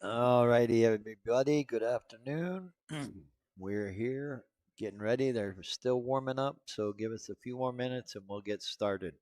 All righty, everybody. Good afternoon. We're here getting ready. They're still warming up, so give us a few more minutes and we'll get started.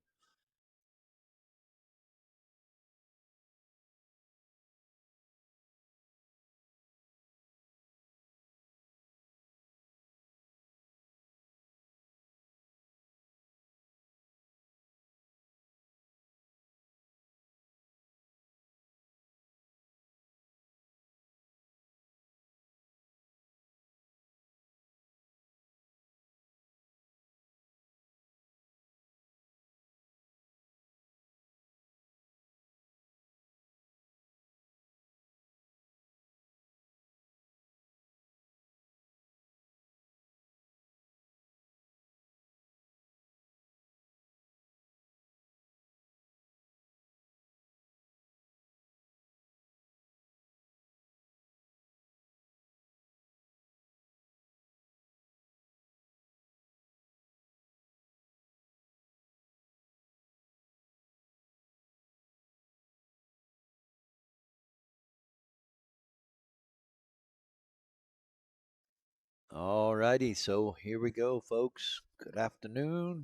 All righty, so here we go, folks. Good afternoon.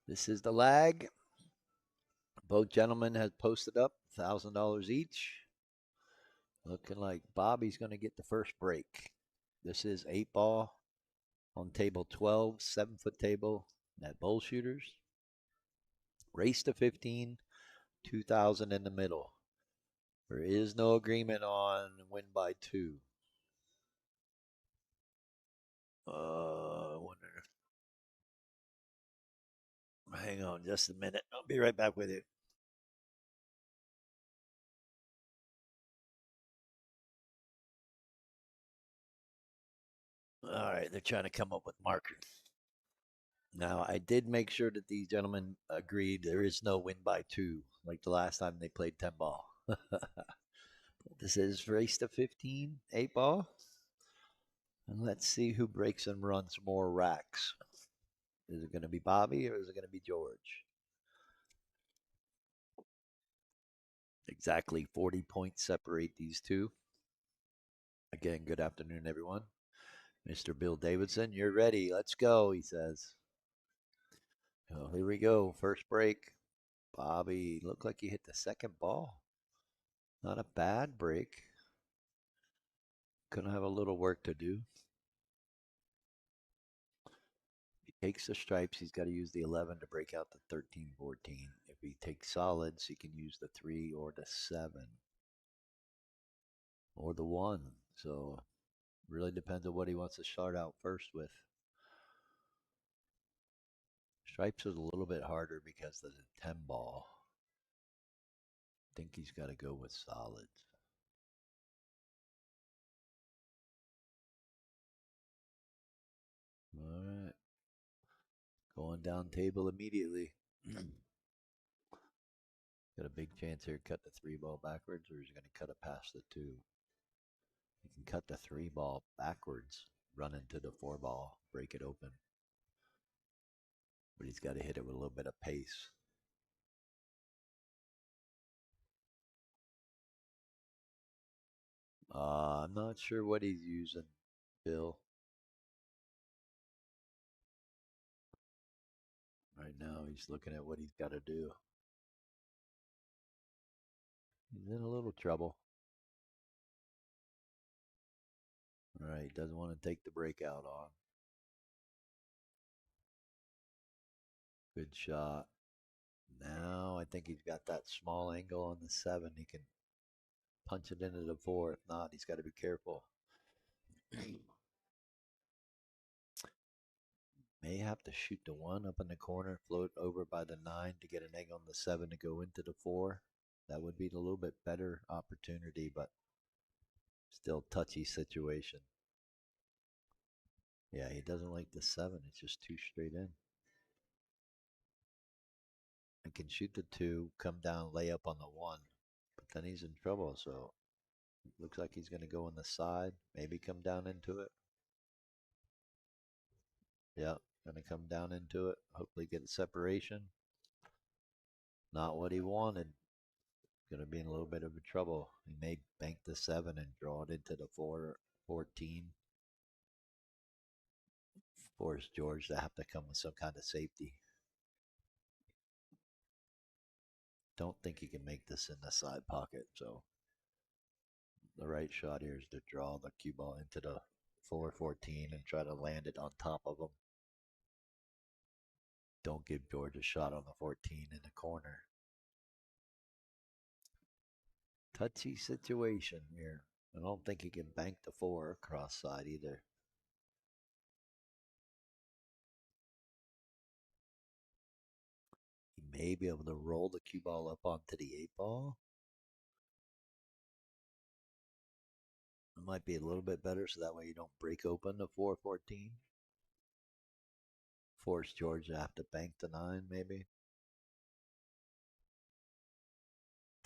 This is the lag. Both gentlemen have posted up $1,000 each. Looking like Bobby's going to get the first break. This is 8 ball on table 12, 7-foot table at Bull Shooters. Race to 15, 2,000 in the middle. There is no agreement on win by two. Wonder. Hang on just a minute. I'll be right back with you. All right, they're trying to come up with markers. Now, I did make sure that these gentlemen agreed there is no win by two, like the last time they played 10 ball. This is race to 15, 8 ball. And let's see who breaks and runs more racks. Is it going to be Bobby or is it going to be George? Exactly 40 points separate these two. Again, good afternoon, everyone. Mr. Bill Davidson, you're ready. Let's go, he says. Oh, here we go. First break. Bobby looked like he hit the second ball. Not a bad break. Gonna have a little work to do. If he takes the stripes, he's got to use the 11 to break out the 13, 14. If he takes solids, he can use the 3 or the 7 or the 1. So really depends on what he wants to start out first with. Stripes is a little bit harder because of the 10 ball. I think he's got to go with solids. All right. Going down table immediately. Got a big chance here. Cut the 3 ball backwards, or is he going to cut it past the 2? He can cut the 3 ball backwards, run into the 4 ball, break it open. But he's got to hit it with a little bit of pace. I'm not sure what he's using, Bill. Right now, he's looking at what he's got to do. He's in a little trouble. All right, doesn't want to take the breakout on. Good shot. Now I think he's got that small angle on the 7. He can punch it into the 4. If not, he's got to be careful. May have to shoot the 1 up in the corner, float over by the 9 to get an egg on the 7 to go into the 4. That would be a little bit better opportunity, but still touchy situation. Yeah, he doesn't like the 7. It's just too straight in. I can shoot the 2, come down, lay up on the 1, but then he's in trouble. So looks like he's going to go on the side, maybe come down into it. Yeah, going to come down into it. Hopefully get a separation. Not what he wanted. going to be in a little bit of trouble. He may bank the 7 and draw it into the 414. Force George to have to come with some kind of safety. Don't think he can make this in the side pocket, so the right shot here is to draw the cue ball into the 414 and try to land it on top of him. Don't give George a shot on the 14 in the corner. Touchy situation here. I don't think he can bank the 4 cross side either. He may be able to roll the cue ball up onto the 8 ball. It might be a little bit better so that way you don't break open the 414. Force George to have to bank the 9 maybe.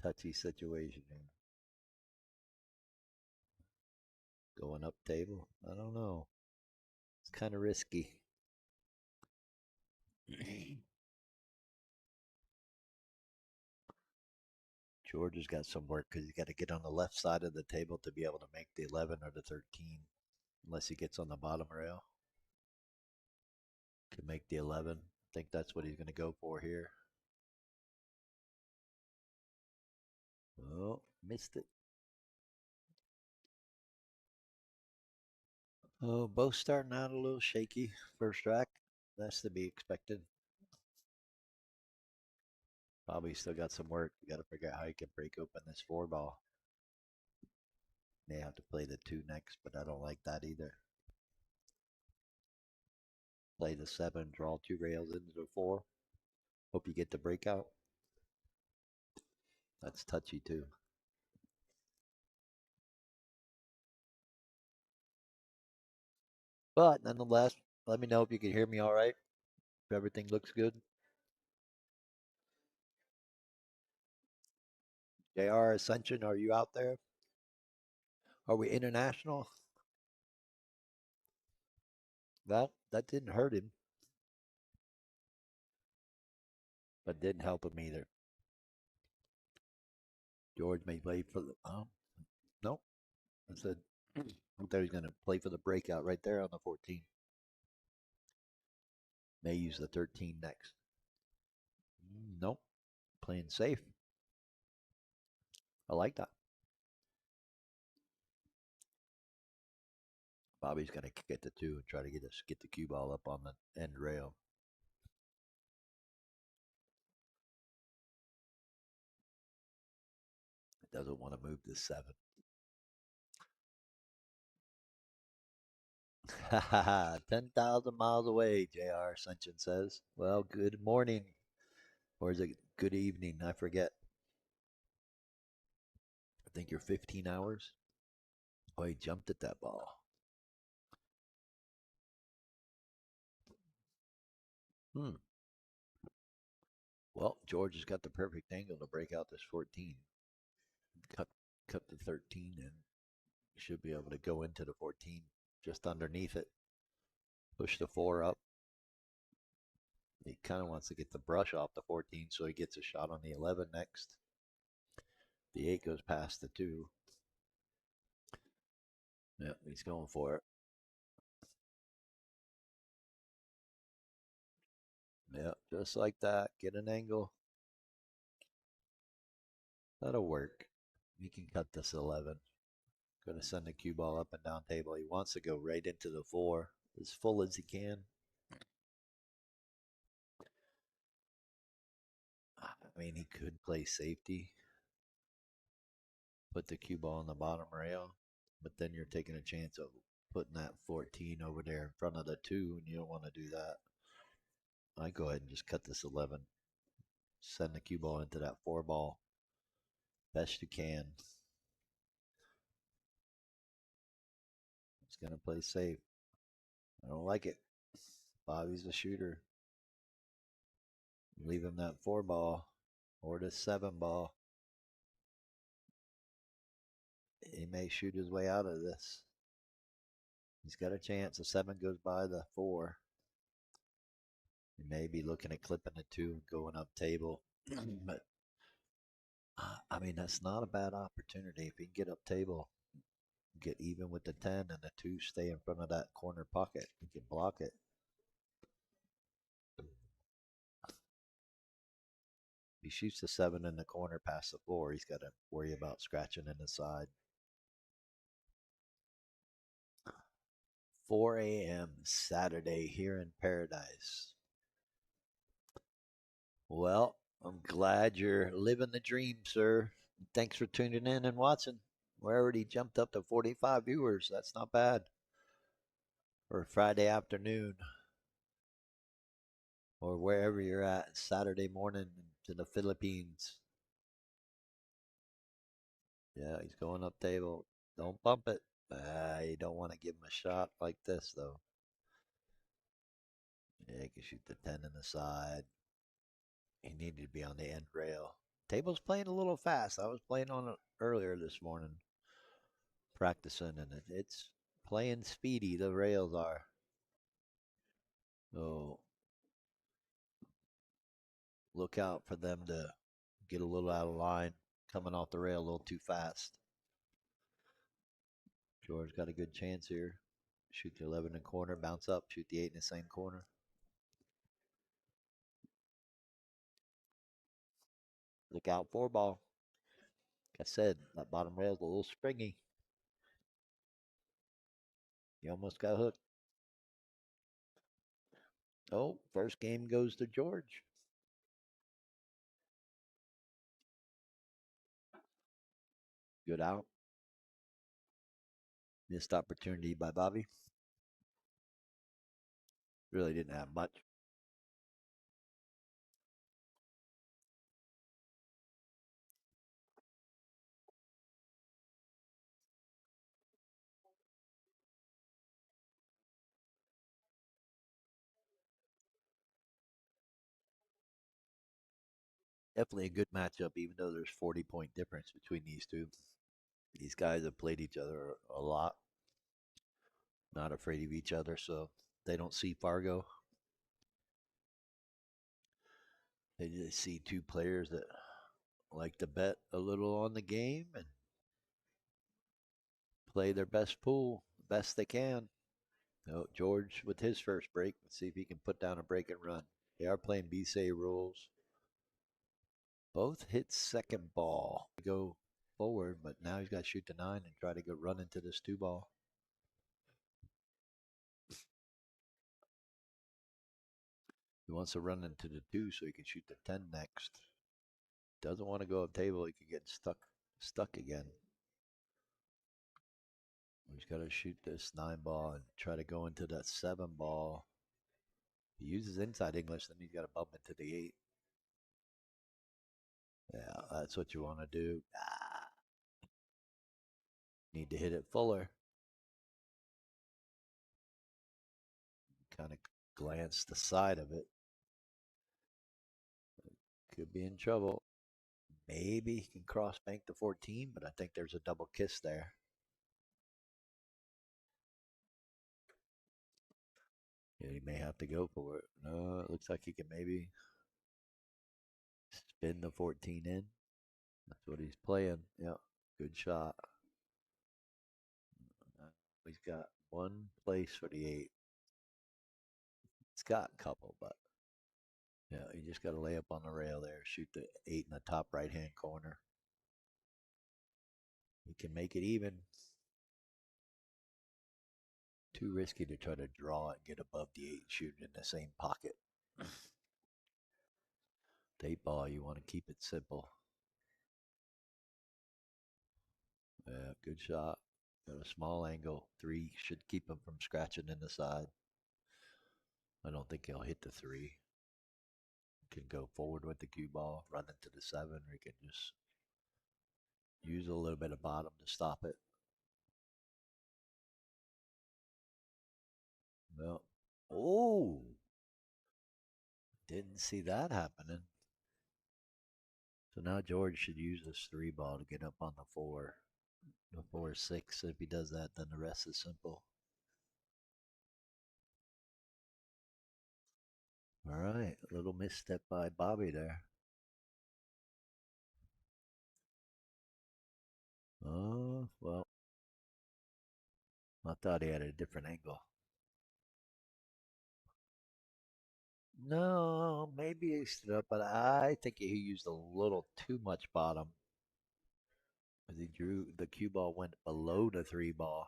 Touchy situation here. Going up table? I don't know. It's kind of risky. George has got some work because he's got to get on the left side of the table to be able to make the 11 or the 13, unless he gets on the bottom rail. Can make the 11. I think that's what he's going to go for here. Oh, missed it. Oh, both starting out a little shaky. First track, that's to be expected. Probably still got some work. You got to figure out how you can break open this 4 ball. May have to play the 2 next, but I don't like that either. Play the 7, draw 2 rails into the 4. Hope you get the breakout. That's touchy too. But nonetheless, let me know if you can hear me all right. If everything looks good. JR Ascension, are you out there? Are we international? Well, that didn't hurt him, but didn't help him either. George may play for the. No, I said I thought he was going to play for the breakout right there on the 14. May use the 13 next. Nope, playing safe. I like that. Bobby's going to get the 2 and try to get the cue ball up on the end rail. Doesn't want to move the 7. 10,000 miles away, JR Ascension says. Well, good morning. Or is it good evening? I forget. I think you're 15 hours. Oh, he jumped at that ball. Well, George has got the perfect angle to break out this 14. Cut the 13 and should be able to go into the 14 just underneath it. Push the 4 up. He kind of wants to get the brush off the 14 so he gets a shot on the 11 next. The 8 goes past the 2. Yeah, he's going for it. Yeah, just like that. Get an angle. That'll work. He can cut this 11. Going to send the cue ball up and down table. He wants to go right into the 4 as full as he can. I mean, he could play safety, put the cue ball on the bottom rail, but then you're taking a chance of putting that 14 over there in front of the 2, and you don't want to do that. I go ahead and just cut this 11. Send the cue ball into that 4 ball best you can. He's going to play safe. I don't like it. Bobby's a shooter. Leave him that 4 ball or the 7 ball. He may shoot his way out of this. He's got a chance. The 7 goes by the 4. He may be looking at clipping the 2 and going up table. But I mean, that's not a bad opportunity. If you can get up table, get even with the 10 and the 2 stay in front of that corner pocket, you can block it. He shoots the 7 in the corner past the 4. He's got to worry about scratching in the side. 4 a.m. Saturday here in Paradise. Well, I'm glad you're living the dream, sir. Thanks for tuning in and watching. We're already jumped up to 45 viewers. That's not bad for a Friday afternoon or wherever you're at Saturday morning to the Philippines. Yeah, he's going up table. Don't bump it. You don't want to give him a shot like this, though. Yeah, he can shoot the 10 in the side. He needed to be on the end rail. Table's playing a little fast. I was playing on it earlier this morning, practicing, and it's playing speedy. The rails are. So look out for them to get a little out of line, coming off the rail a little too fast. George got a good chance here. Shoot the 11 in the corner, bounce up, shoot the 8 in the same corner. Look out, 4 ball. Like I said, that bottom rail's a little springy. You almost got hooked. Oh, first game goes to George. Good out. Missed opportunity by Bobby. Really didn't have much. Definitely a good matchup, even though there's 40-point difference between these two. These guys have played each other a lot, not afraid of each other, so they don't see Fargo. They just see two players that like to bet a little on the game and play their best pool, the best they can. Oh, George with his first break. Let's see if he can put down a break and run. They are playing BSA rules. Both hit second ball. Go forward, but now he's got to shoot the 9 and try to go run into this 2 ball. He wants to run into the 2 so he can shoot the 10 next. Doesn't want to go up table. He could get stuck again. He's got to shoot this 9 ball and try to go into that 7 ball. He uses inside English, then he's got to bump into the 8. Yeah, that's what you want to do. Need to hit it fuller. Kind of glance the side of it. Could be in trouble. Maybe he can cross bank the 14, but I think there's a double kiss there. Yeah, he may have to go for it. No, it looks like he can maybe spin the 14 in. That's what he's playing. Yeah, good shot. He's got one place for the 8. It's got a couple, but yeah, you just got to lay up on the rail there. Shoot the 8 in the top right hand corner. He can make it even. Too risky to try to draw it and get above the 8 and shoot it in the same pocket. The 8 ball, you want to keep it simple. Yeah, good shot. Got a small angle. 3 should keep him from scratching in the side. I don't think he'll hit the 3. Can go forward with the cue ball, run into the 7, or he can just use a little bit of bottom to stop it. Well, oh, didn't see that happening. So now George should use this 3 ball to get up on the 4. The 4-6. If he does that, then the rest is simple. All right, a little misstep by Bobby there. Oh, well, I thought he had a different angle. No, maybe he stood up, but I think he used a little too much bottom because he drew the cue ball went below the three ball,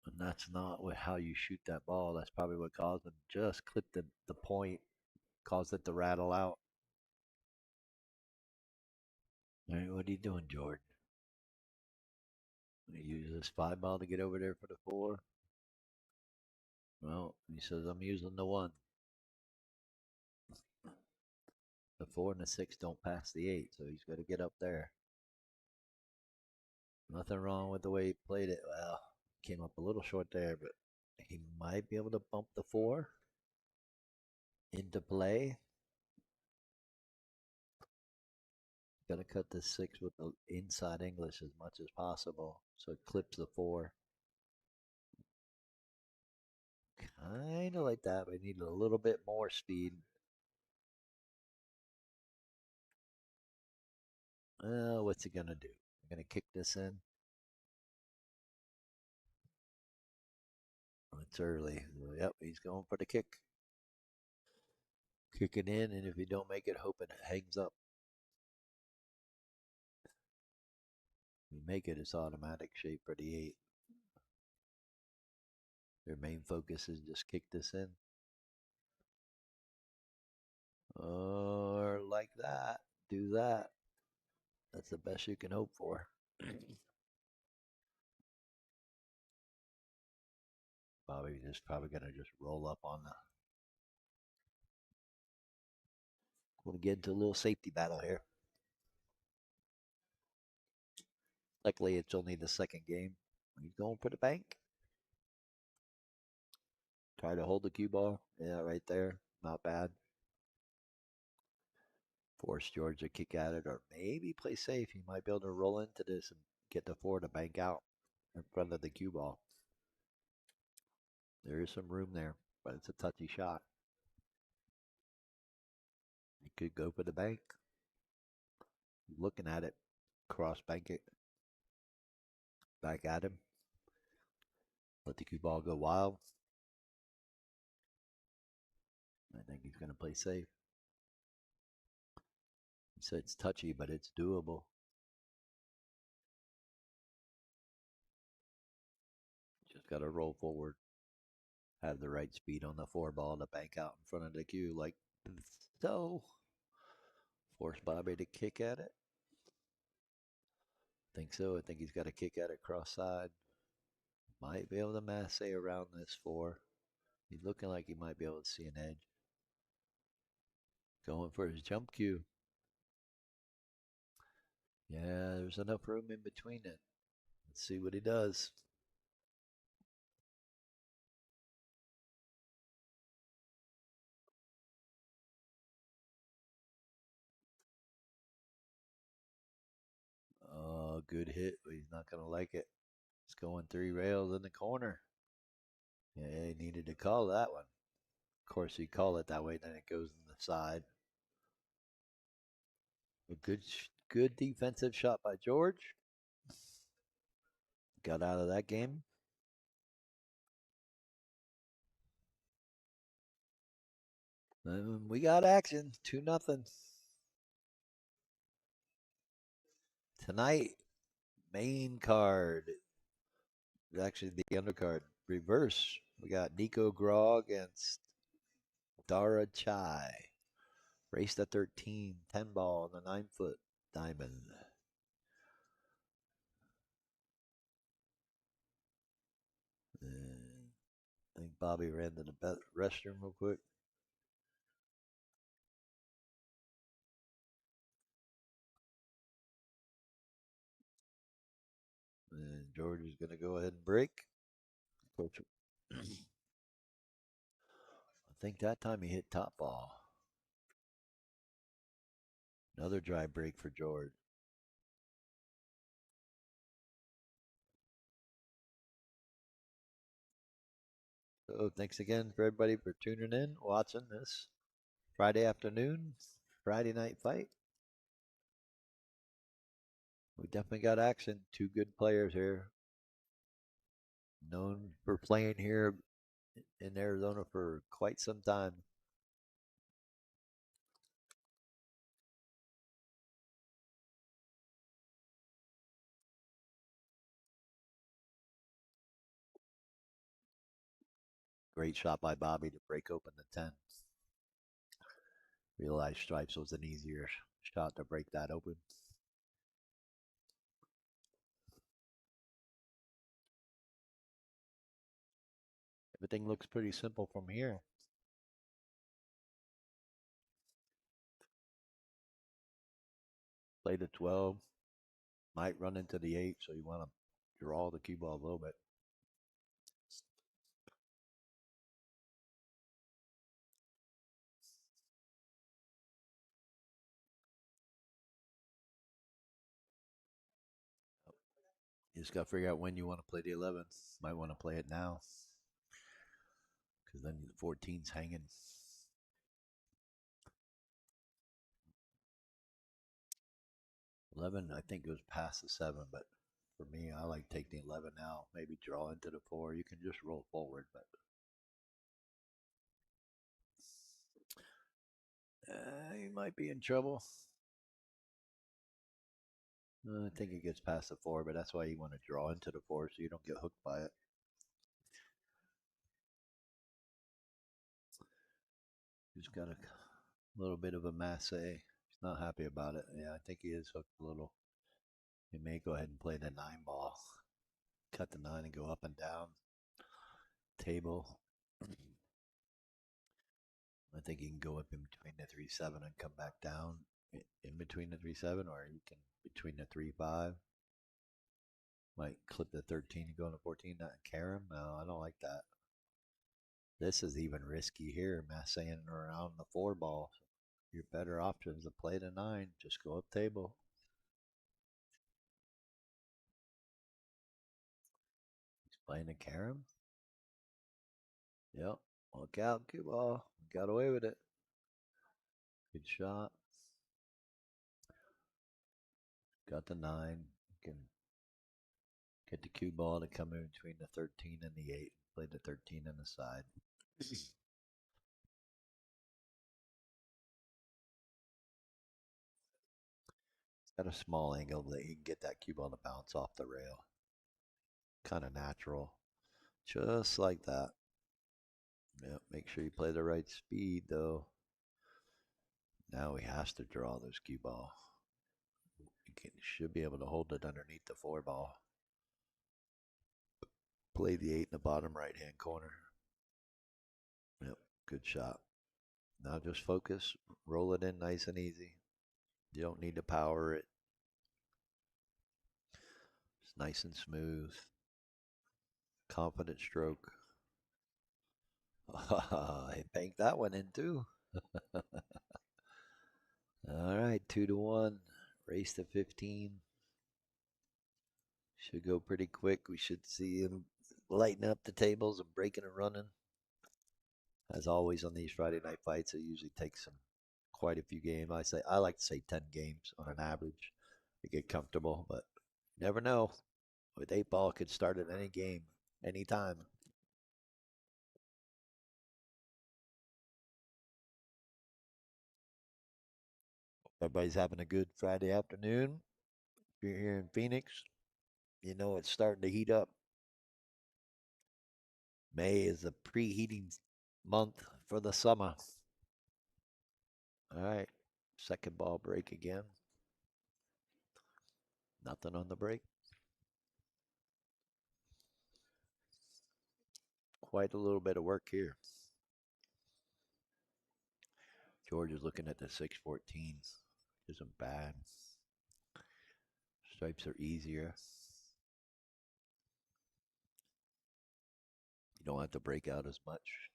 and that's not how you shoot that ball. That's probably what caused him. Just clipped the point, caused it to rattle out. All right, what are you doing, Jordan? You use this five ball to get over there for the four. Well, he says I'm using the one. The four and the six don't pass the eight, so he's got to get up there. Nothing wrong with the way he played it. Well, came up a little short there, but he might be able to bump the four into play. Got to cut the six with the inside English as much as possible so it clips the four. Kind of like that, but need a little bit more speed. What's he going to do? Going to kick this in? It's early. Yep, he's going for the kick. Kick it in, and if you don't make it, hope it hangs up. If you make it, it's automatic shape for the eight. Their main focus is just kick this in. Or like that. Do that. That's the best you can hope for. Bobby just probably gonna just roll up on the. Gonna get into a little safety battle here. Luckily, it's only the second game. He's going for the bank. Try to hold the cue ball. Yeah, right there. Not bad. Force George to kick at it, or maybe play safe. He might be able to roll into this and get the four to bank out in front of the cue ball. There is some room there, but it's a touchy shot. He could go for the bank. Looking at it, cross bank it, back at him. Let the cue ball go wild. I think he's going to play safe. He said it's touchy, but it's doable. Just got to roll forward. Have the right speed on the four ball to bank out in front of the cue, like so. Force Bobby to kick at it. Think so. I think he's got to kick at it cross side. Might be able to masse around this four. He's looking like he might be able to see an edge. Going for his jump cue. Yeah, there's enough room in between it. Let's see what he does. Oh, good hit, but he's not going to like it. It's going three rails in the corner. Yeah, he needed to call that one. Of course, you call it that way, then it goes in the side. A good defensive shot by George. Got out of that game. We got action. 2-0. Tonight, main card. Actually, the undercard. Reverse. We got Nico Grog against Dara Chai. Race to 13. 10 ball on the 9-foot diamond. I think Bobby ran to the restroom real quick. And George is going to go ahead and break. Coach, I think that time he hit top ball. Another dry break for George. So thanks again for everybody for tuning in, watching this Friday afternoon, Friday night fight. We definitely got action. Two good players here, known for playing here in Arizona for quite some time. Great shot by Bobby to break open the 10. Realized stripes was an easier shot to break that open. Everything looks pretty simple from here. Play the 12. Might run into the 8, so you want to draw the cue ball a little bit. You just got to figure out when you want to play the 11. Might want to play it now because then the 14's hanging. 11, I think, goes past the 7, but for me, I like taking the 11 now. Maybe draw into the 4. You can just roll forward, but you might be in trouble. I think it gets past the 4, but that's why you want to draw into the 4 so you don't get hooked by it. He's got a little bit of a masse. He's not happy about it. Yeah, I think he is hooked a little. He may go ahead and play the 9 ball. Cut the 9 and go up and down. Table. I think he can go up in between the 3-7 and come back down in between the 3-7, or you can between the 3-5. Might clip the 13 and go into 14. Not carry him. No, I don't like that. This is even risky here, massing around the 4 ball. Your better option is to play the 9. Just go up table. He's playing the carom. Yep. Look out, cue ball. Got away with it. Good shot. Got the 9. Can get the cue ball to come in between the 13 and the 8. Play the 13 on the side. At a small angle that you can get that cue ball to bounce off the rail. Kind of natural. Just like that. Yep, make sure you play the right speed though. Now he has to draw this cue ball. Should be able to hold it underneath the 4 ball. Play the 8 in the bottom right hand corner. Yep, good shot. Now just focus, roll it in nice and easy. You don't need to power it. It's nice and smooth. Confident stroke. I banked that one in too. All right, 2-1. Race to 15. Should go pretty quick. We should see him lighting up the tables and breaking and running. As always on these Friday night fights, it usually takes quite a few games. I like to say 10 games on an average to get comfortable, but you never know. With 8 ball, it could start at any game, anytime. Everybody's having a good Friday afternoon. If you're here in Phoenix, you know it's starting to heat up. May is the preheating month for the summer. All right, second ball break again. Nothing on the break. Quite a little bit of work here. George is looking at the 614s. Isn't bad. Stripes are easier. You don't have to break out as much.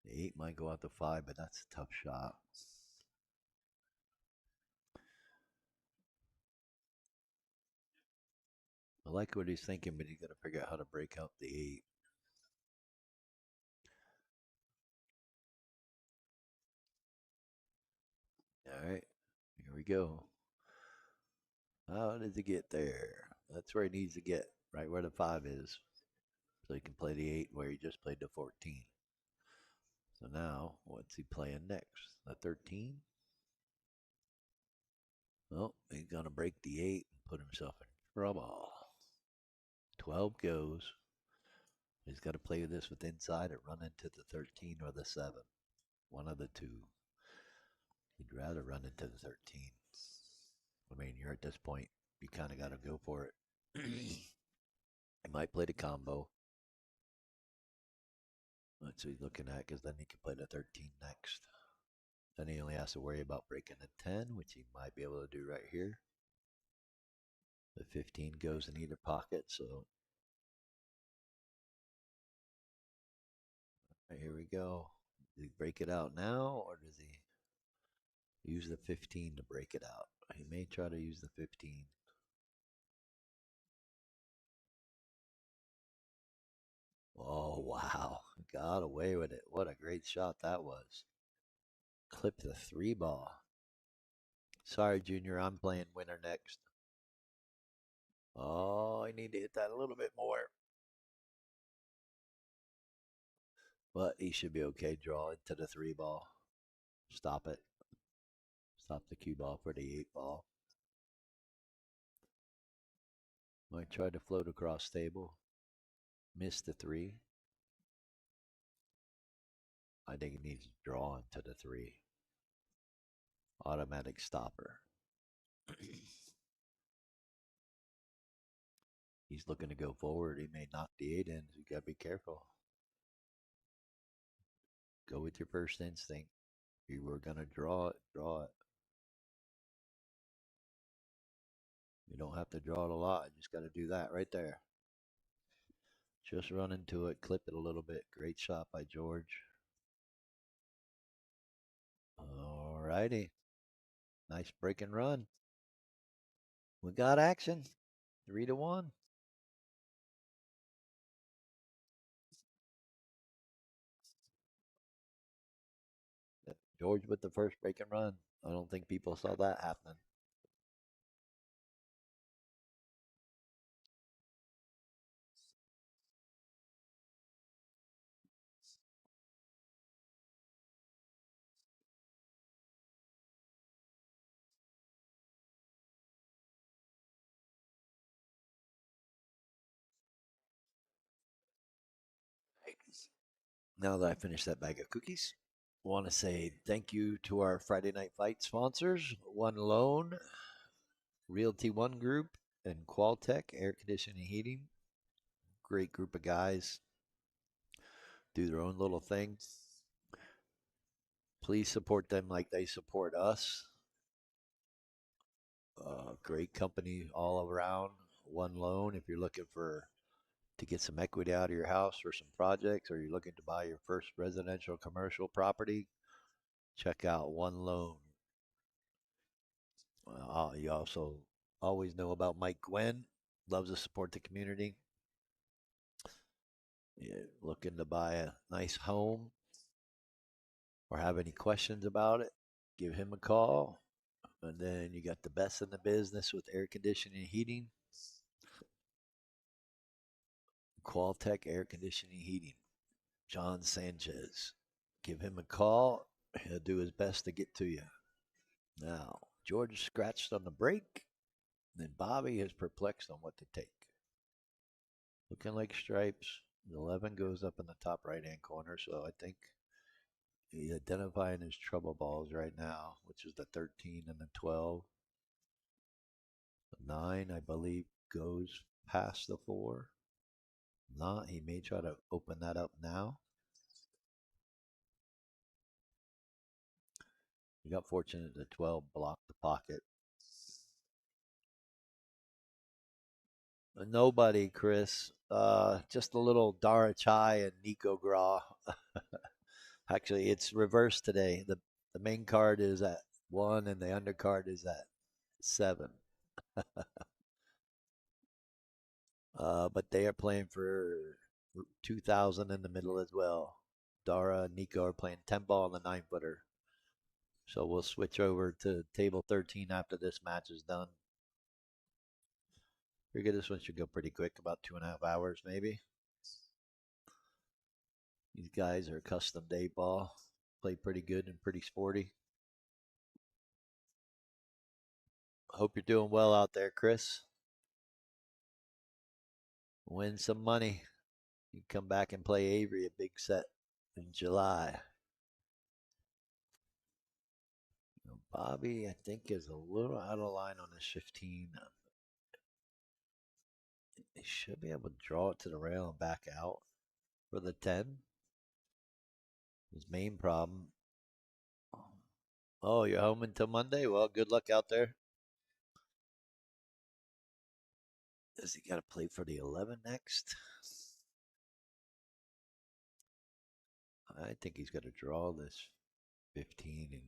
The 8 might go out to 5, but that's a tough shot. I like what he's thinking, but he's got to figure out how to break out the 8. All right, here we go. How does he get there? That's where he needs to get, right where the 5 is. So he can play the 8 where he just played the 14. So now, what's he playing next? The 13? Well, he's going to break the 8 and put himself in trouble. 12 goes. He's got to play this with inside and run into the 13 or the 7. One of the two. He'd rather run into the 13. I mean, you're at this point, you kind of got to go for it. He might play the combo. That's what he's looking at, because then he can play the 13 next. Then he only has to worry about breaking the 10, which he might be able to do right here. The 15 goes in either pocket, so right, here we go. Does he break it out now, or does he use the 15 to break it out? He may try to use the 15. Oh, wow. Got away with it. What a great shot that was. Clip the 3 ball. Sorry, Junior, I'm playing winner next. Oh, I need to hit that a little bit more. But he should be okay. Draw into the 3 ball. Stop it. Stop the cue ball for the 8 ball. Might try to float across table. Miss the 3. I think he needs to draw into the 3. Automatic stopper. He's looking to go forward. He may knock the 8 in, so you got to be careful. Go with your first instinct. If you were going to draw it, draw it. You don't have to draw it a lot. You just got to do that right there. Just run into it, clip it a little bit. Great shot by George. All righty. Nice break and run. We got action. 3-1. George with the first break and run. I don't think people saw that happening. Now that I finished that bag of cookies, I want to say thank you to our Friday Night Fight sponsors, One Loan, Realty One Group, and Qualtech Air Conditioning and Heating. Great group of guys, do their own little thing. Please support them like they support us. Great company all around. One Loan, if you're looking for to get some equity out of your house for some projects, or you're looking to buy your first residential commercial property, check out One Loan. You also always know about Mike Gwen, loves to support the community. You're looking to buy a nice home or have any questions about it, give him a call. And then you got the best in the business with air conditioning and heating. Qualtech Air Conditioning and Heating. John Sanchez. Give him a call. He'll do his best to get to you. Now, George scratched on the brake. Then Bobby is perplexed on what to take. Looking like stripes. The 11 goes up in the top right-hand corner, so I think he's identifying his trouble balls right now, which is the 13 and the 12. The 9, I believe, goes past the 4. Not, he may try to open that up now. He got fortunate the 12 blocked the pocket. Nobody, Chris. Just a little Dara Chai and Nico Gra. Actually, it's reversed today. The main card is at 1 and the undercard is at 7. But they are playing for 2,000 in the middle as well. Dara and Nico are playing 10 ball on the 9-footer. So we'll switch over to table 13 after this match is done. Figure this one should go pretty quick, about 2.5 hours maybe. These guys are custom day ball. Play pretty good and pretty sporty. Hope you're doing well out there, Chris. Win some money. You come back and play Avery a big set in July. Bobby, I think, is a little out of line on this 15. He should be able to draw it to the rail and back out for the 10. His main problem. Oh, you're home until Monday? Well, good luck out there. Does he got to play for the 11 next? I think he's got to draw this 15 and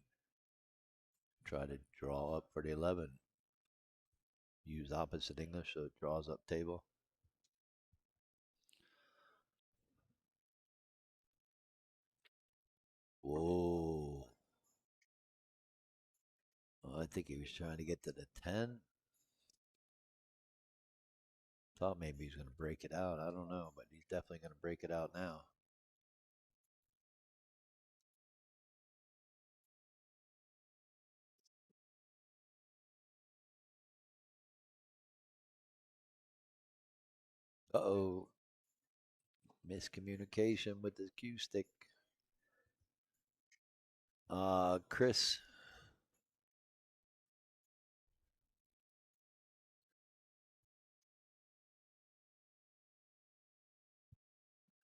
try to draw up for the 11. Use opposite English so it draws up table. Whoa. Oh, I think he was trying to get to the 10. Thought maybe he's going to break it out. I don't know, but he's definitely going to break it out now. Uh-oh. Miscommunication with the cue stick. Chris.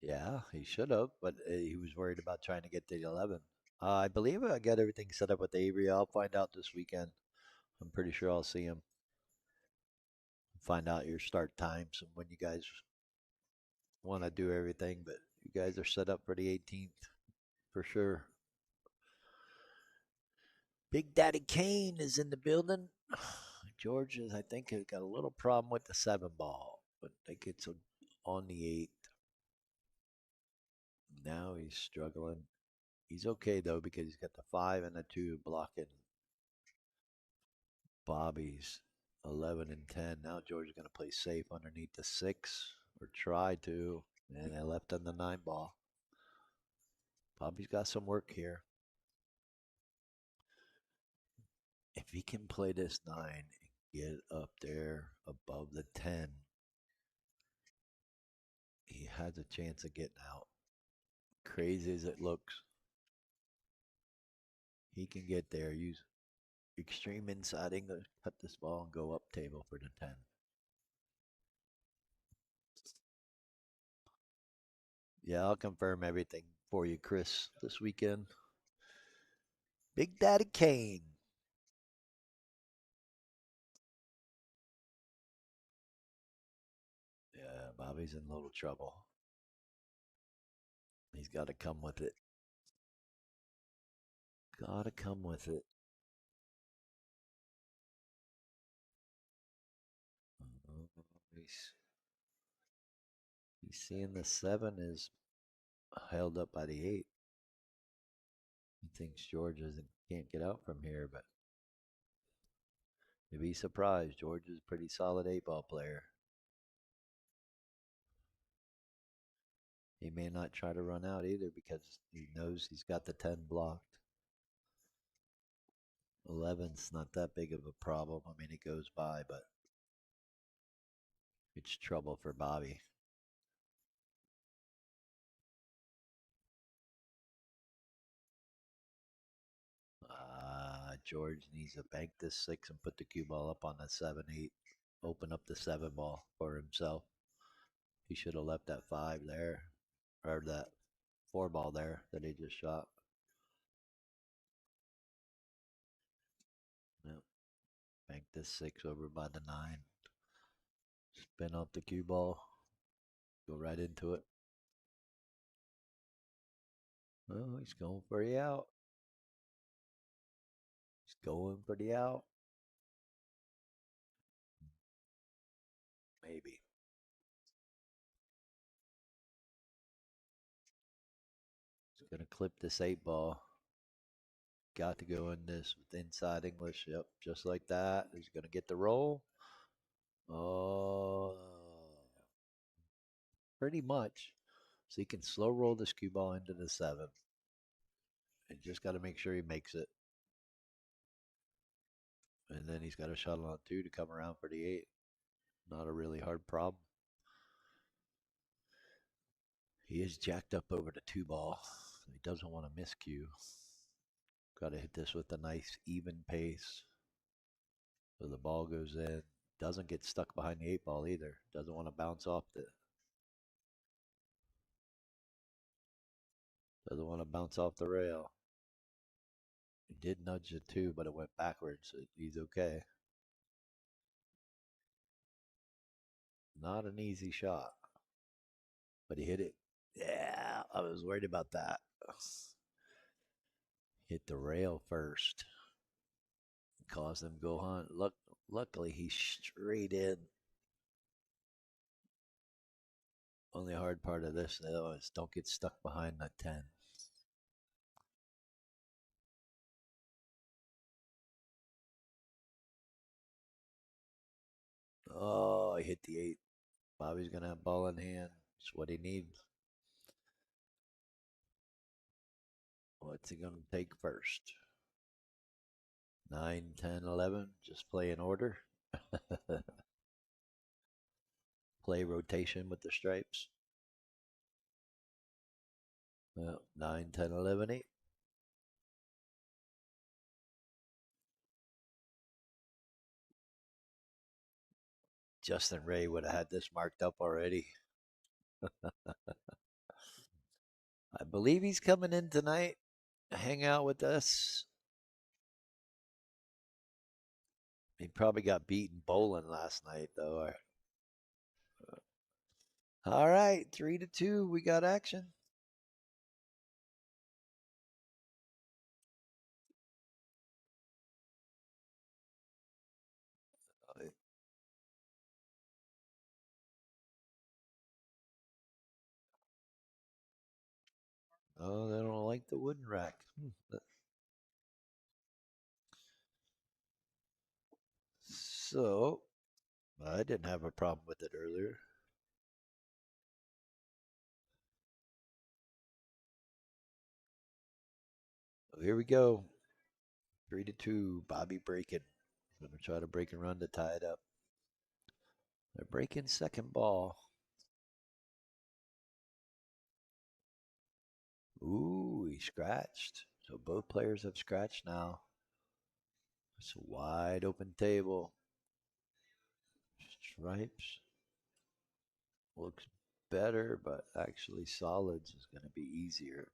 Yeah, he should have, but he was worried about trying to get to the 11. I believe I got everything set up with Avery. I'll find out this weekend. I'm pretty sure I'll see him. Find out your start times and when you guys want to do everything, but you guys are set up for the 18th for sure. Big Daddy Kane is in the building. George is, I think, has got a little problem with the 7 ball, but I think it's on the 8. Now he's struggling. He's okay though because he's got the 5 and the 2 blocking Bobby's 11 and 10. Now George is going to play safe underneath the 6 or try to, and I left on the 9 ball. Bobby's got some work here. If he can play this 9 and get up there above the 10, he has a chance of getting out. Crazy as it looks, he can get there. Use extreme inside English, cut this ball and go up table for the 10. Yeah, I'll confirm everything for you, Chris, this weekend. Big Daddy Kane. Yeah, Bobby's in a little trouble. He's got to come with it. Got to come with it. He's, he's seeing the 7 is held up by the 8. He thinks George can't get out from here, but you'd be surprised. George is a pretty solid 8 ball player. He may not try to run out either because he knows he's got the 10 blocked. 11's not that big of a problem. I mean, it goes by, but it's trouble for Bobby. George needs to bank this 6 and put the cue ball up on the 7-8. Open up the 7 ball for himself. He should have left that 5 there, or that 4 ball there that he just shot. Yep. Bank this 6 over by the 9. Spin off the cue ball. Go right into it. Oh, he's going for the out. He's going for the out. Maybe. He's going to clip this 8 ball. Got to go in this with inside English. Yep, just like that. He's going to get the roll. Oh, pretty much. So he can slow roll this cue ball into the seven. And just got to make sure he makes it. And then he's got a shuttle on two to come around for the eight. Not a really hard problem. He is jacked up over the two ball. He doesn't want to miscue. Got to hit this with a nice even pace. So the ball goes in. Doesn't get stuck behind the eight ball either. Doesn't want to bounce off the. Doesn't want to bounce off the rail. He did nudge it too, but it went backwards. So he's okay. Not an easy shot, but he hit it. Yeah, I was worried about that. Hit the rail first. Caused him go hunt. Luckily, he's straight in. Only hard part of this, though, is don't get stuck behind that 10. Oh, he hit the 8. Bobby's going to have ball in hand. It's what he needs. What's he going to take first? 9, 10, 11. Just play in order. Play rotation with the stripes. Well, 9, 10, 11, 8. Justin Ray would have had this marked up already. I believe he's coming in tonight, hang out with us. He probably got beaten bowling last night, though. All right, 3-2. We got action. Oh, they don't like the wooden rack. So, I didn't have a problem with it earlier. So here we go. 3-2. Bobby breaking. Gonna try to break and run to tie it up. They're breaking second ball. Ooh, he scratched. So both players have scratched now. It's a wide open table. Stripes looks better, but actually solids is going to be easier.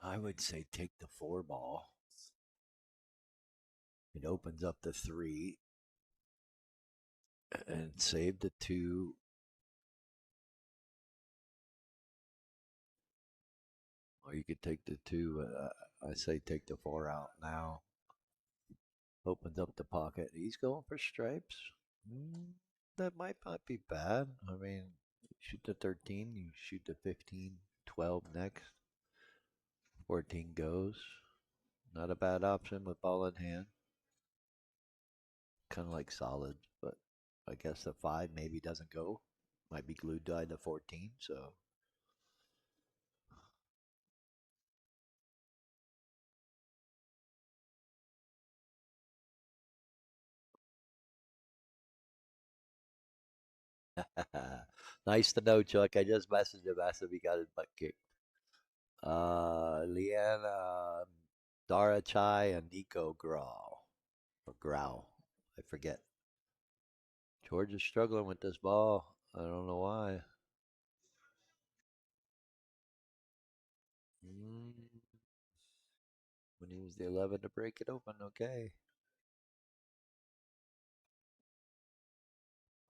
I would say take the four ball. It opens up the three and save the two. Or you could take the two. I say take the four out now. Opens up the pocket. He's going for stripes. That might not be bad. I mean, shoot the 13, you shoot the 15, 12 next. 14 goes. Not a bad option with ball in hand. Kind of like solid, but I guess the 5 maybe doesn't go. Might be glued to the 14, so. Nice to know, Chuck. I just messaged him, asked if he got his butt kicked. Leanna, Dara Chai, and Nico Grau. Or Grau. I forget. George is struggling with this ball. I don't know why. Mm, when he was the 11 to break it open, okay.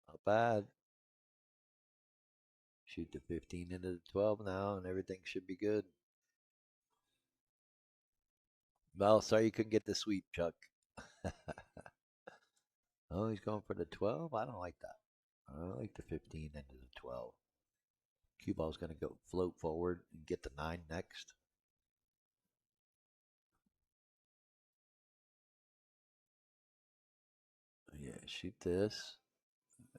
Not bad. Shoot the 15 into the 12 now, and everything should be good. Well, sorry you couldn't get the sweep, Chuck. Oh, he's going for the 12? I don't like that. I like the 15 into the 12. Cue ball's going to go float forward and get the 9 next. shoot this.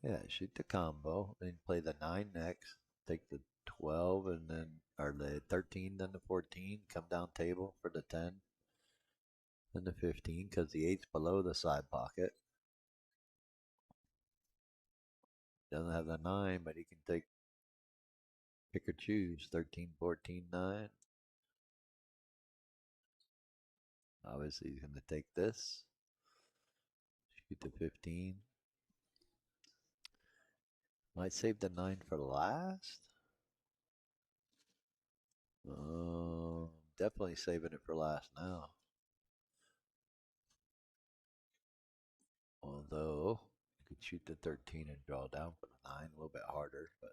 Yeah, shoot the combo. Then play the 9 next. Take the 12 and then, or the 13, then the 14. Come down table for the 10. Then the 15, because the 8's below the side pocket. Doesn't have the 9, but he can pick or choose 13, 14, 9. Obviously, he's going to take this. Shoot the 15. Might save the 9 for last. Definitely saving it for last now. Although, you could shoot the 13 and draw down for the 9. A little bit harder, but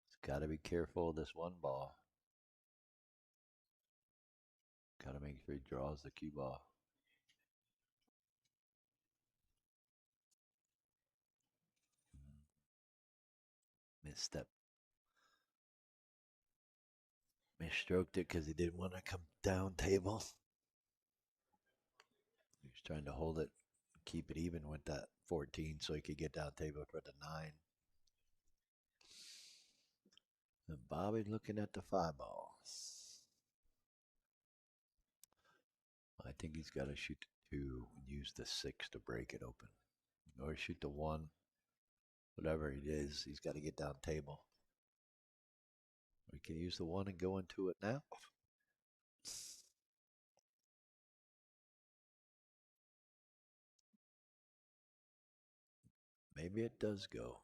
it's got to be careful of this one ball. Got to make sure he draws the cue ball. Misstep. Misstroked it because he didn't want to come down table. He was trying to hold it, keep it even with that 14 so he could get down table for the 9. And Bobby looking at the 5 ball. I think he's got to shoot the 2 and use the 6 to break it open. Or shoot the 1. Whatever it is, he's got to get down table. We can use the 1 and go into it now. Maybe it does go.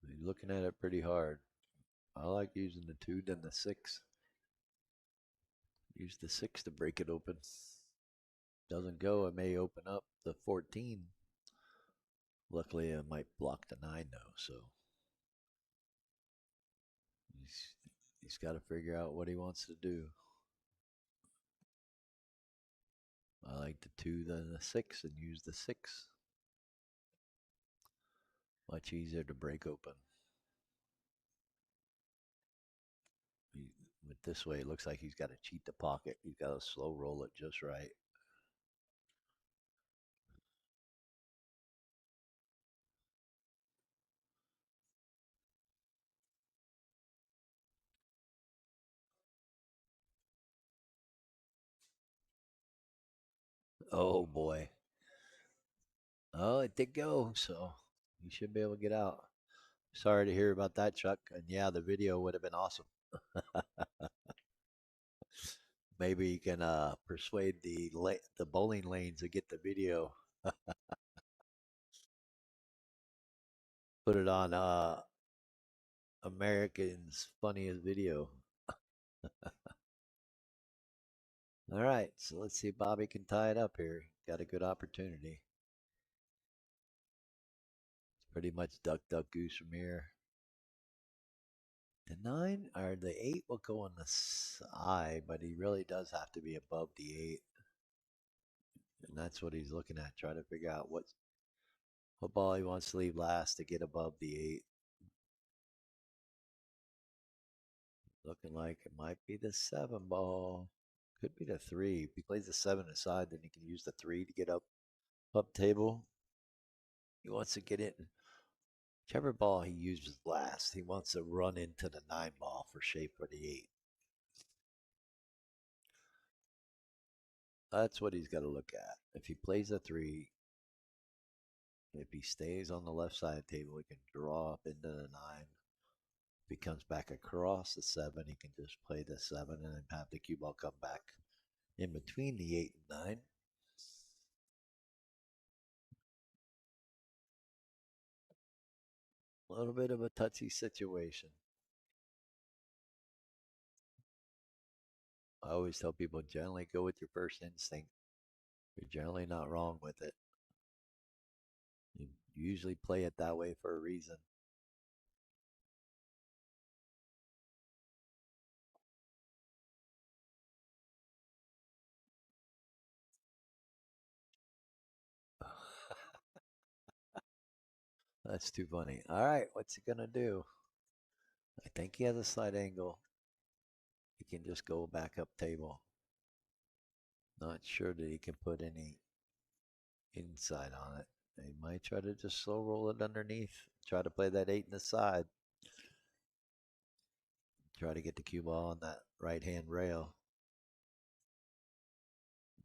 He's looking at it pretty hard. I like using the 2 then the 6. Use the 6 to break it open. Doesn't go, it may open up the 14. Luckily, it might block the 9 though, so he's got to figure out what he wants to do. I like the 2 then the 6 and use the 6. Much easier to break open. With this way, it looks like he's got to cheat the pocket. He's got to slow roll it just right. Oh boy. Oh, it did go, so you should be able to get out. Sorry to hear about that, Chuck. And yeah, the video would have been awesome. Maybe you can persuade the bowling lanes to get the video. Put it on American's Funniest Video. All right, so let's see if Bobby can tie it up here. Got a good opportunity. It's pretty much duck, duck, goose from here. The 9 or the 8 will go on the side, but he really does have to be above the 8. And that's what he's looking at, trying to figure out what ball he wants to leave last to get above the 8. Looking like it might be the 7 ball. Could be the 3. If he plays the 7 aside, then he can use the 3 to get up table. He wants to get in. Whichever ball he uses last, he wants to run into the 9 ball for shape for the 8. That's what he's got to look at. If he plays a 3, if he stays on the left side table, he can draw up into the 9. If he comes back across the 7, he can just play the 7 and then have the cue ball come back in between the 8 and 9. A little bit of a touchy situation. I always tell people generally go with your first instinct. You're generally not wrong with it. You usually play it that way for a reason. That's too funny. All right, what's he going to do? I think he has a slight angle. he can just go back up table. Not sure that he can put any inside on it. He might try to just slow roll it underneath. Try to play that 8 in the side. Try to get the cue ball on that right hand rail.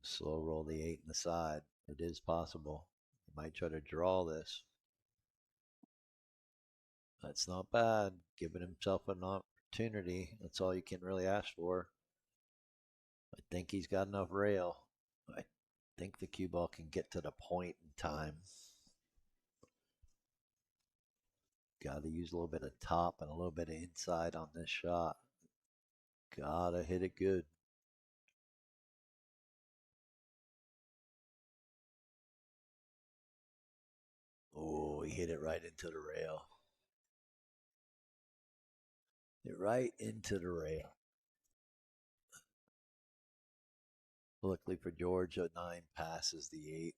Slow roll the 8 in the side. It is possible. He might try to draw this. That's not bad. Giving himself an opportunity. That's all you can really ask for. I think he's got enough rail. I think the cue ball can get to the point in time. Got to use a little bit of top and a little bit of inside on this shot. Gotta hit it good. Oh, he hit it right into the rail. Hit right into the rail. Luckily for George, a 9 passes the 8.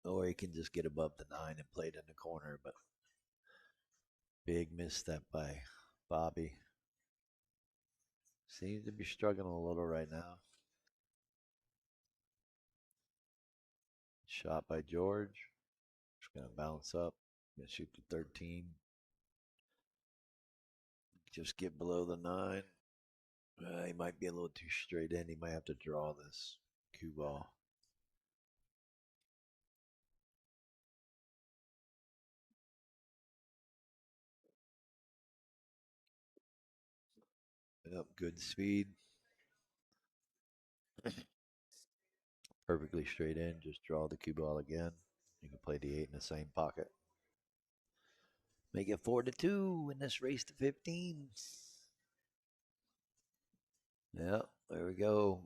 Or he can just get above the 9 and play it in the corner, but big misstep by Bobby. Seems to be struggling a little right now. Shot by George. Just going to bounce up. Gonna shoot the 13. Just get below the 9. He might be a little too straight in. He might have to draw this cue ball. Yep, good speed. Perfectly straight in. Just draw the cue ball again. You can play the 8 in the same pocket. Make it 4-2 in this race to 15. Yeah, there we go.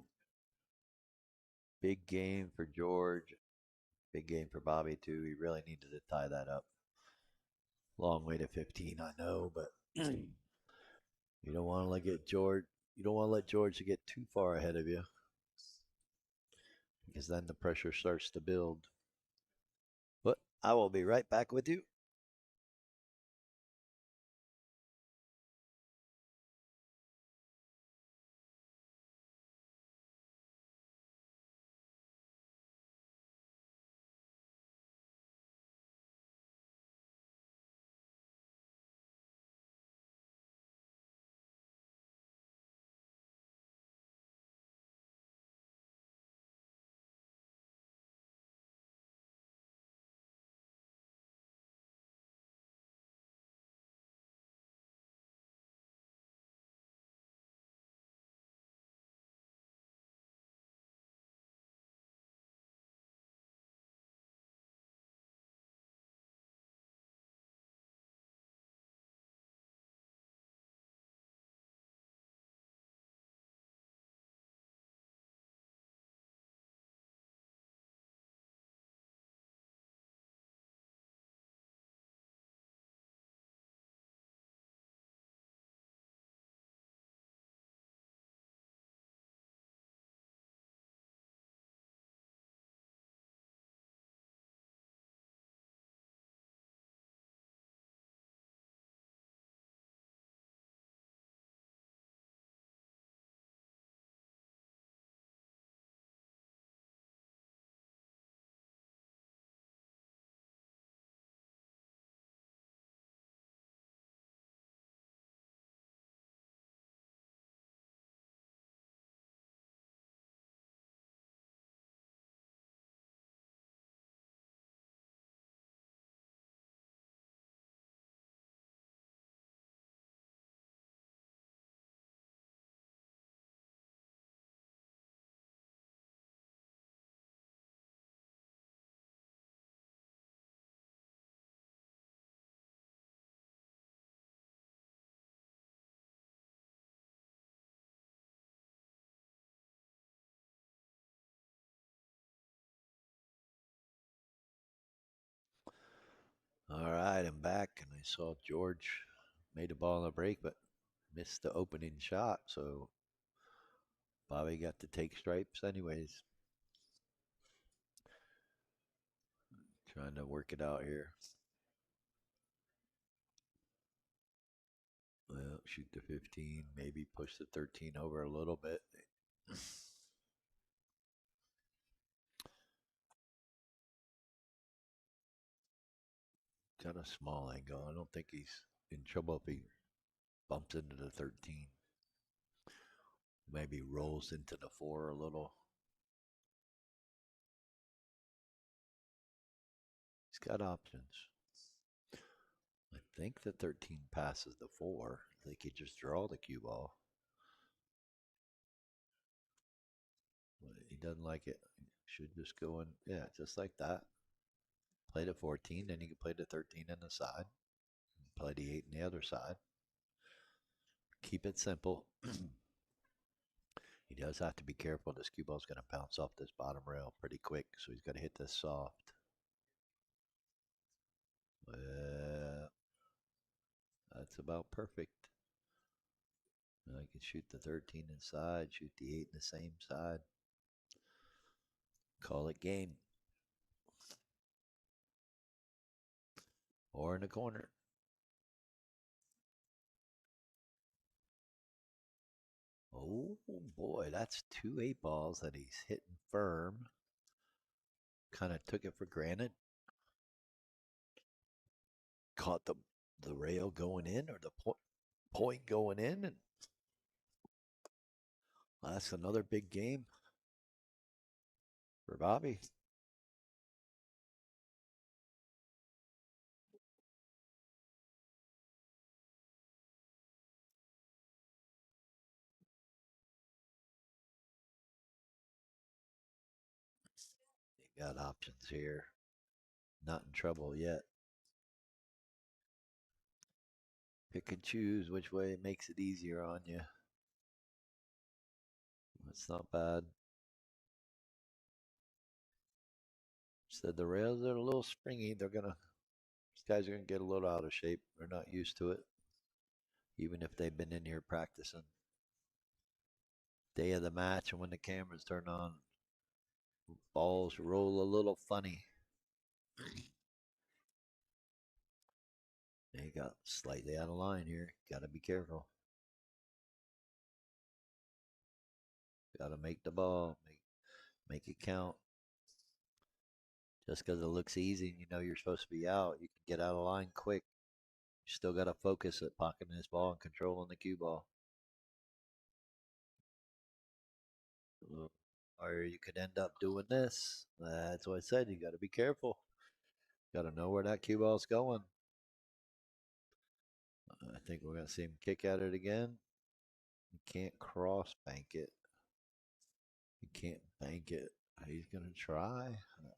Big game for George. Big game for Bobby too. He really needed to tie that up. Long way to 15, I know, but you don't want to let George. You don't want to let George get too far ahead of you, because then the pressure starts to build. But I will be right back with you. All right, I'm back, and I saw George made a ball on the break, but missed the opening shot. So Bobby got to take stripes, anyways. Trying to work it out here. Well, Shoot the 15, maybe push the 13 over a little bit. Got a small angle. I don't think he's in trouble if he bumps into the 13. Maybe rolls into the 4 a little. He's got options. I think the 13 passes the 4. They could just draw the cue ball. But he doesn't like it. Should just go in. Yeah, just like that. Play the 14, then you can play the 13 on the side. Play the 8 on the other side. Keep it simple. He does have to be careful. This cue ball's going to bounce off this bottom rail pretty quick, so he's got to hit this soft. That's about perfect. I can shoot the 13 inside, shoot the 8 in the same side. Call it game. Or in the corner. Oh boy, that's 2 8 balls that he's hitting firm. Kind of took it for granted. Caught the rail going in or the point going in, and that's another big game for Bobby. You got options here. Not in trouble yet. Pick and choose which way it makes it easier on you. That's not bad. Said the rails are a little springy. These guys are gonna get a little out of shape. They're not used to it, even if they've been in here practicing. Day of the match, and when the cameras turn on, balls roll a little funny. They got slightly out of line here. Got to be careful. Got to make the ball, make it count. Just because it looks easy and you know you're supposed to be out, you can get out of line quick. You still got to focus at pocketing this ball and controlling the cue ball. Or you could end up doing this. That's what I said. You got to be careful. Got to know where that cue ball's going. I think we're going to see him kick at it again. You can't cross bank it. You can't bank it. He's going to try.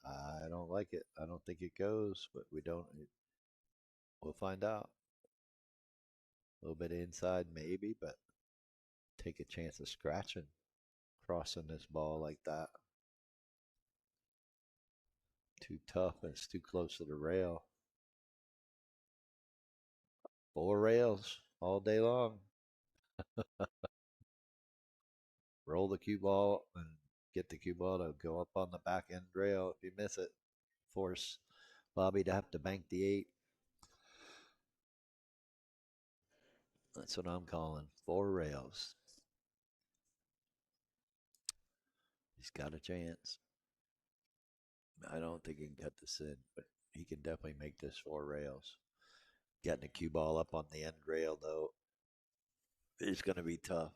I don't like it. I don't think it goes, but we'll find out. A little bit inside, maybe, but take a chance of scratching, crossing this ball like that. Too tough and it's too close to the rail. 4 rails all day long. Roll the cue ball and get the cue ball to go up on the back end rail. If you miss it, force Bobby to have to bank the 8. That's what I'm calling 4 rails. He's got a chance. I don't think he can cut this in, but he can definitely make this 4 rails. Getting the cue ball up on the end rail, though, is going to be tough.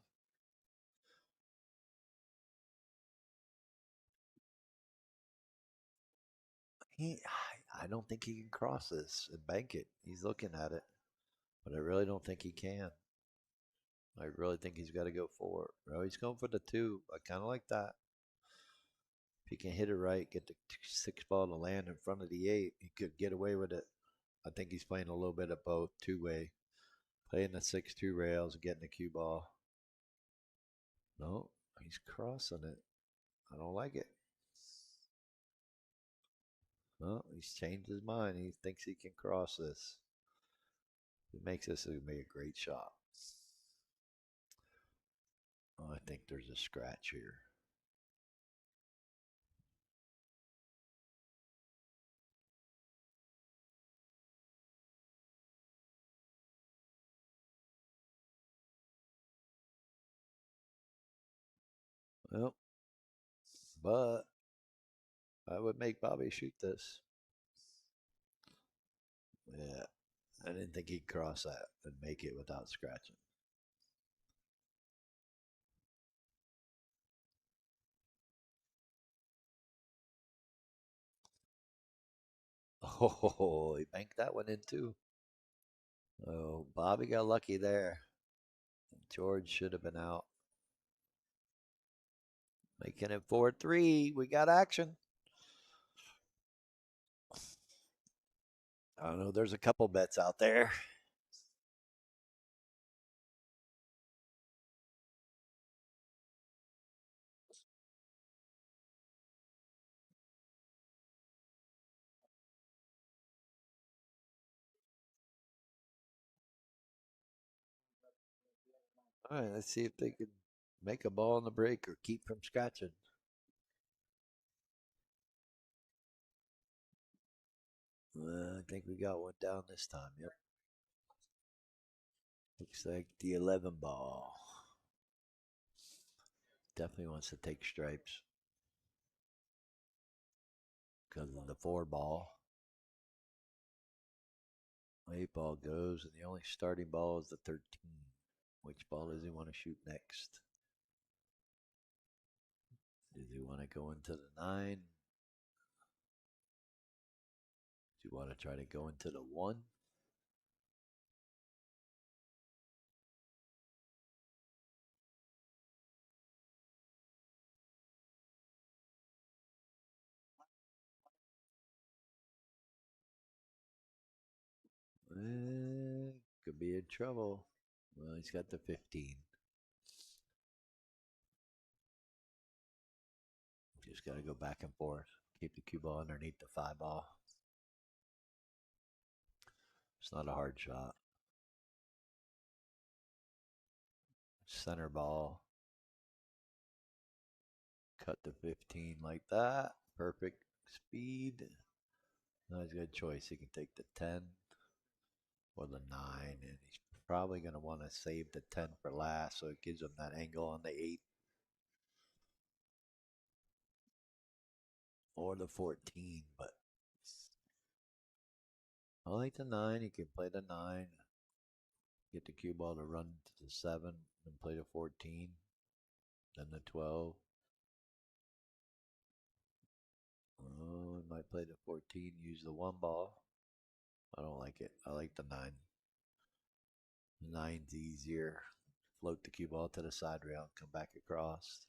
I don't think he can cross this and bank it. He's looking at it, but I really don't think he can. I really think he's got to go for it. Oh, he's going for the 2. I kind of like that. If he can hit it right, get the 6 ball to land in front of the 8, he could get away with it. I think he's playing a little bit of both, 2-way. Playing the 6-2 rails and getting the cue ball. No, he's crossing it. I don't like it. No, he's changed his mind. He thinks he can cross this. It makes this going to be a great shot. Oh, I think there's a scratch here. Oh, but I would make Bobby shoot this. Yeah, I didn't think he'd cross that and make it without scratching. Oh, he banked that one in too. Oh, Bobby got lucky there. George should have been out. Making it 4-3. We got action. I don't know. There's a couple bets out there. All right, let's see if they can make a ball on the break or keep from scratching. I think we got one down this time. Yep. Looks like the 11 ball. Definitely wants to take stripes because of the 4 ball. 8 ball goes, and the only starting ball is the 13. Which ball does he want to shoot next? Does he want to go into the 9? Do you want to try to go into the 1? Could be in trouble. Well, he's got the 15. Just got to go back and forth. Keep the cue ball underneath the 5 ball. It's not a hard shot. Center ball. Cut the 15 like that. Perfect speed. Now he's got a choice. He can take the 10 or the 9, and he's probably going to want to save the 10 for last, so it gives him that angle on the 8 or the 14. But I like the 9. He can play the 9, get the cue ball to run to the 7, and play the 14, then the 12. Oh, he might play the 14, use the 1 ball. I don't like it. I like the 9. The 9's easier. Float the cue ball to the side rail, come back across.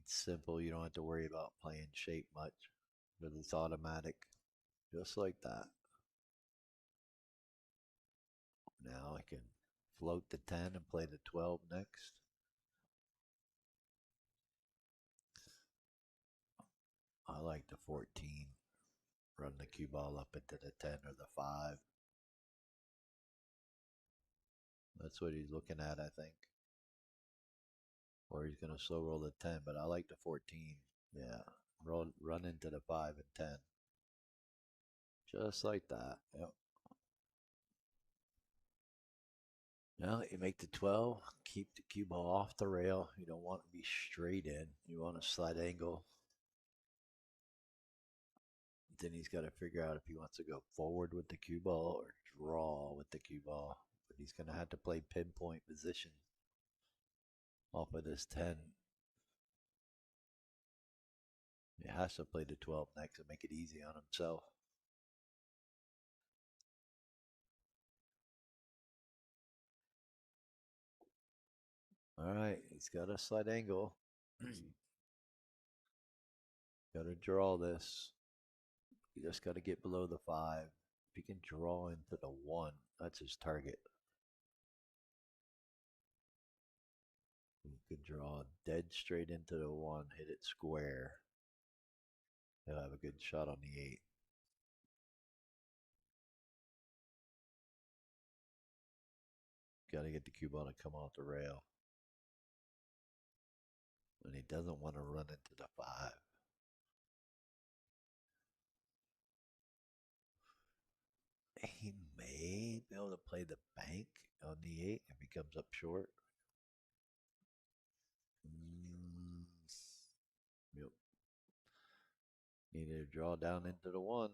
It's simple. You don't have to worry about playing shape much because it's automatic, just like that. Now I can float the 10 and play the 12 next. I like the 14. Run the cue ball up into the 10 or the 5. That's what he's looking at, I think. Or he's going to slow roll the 10, but I like the 14. Yeah, run into the 5 and 10. Just like that. Yep. Now you make the 12, keep the cue ball off the rail. You don't want to be straight in. You want a slight angle. Then he's got to figure out if he wants to go forward with the cue ball or draw with the cue ball. But he's going to have to play pinpoint position off of this 10. He has to play the 12 next and make it easy on himself. All right, he's got a slight angle. Got to draw this. You just got to get below the 5. If he can draw into the 1, that's his target. He could draw dead straight into the 1, hit it square. He'll have a good shot on the 8. Got to get the cue ball to come off the rail. And he doesn't want to run into the 5. He may be able to play the bank on the 8 if he comes up short. Mm, yep. Needed to draw down into the 1.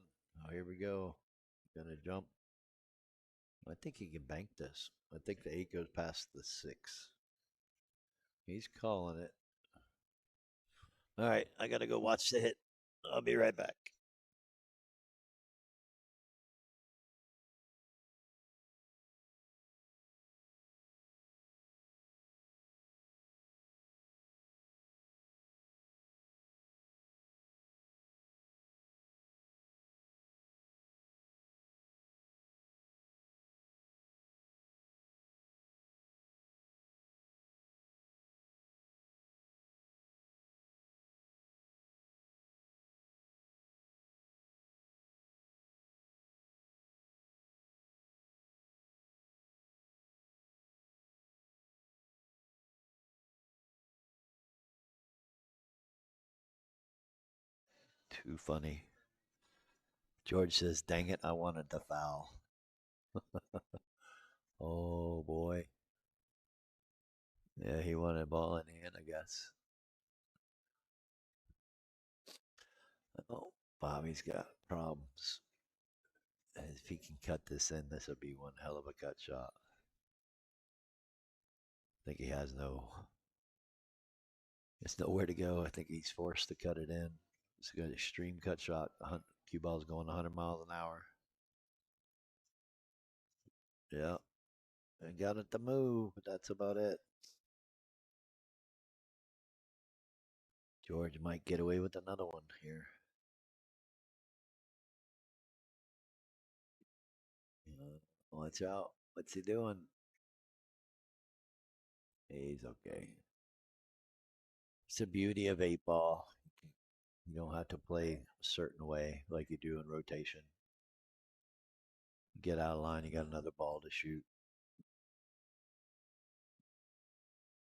Oh, here we go. Gonna jump. I think he can bank this. I think the 8 goes past the 6. He's calling it. All right, I gotta go watch the hit. I'll be right back. Too funny. George says, "Dang it, I wanted the foul." Oh boy. Yeah, he wanted ball in hand, I guess. Oh, Bobby's got problems. If he can cut this in, this will be one hell of a cut shot. I think he has it's nowhere to go. I think he's forced to cut it in. It's a good extreme cut shot. Cue ball's going 100 miles an hour. Yeah, and got it to move, but that's about it. George might get away with another one here. Watch out. What's he doing? He's okay. It's the beauty of 8 ball. You don't have to play a certain way like you do in rotation. Get out of line, you got another ball to shoot.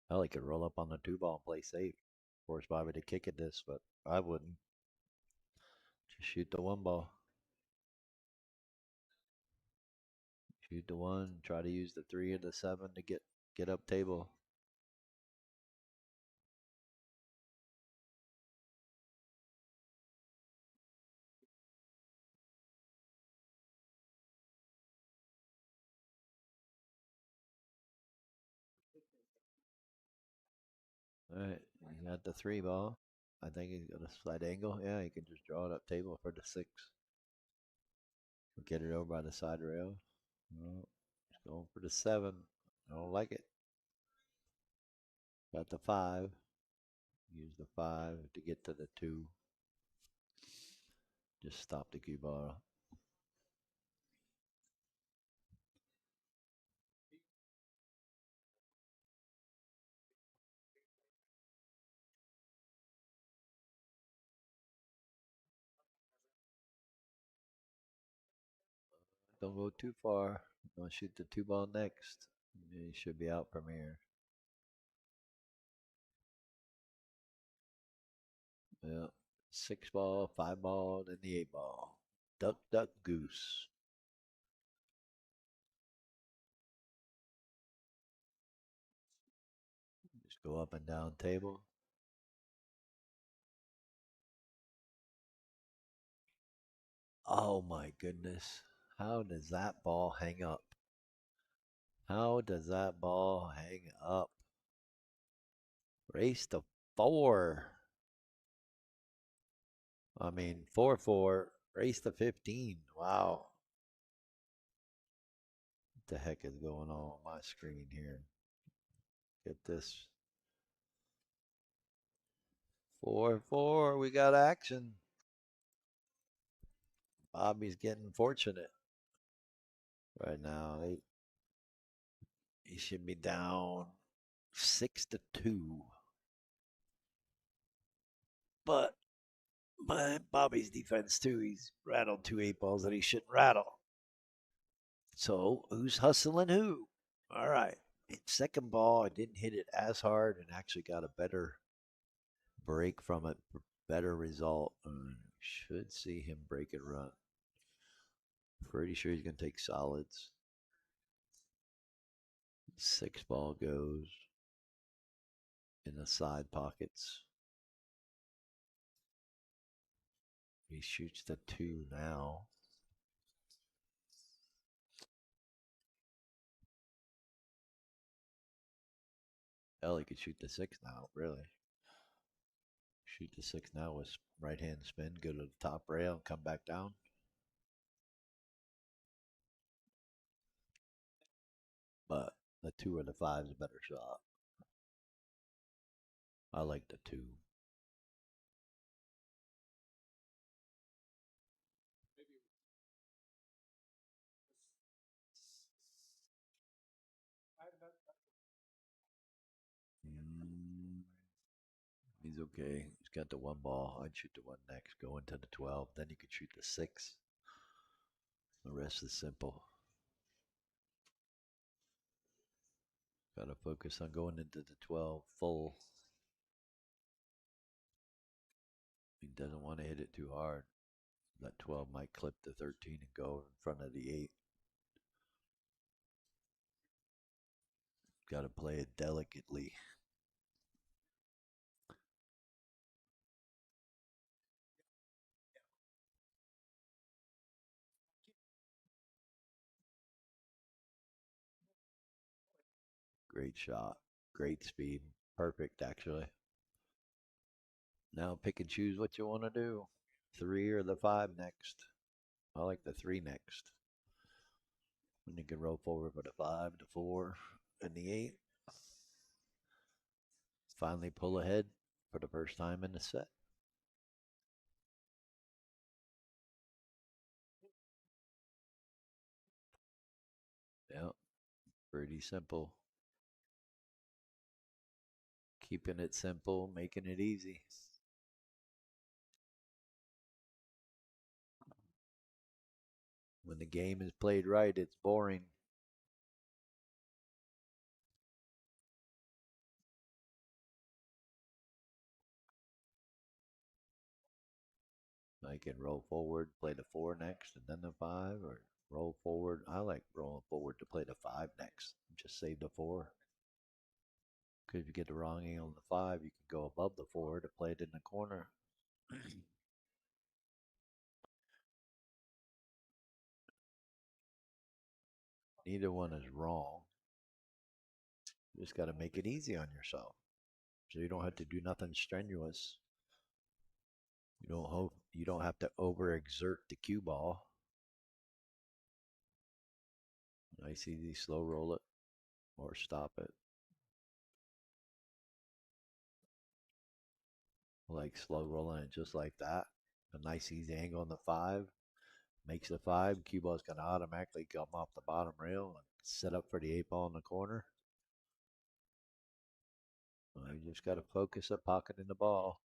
Hell, he could roll up on the 2 ball and play safe. Force Bobby to kick at this, but I wouldn't. Just shoot the 1 ball. Shoot the 1. Try to use the 3 and the 7 to get up table. All right, he got the 3 ball. I think he's got a slight angle. Yeah, he can just draw it up table for the 6. Get it over by the side rail. Oh, he's going for the 7. I don't like it. Got the 5. Use the 5 to get to the 2. Just stop the cue ball. Don't go too far. Don't shoot the 2 ball next. You should be out from here. Yeah. 6 ball, 5 ball, then the 8 ball. Duck, duck, goose. Just go up and down table. Oh my goodness. How does that ball hang up? How does that ball hang up? Race to 4. I mean, 4-4. Race to 15. Wow. What the heck is going on my screen here? Get this. 4-4. We got action. Bobby's getting fortunate right now. He should be down 6-2. But Bobby's defense too. He's rattled 2 8 balls that he shouldn't rattle. So who's hustling who? All right. Second ball, I didn't hit it as hard and actually got a better break from it, better result. Should see him break and run. Pretty sure he's going to take solids. Six ball goes in the side pockets. He shoots the two now. Hell, he could shoot the six now, really. Shoot the six now with right hand spin, go to the top rail, and come back down. But the two or the five is a better shot. I like the two. Mm, he's okay. He's got the one ball. I'd shoot the one next, go into the 12. Then you could shoot the six. The rest is simple. Got to focus on going into the 12 full. He doesn't want to hit it too hard. That 12 might clip the 13 and go in front of the 8. Got to play it delicately. Great shot. Great speed. Perfect, actually. Now pick and choose what you want to do. 3 or the 5 next. I like the 3 next. When you can roll forward for the 5, the 4, and the 8. Finally pull ahead for the first time in the set. Yeah, pretty simple. Keeping it simple, making it easy. When the game is played right, it's boring. I can roll forward, play the 4 next, and then the 5, or roll forward. I like rolling forward to play the 5 next. Just save the 4. Because if you get the wrong angle on the 5, you can go above the 4 to play it in the corner. Neither one is wrong. You just got to make it easy on yourself. So you don't have to do nothing strenuous. You don't have to overexert the cue ball. Nice easy slow roll it or stop it. Like slow rolling it just like that. A nice easy angle on the 5. Makes the 5. Cue ball's gonna automatically come off the bottom rail and set up for the 8 ball in the corner. You just gotta focus at pocketing the ball.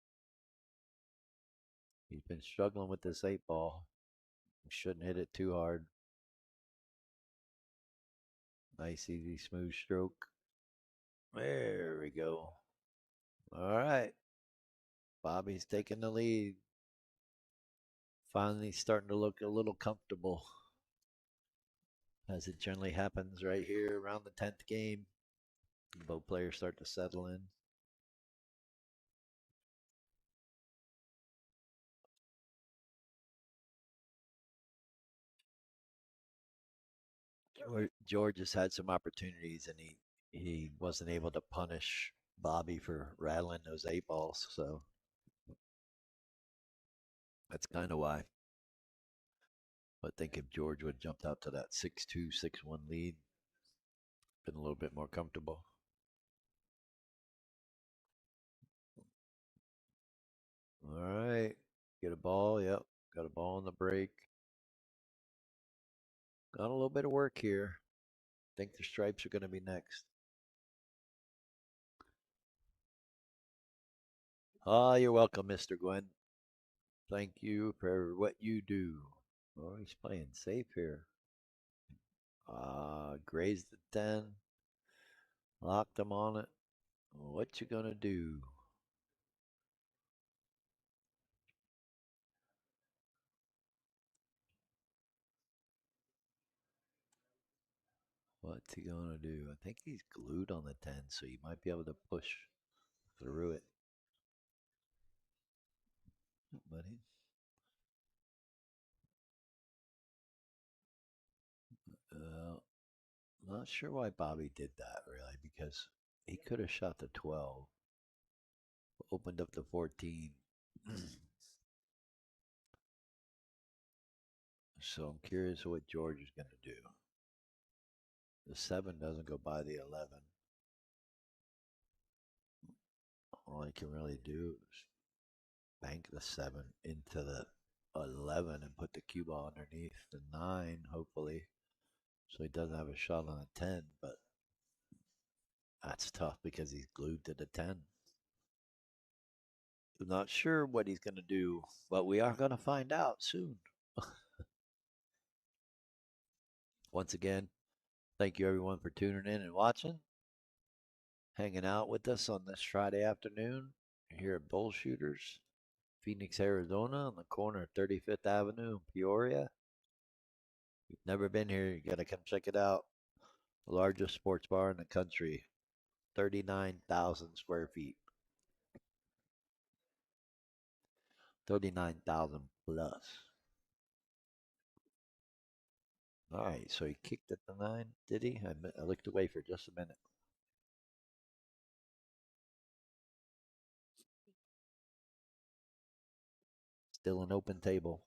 He's been struggling with this 8 ball. He shouldn't hit it too hard. Nice easy smooth stroke. There we go. All right. Bobby's taking the lead. Finally starting to look a little comfortable. As it generally happens right here around the 10th game. Both players start to settle in. George has had some opportunities and he wasn't able to punish Bobby for rattling those 8 balls. So that's kind of why. But I think if George would have jumped out to that 6-2, 6-1 lead, been a little bit more comfortable. All right. Get a ball. Yep. Got a ball on the break. Got a little bit of work here. Think the stripes are going to be next. Ah, you're welcome, Mr. Gwen. Thank you for what you do. Oh, he's playing safe here. Grazed the 10. Locked him on it. What you gonna do? What's he going to do? I think he's glued on the 10, so you might be able to push through it. But uh, not sure why Bobby did that, really, because he could have shot the 12, opened up the 14. So I'm curious what George is going to do. The 7 doesn't go by the 11. All he can really do is bank the 7 into the 11 and put the cue ball underneath the 9, hopefully. So he doesn't have a shot on the 10, but that's tough because he's glued to the 10. I'm not sure what he's going to do, but we are going to find out soon. Once again, thank you everyone for tuning in and watching, hanging out with us on this Friday afternoon here at Bull Shooters, Phoenix, Arizona, on the corner of 35th Avenue in Peoria. If you've never been here, you got to come check it out. The largest sports bar in the country, 39,000 square feet. 39,000 plus. All right, so he kicked at the 9, did he? I looked away for just a minute. Still an open table.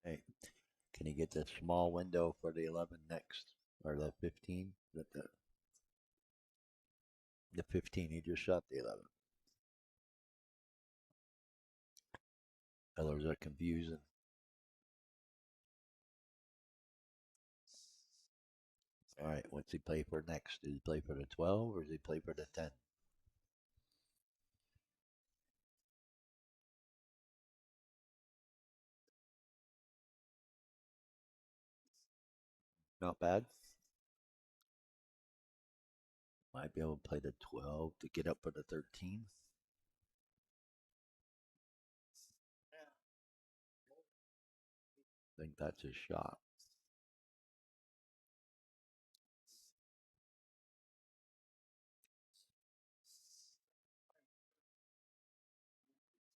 Hey, can he get the small window for the 11 next? Or the 15? The 15, he just shot the 11. Colors are confusing. All right, what's he play for next? Does he play for the 12 or does he play for the 10? Not bad. Might be able to play the 12 to get up for the 13. I think that's his shot.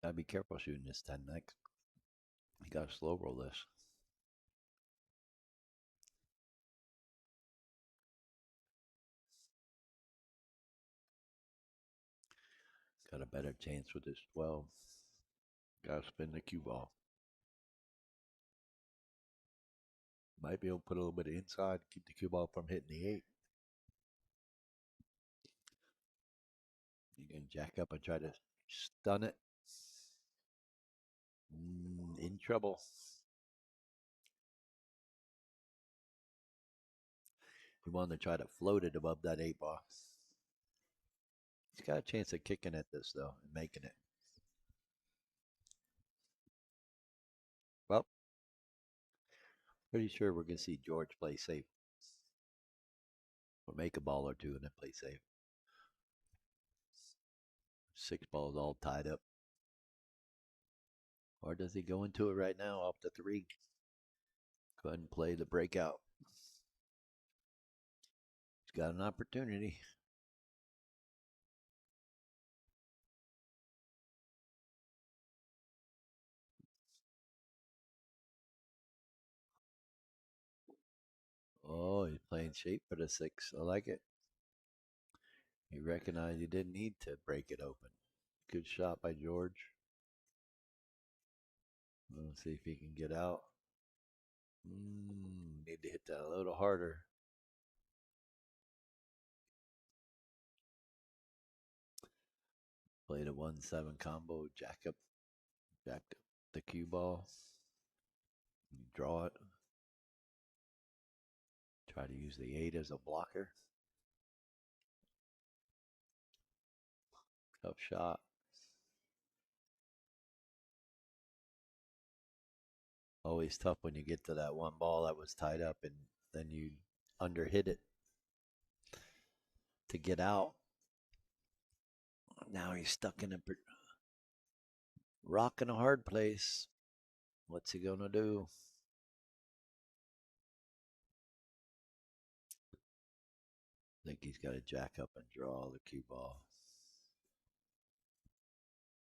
Gotta be careful shooting this 10 next. You gotta slow roll this. Got a better chance with this 12. Gotta spin the cue ball. Might be able to put a little bit of inside, keep the cue ball from hitting the 8. You can jack up and try to stun it. In trouble. You want to try to float it above that 8 ball. He's got a chance of kicking at this, though, and making it. Well, pretty sure we're going to see George play safe. Or make a ball or two and then play safe. 6 balls all tied up. Or does he go into it right now off the 3? Go ahead and play the breakout. He's got an opportunity. Oh, he's playing shape for the 6. I like it. He recognized he didn't need to break it open. Good shot by George. Let's see if he can get out. Need to hit that a little harder. Play the 1-7 combo, jack up the cue ball. You draw it. Try to use the 8 as a blocker. Tough shot. Always tough when you get to that one ball that was tied up and then you underhit it to get out. Now he's stuck in a rock in a hard place. What's he gonna do? I think he's got to jack up and draw the cue ball.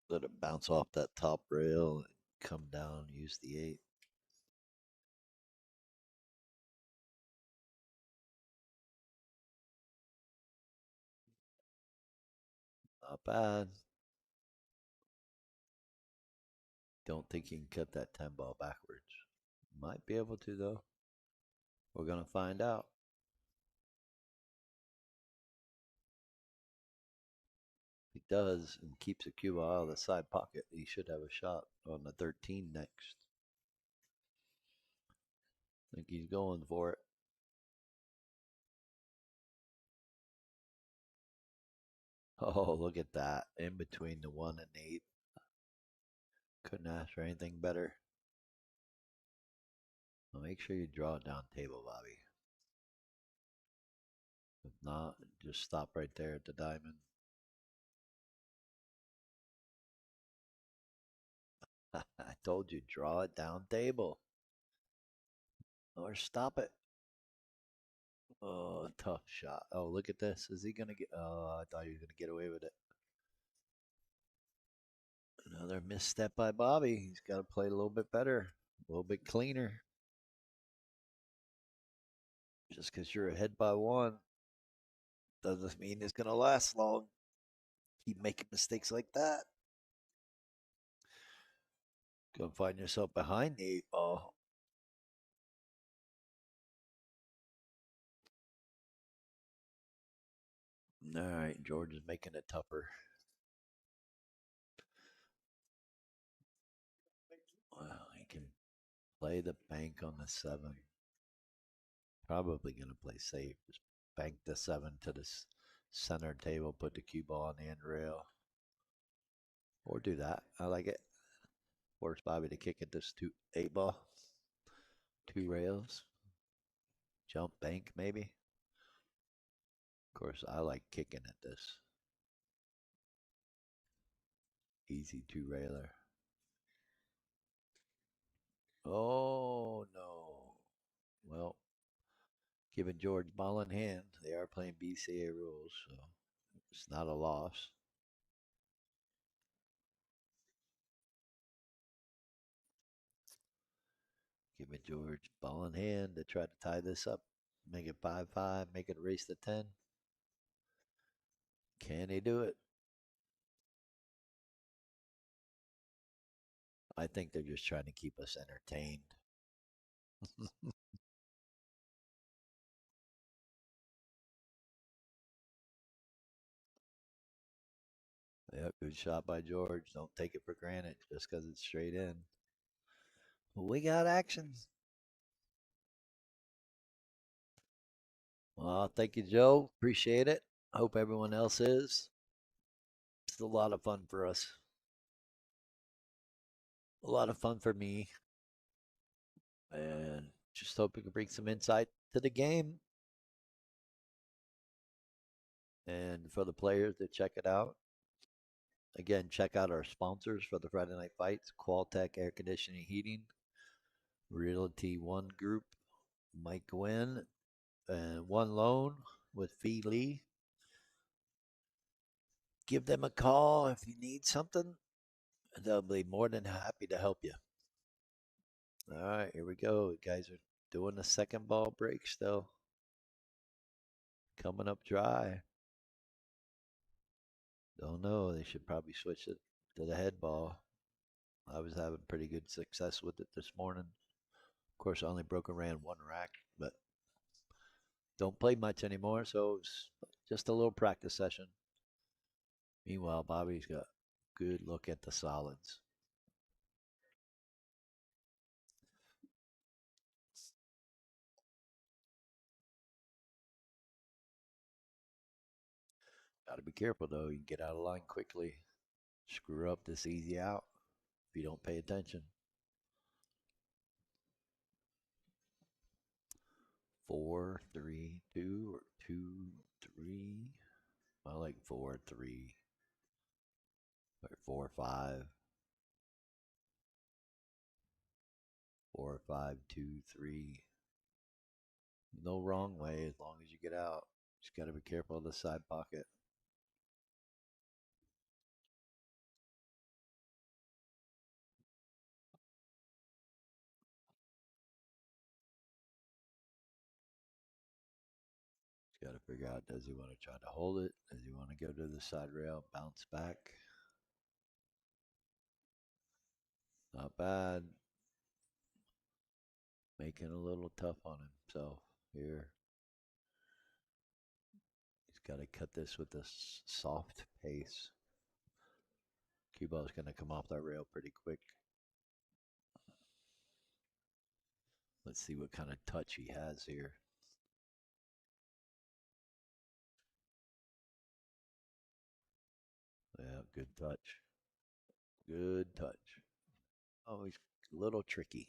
Let it bounce off that top rail and come down, use the 8. Not bad. Don't think he can cut that 10 ball backwards. Might be able to, though. We're going to find out. If he does and keeps the cue ball out of the side pocket, he should have a shot on the 13 next. I think he's going for it. Oh, look at that. In between the 1 and 8. Couldn't ask for anything better. Well, make sure you draw it down table, Bobby. If not, just stop right there at the diamond. I told you, draw it down table. Or stop it. Oh, tough shot. Oh, look at this. Is he going to get... Oh, I thought he was going to get away with it. Another misstep by Bobby. He's got to play a little bit better. A little bit cleaner. Just because you're ahead by 1 doesn't mean it's going to last long. Keep making mistakes like that. Go find yourself behind the 8 ball. All right, George is making it tougher. Well, he can play the bank on the 7. Probably going to play safe. Just bank the 7 to the center table, put the cue ball on the end rail. Or do that. I like it. Force Bobby to kick at this 8 ball. 2 rails. Jump bank, maybe. Of course, I like kicking at this. Easy 2 railer. Oh, no. Well, giving George ball in hand. They are playing BCA rules, so it's not a loss. Giving George ball in hand to try to tie this up. Make it 5-5. Make it a race to 10. Can he do it? I think they're just trying to keep us entertained. Yeah, good shot by George. Don't take it for granted just because it's straight in. But we got action. Well, thank you, Joe. Appreciate it. Hope everyone else is. It's a lot of fun for us. A lot of fun for me. And just hope we can bring some insight to the game. And for the players to check it out. Again, check out our sponsors for the Friday Night Fights: Qualtech Air Conditioning Heating, Realty One Group, Mike Gwynn, and One Loan with Fee Lee. Give them a call if you need something. They'll be more than happy to help you. All right, here we go. You guys are doing the second ball break still. Coming up dry. Don't know. They should probably switch it to the head ball. I was having pretty good success with it this morning. Of course, I only broke and ran 1 rack, but don't play much anymore, so it's just a little practice session. Meanwhile, Bobby's got a good look at the solids. Got to be careful, though. You can get out of line quickly. Screw up this easy out if you don't pay attention. 4-3-2 or 2-3. I like 4-3 or 4-5. 4-5-2-3. No wrong way as long as you get out. Just got to be careful of the side pocket. Just got to figure out, does he want to try to hold it? Does he want to go to the side rail, bounce back? Not bad. Making it a little tough on himself here. He's got to cut this with a soft pace. Cue ball's going to come off that rail pretty quick. Let's see what kind of touch he has here. Yeah, good touch. Good touch. Oh, he's a little tricky.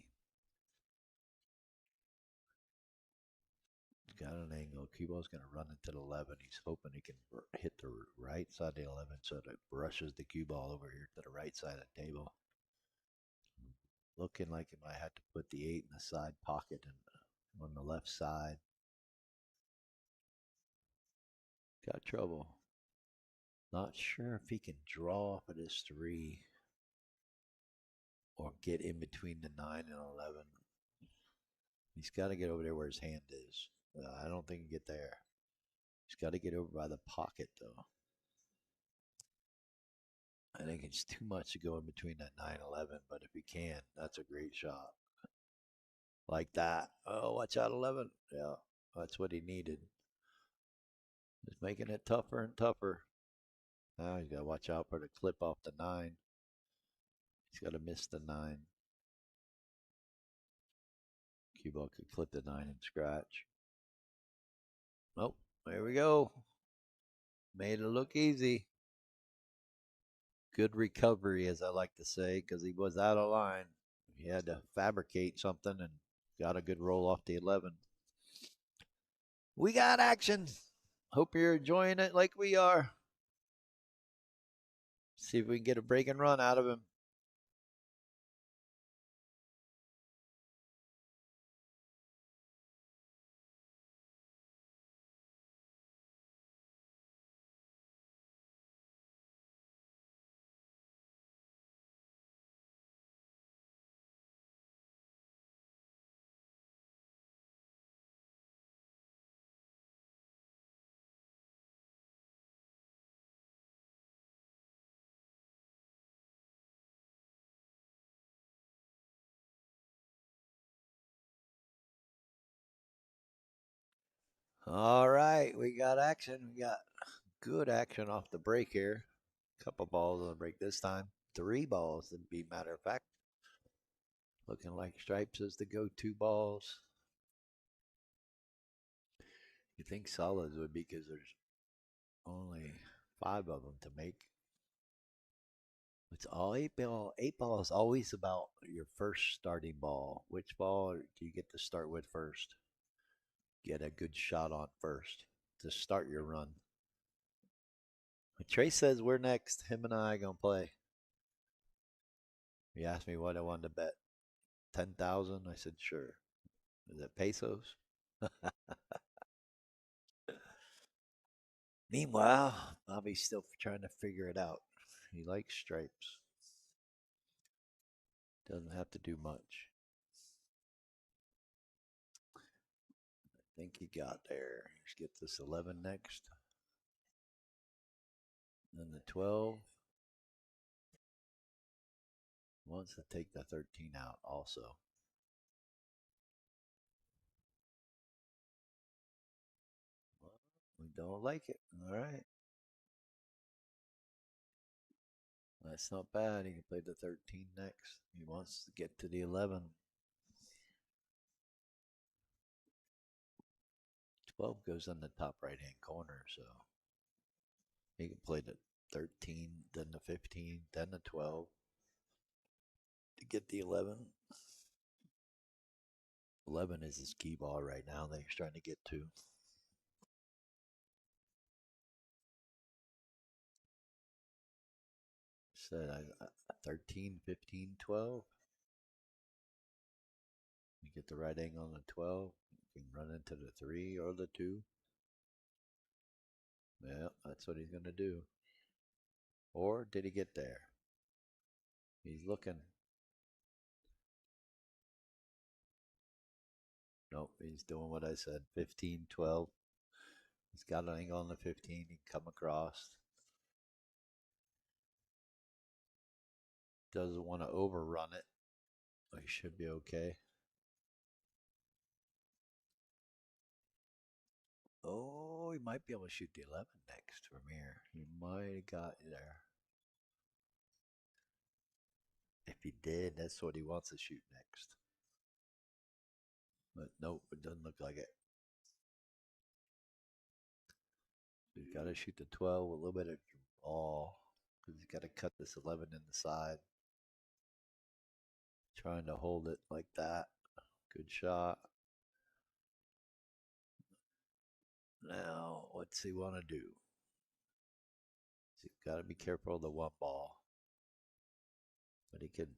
He's got an angle. Cue ball's going to run into the 11. He's hoping he can hit the right side of the 11 so that it brushes the cue ball over here to the right side of the table. Looking like he might have to put the 8 in the side pocket and on the left side. Got trouble. Not sure if he can draw off of this 3 or get in between the 9 and 11. He's got to get over there where his hand is. I don't think he can get there. He's got to get over by the pocket, though. I think it's too much to go in between that 9-11, but if he can, that's a great shot. Like that. Oh, watch out, 11. Yeah, that's what he needed. Just making it tougher and tougher. Now he's got to watch out for the clip off the 9. He's got to miss the 9. Cue ball could clip the 9 and scratch. Oh, there we go. Made it look easy. Good recovery, as I like to say, because he was out of line. He had to fabricate something and got a good roll off the 11. We got action. Hope you're enjoying it like we are. See if we can get a break and run out of him. All right, we got action. We got good action off the break here. Couple balls on the break this time. 3 balls, to be matter of fact. Looking like stripes is the go-to balls. You think solids would be because there's only 5 of them to make. It's all 8 ball. 8 ball is always about your first starting ball. Which ball do you get to start with first? Get a good shot on first to start your run. Trey says we're next. Him and I are gonna play. He asked me what I wanted to bet. 10,000. I said sure. Is it pesos? Meanwhile, Bobby's still trying to figure it out. He likes stripes. Doesn't have to do much. I think he got there. Let's get this 11 next. Then the 12. Wants to take the 13 out also. Well, we don't like it. All right. That's not bad. He can play the 13 next. He wants to get to the 11. 12 goes in the top right hand corner, so he can play the 13, then the 15, then the 12 to get the 11. 11 is his key ball right now that he's trying to get to. Said 13, 15, 12. You get the right angle on the 12. You can run into the 3 or the 2. Yeah, that's what he's going to do. Or did he get there? He's looking. Nope, he's doing what I said. 15, 12. He's got an angle on the 15. He can come across. Doesn't want to overrun it. He should be okay. Oh, he might be able to shoot the 11 next from here. He might have got there. If he did, that's what he wants to shoot next. But nope, it doesn't look like it. He's got to shoot the 12 with a little bit of ball because he's got to cut this 11 in the side. Trying to hold it like that. Good shot. Now, what's he want to do? He's got to be careful of the one ball. But he could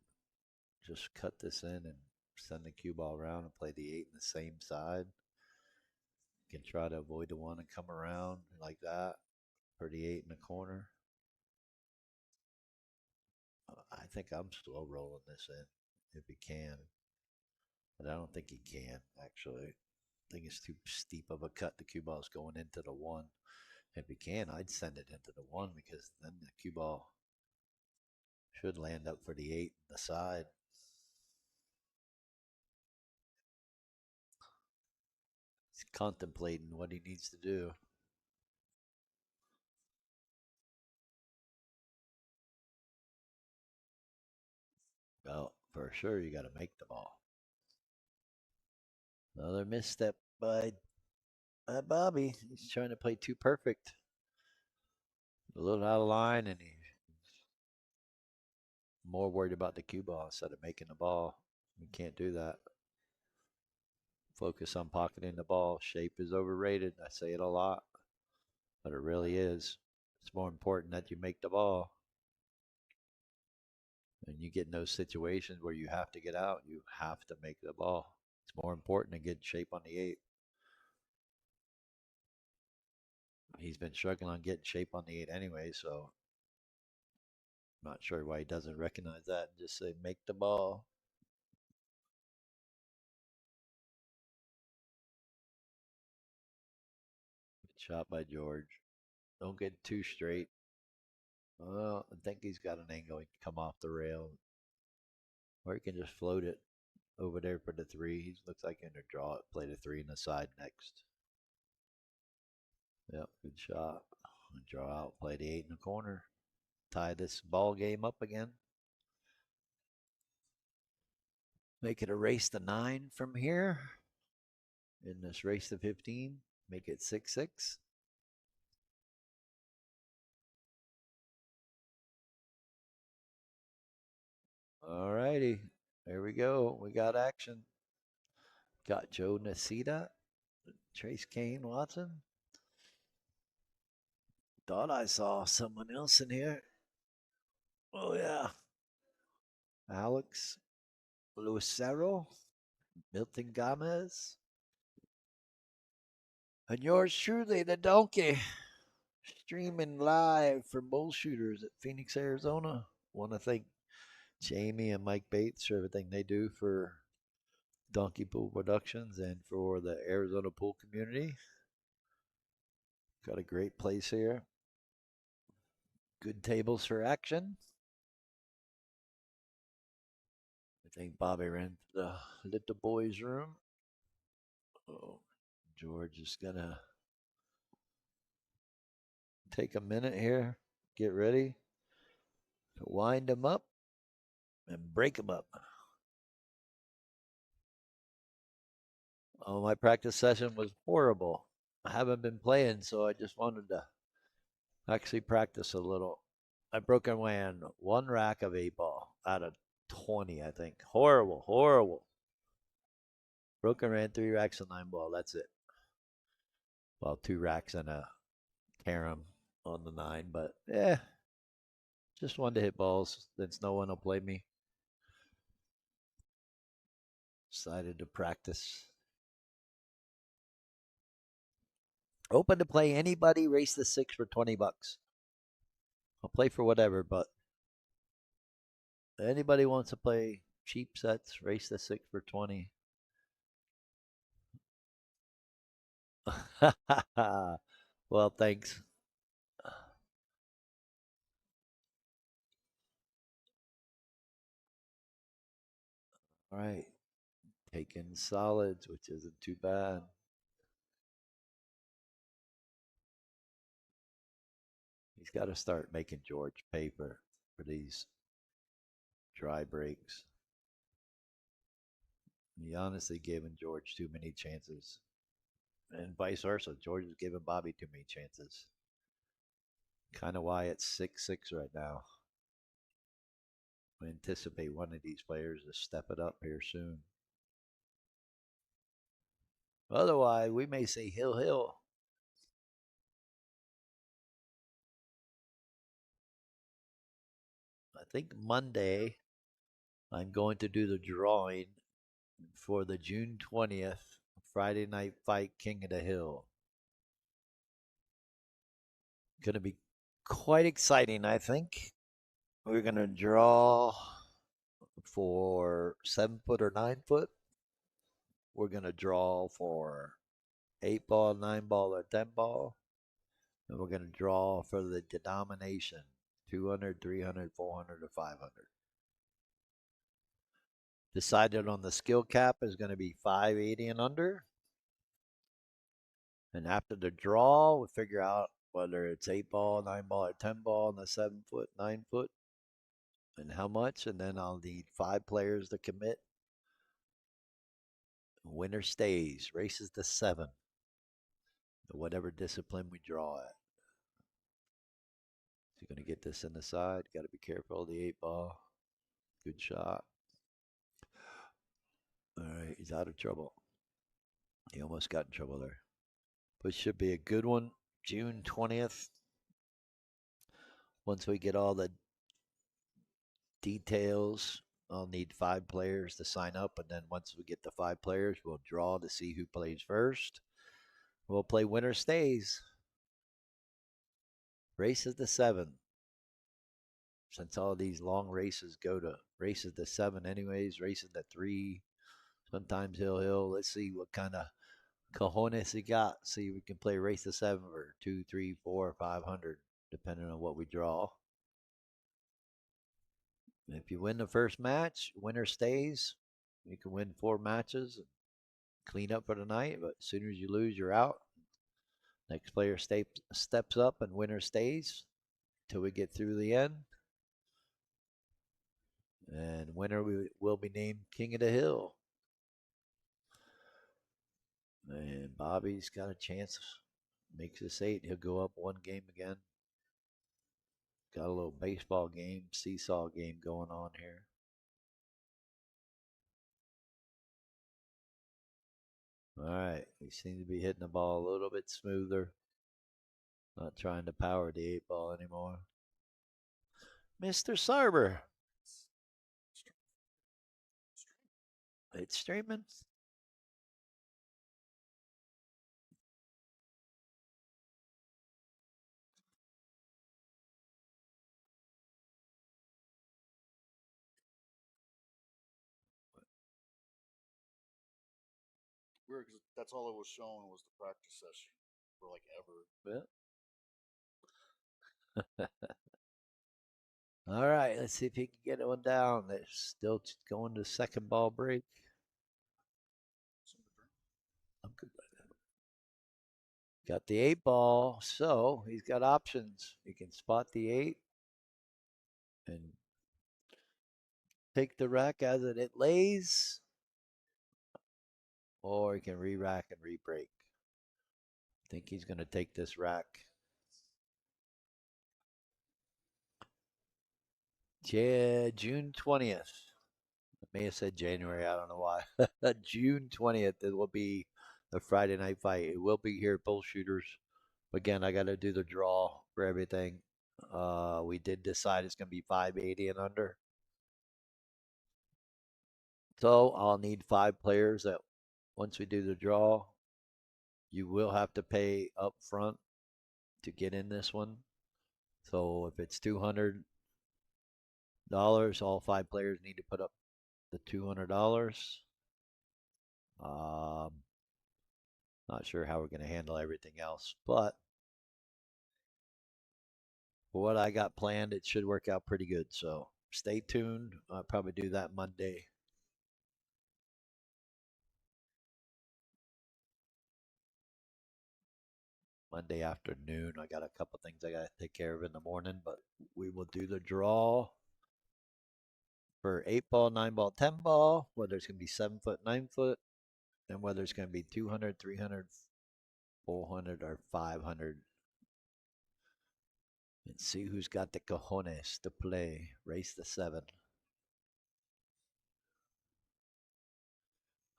just cut this in and send the cue ball around and play the 8 in the same side. You can try to avoid the 1 and come around like that for the 8 in the corner. I think I'm slow rolling this in if he can. But I don't think he can, actually. I think it's too steep of a cut. The cue ball's going into the 1. If he can, I'd send it into the 1 because then the cue ball should land up for the 8 on the side. He's contemplating what he needs to do. Well, for sure, you got to make the ball. Another misstep by Bobby. He's trying to play too perfect. A little out of line, and he's more worried about the cue ball instead of making the ball. You can't do that. Focus on pocketing the ball. Shape is overrated. I say it a lot, but it really is. It's more important that you make the ball. And you get in those situations where you have to get out, you have to make the ball. It's more important to get shape on the 8. He's been struggling on getting shape on the 8 anyway, so I'm not sure why he doesn't recognize that and just say, make the ball. Good shot by George. Don't get too straight. Well, I think he's got an angle. He can come off the rail, or he can just float it over there for the 3. He looks like he's going to draw it, play the 3 in the side next. Yep, good shot. Draw out, play the 8 in the corner. Tie this ball game up again. Make it a race to 9 from here. In this race to 15, make it 6-6. All righty, there we go. We got action. Got Joe Nacita, Trace Kane Watson. Thought I saw someone else in here. Oh yeah, Alex Lucero, Milton Gomez, and yours truly, the donkey, streaming live from Bull Shooters at Phoenix, Arizona. Want to thank Jamie and Mike Bates for everything they do for Donkey Pool Productions and for the Arizona pool community. Got a great place here. Good tables for action. I think Bobby ran to the little boys' room. Oh, George is gonna take a minute here, get ready to wind them up and break them up. Oh, my practice session was horrible. I haven't been playing, so I just wanted to actually practice a little. I broke and ran 1 rack of 8 ball out of 20, I think. Horrible, horrible. Broken ran 3 racks of 9 ball. That's it. Well, 2 racks and a carom on the 9, but yeah, just wanted to hit balls since no one will play me. Decided to practice. Open to play anybody, race the 6 for 20 bucks. I'll play for whatever, but anybody wants to play cheap sets, race the 6 for 20. Well, thanks. All right. Taking solids, which isn't too bad. He's got to start making George pay for these dry breaks. He honestly giving George too many chances. And vice versa. George is giving Bobby too many chances. Kind of why it's 6-6 right now. I anticipate one of these players to step it up here soon. Otherwise, we may say hill. I think Monday I'm going to do the drawing for the June 20th Friday night fight King of the Hill. Going to be quite exciting, I think. We're going to draw for 7 foot or 9 foot. We're going to draw for 8 ball, 9 ball, or 10 ball. And we're going to draw for the denomination 200, 300, 400, or 500. Decided on the skill cap is going to be 580 and under. And after the draw, we figure out whether it's 8 ball, 9 ball, or 10 ball in the 7 foot, 9 foot, and how much. And then I'll need 5 players to commit. Winner stays, races to 7. Whatever discipline we draw at. So you're going to get this in the side. Got to be careful of the 8 ball. Good shot. All right, he's out of trouble. He almost got in trouble there. But should be a good one. June 20th. Once we get all the details, I'll need 5 players to sign up. And then once we get the 5 players, we'll draw to see who plays first. We'll play winner stays. Races to 7. Since all these long races go to races to 7 anyways, races to 3. Sometimes hill. Let's see what kind of cojones he got. See if we can play race to 7 for 2, 3, 4, 500, depending on what we draw. If you win the first match, winner stays. You can win 4 matches and clean up for the night. But as soon as you lose, you're out. Next player steps up and winner stays till we get through the end. And winner will be named King of the Hill. And Bobby's got a chance. Makes this 8. He'll go up 1 game again. Got a little baseball game, seesaw game going on here. All right. We seem to be hitting the ball a little bit smoother. Not trying to power the 8 ball anymore. Mr. Sarber. It's streaming. Weird, because that's all it was showing was the practice session for like ever. Yeah. All right, let's see if he can get one down. They're still going to second ball break. I'm good by that. Got the 8 ball, so he's got options. He can spot the 8 and take the rack as it lays, or he can re-rack and re-break. I think he's going to take this rack. Yeah, June 20th. May have said January. I don't know why. June 20th. It will be the Friday night fight. It will be here at Bullshooters. Again, I got to do the draw for everything. We did decide it's going to be 580 and under. So I'll need 5 players that once we do the draw, you will have to pay up front to get in this one. So if it's $200, all 5 players need to put up the $200. Um, Not sure how we're going to handle everything else, but for what I got planned, it should work out pretty good. So stay tuned. I'll probably do that Monday afternoon. I got a couple things I got to take care of in the morning, but we will do the draw for 8 ball, 9 ball, 10 ball, whether it's going to be 7 foot, 9 foot, and whether it's going to be 200, 300, 400, or 500. And see who's got the cojones to play. Race the 7.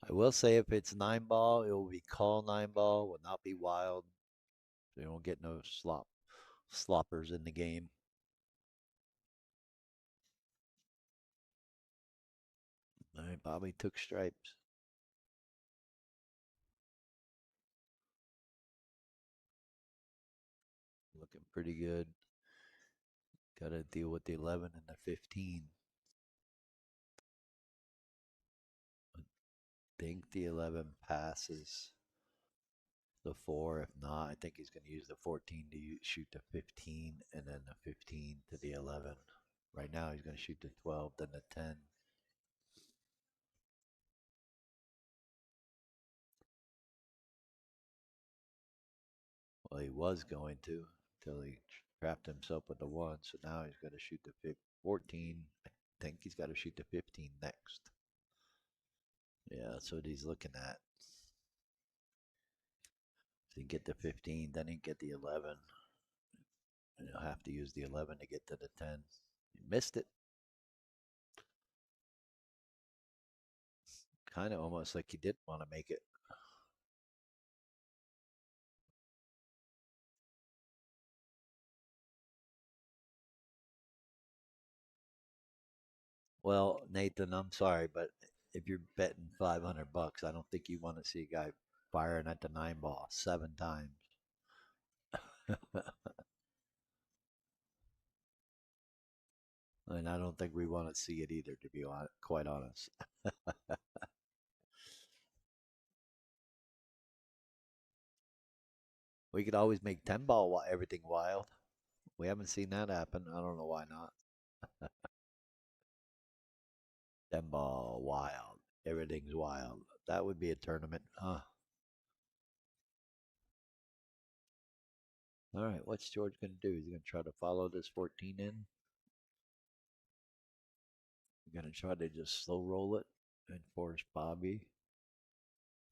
I will say if it's 9 ball, it will be call 9 ball, will not be wild. So you won't get no sloppers in the game. All right, Bobby took stripes. Looking pretty good. Got to deal with the 11 and the 15. I think the 11 passes the 4. If not, I think he's going to use the 14 to shoot the 15 and then the 15 to the 11. Right now, he's going to shoot the 12, then the 10. Well, he was going to until he trapped himself with the 1. So now he's going to shoot the 14. I think he's got to shoot the 15 next. Yeah, that's what he's looking at. So you get the 15, then he get the 11. And he'll have to use the 11 to get to the 10. He missed it. Kind of almost like he didn't want to make it. Well, Nathan, I'm sorry, but if you're betting $500, I don't think you want to see a guy firing at the 9 ball 7 times. And I don't think we want to see it either, to be quite honest. We could always make 10 ball everything wild. We haven't seen that happen. I don't know why not. 10 ball wild. Everything's wild. That would be a tournament, huh? All right, what's George going to do? He's going to try to follow this 14 in. We're going to try to just slow roll it and force Bobby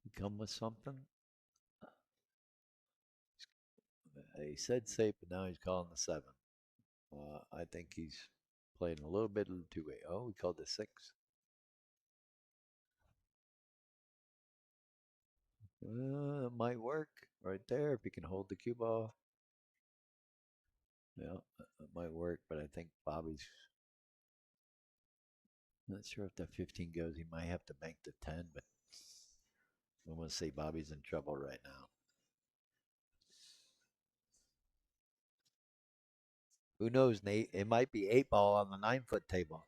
to come with something. He said safe, but now he's calling the 7. I think he's playing a little bit of the 2-way. Oh, he called the 6. It might work right there if he can hold the cue ball. Yeah, it might work, but I think Bobby's not sure if that 15 goes. He might have to bank the 10, but I'm going to say Bobby's in trouble right now. Who knows, Nate? It might be 8 ball on the 9 foot table.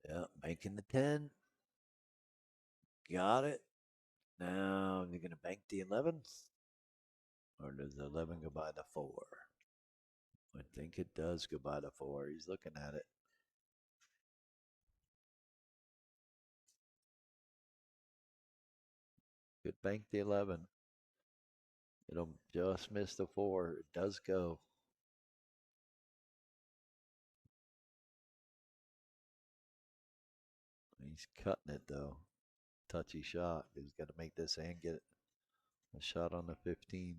Yeah, banking the 10. Got it. Now you're going to bank the 11? Or does the 11 go by the 4? I think it does go by the 4. He's looking at it. Could bank the 11. It'll just miss the 4. It does go. He's cutting it though. Touchy shot. He's got to make this and get a shot on the 15.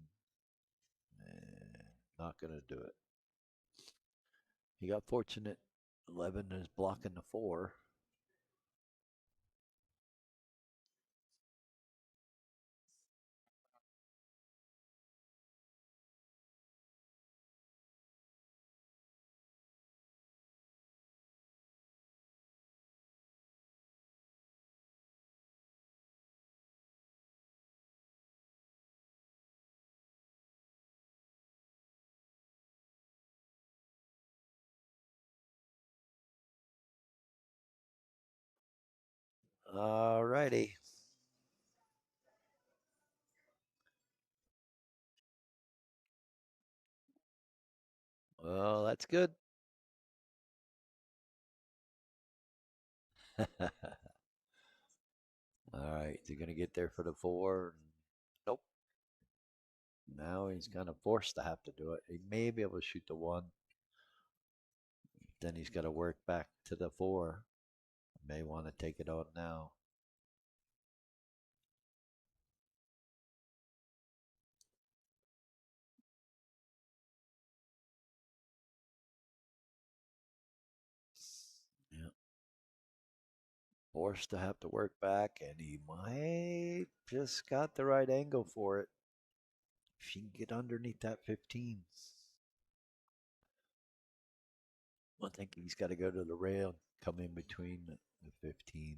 And not going to do it. He got fortunate. 11 is blocking the 4. All righty. Well, that's good. All right. Is he going to get there for the 4? Nope. Now he's kind of forced to have to do it. He may be able to shoot the 1. Then he's got to work back to the 4. May want to take it on now. Yeah. Forced to have to work back, and he might just got the right angle for it. If he can get underneath that 15. I think he's got to go to the rail, come in between the 15.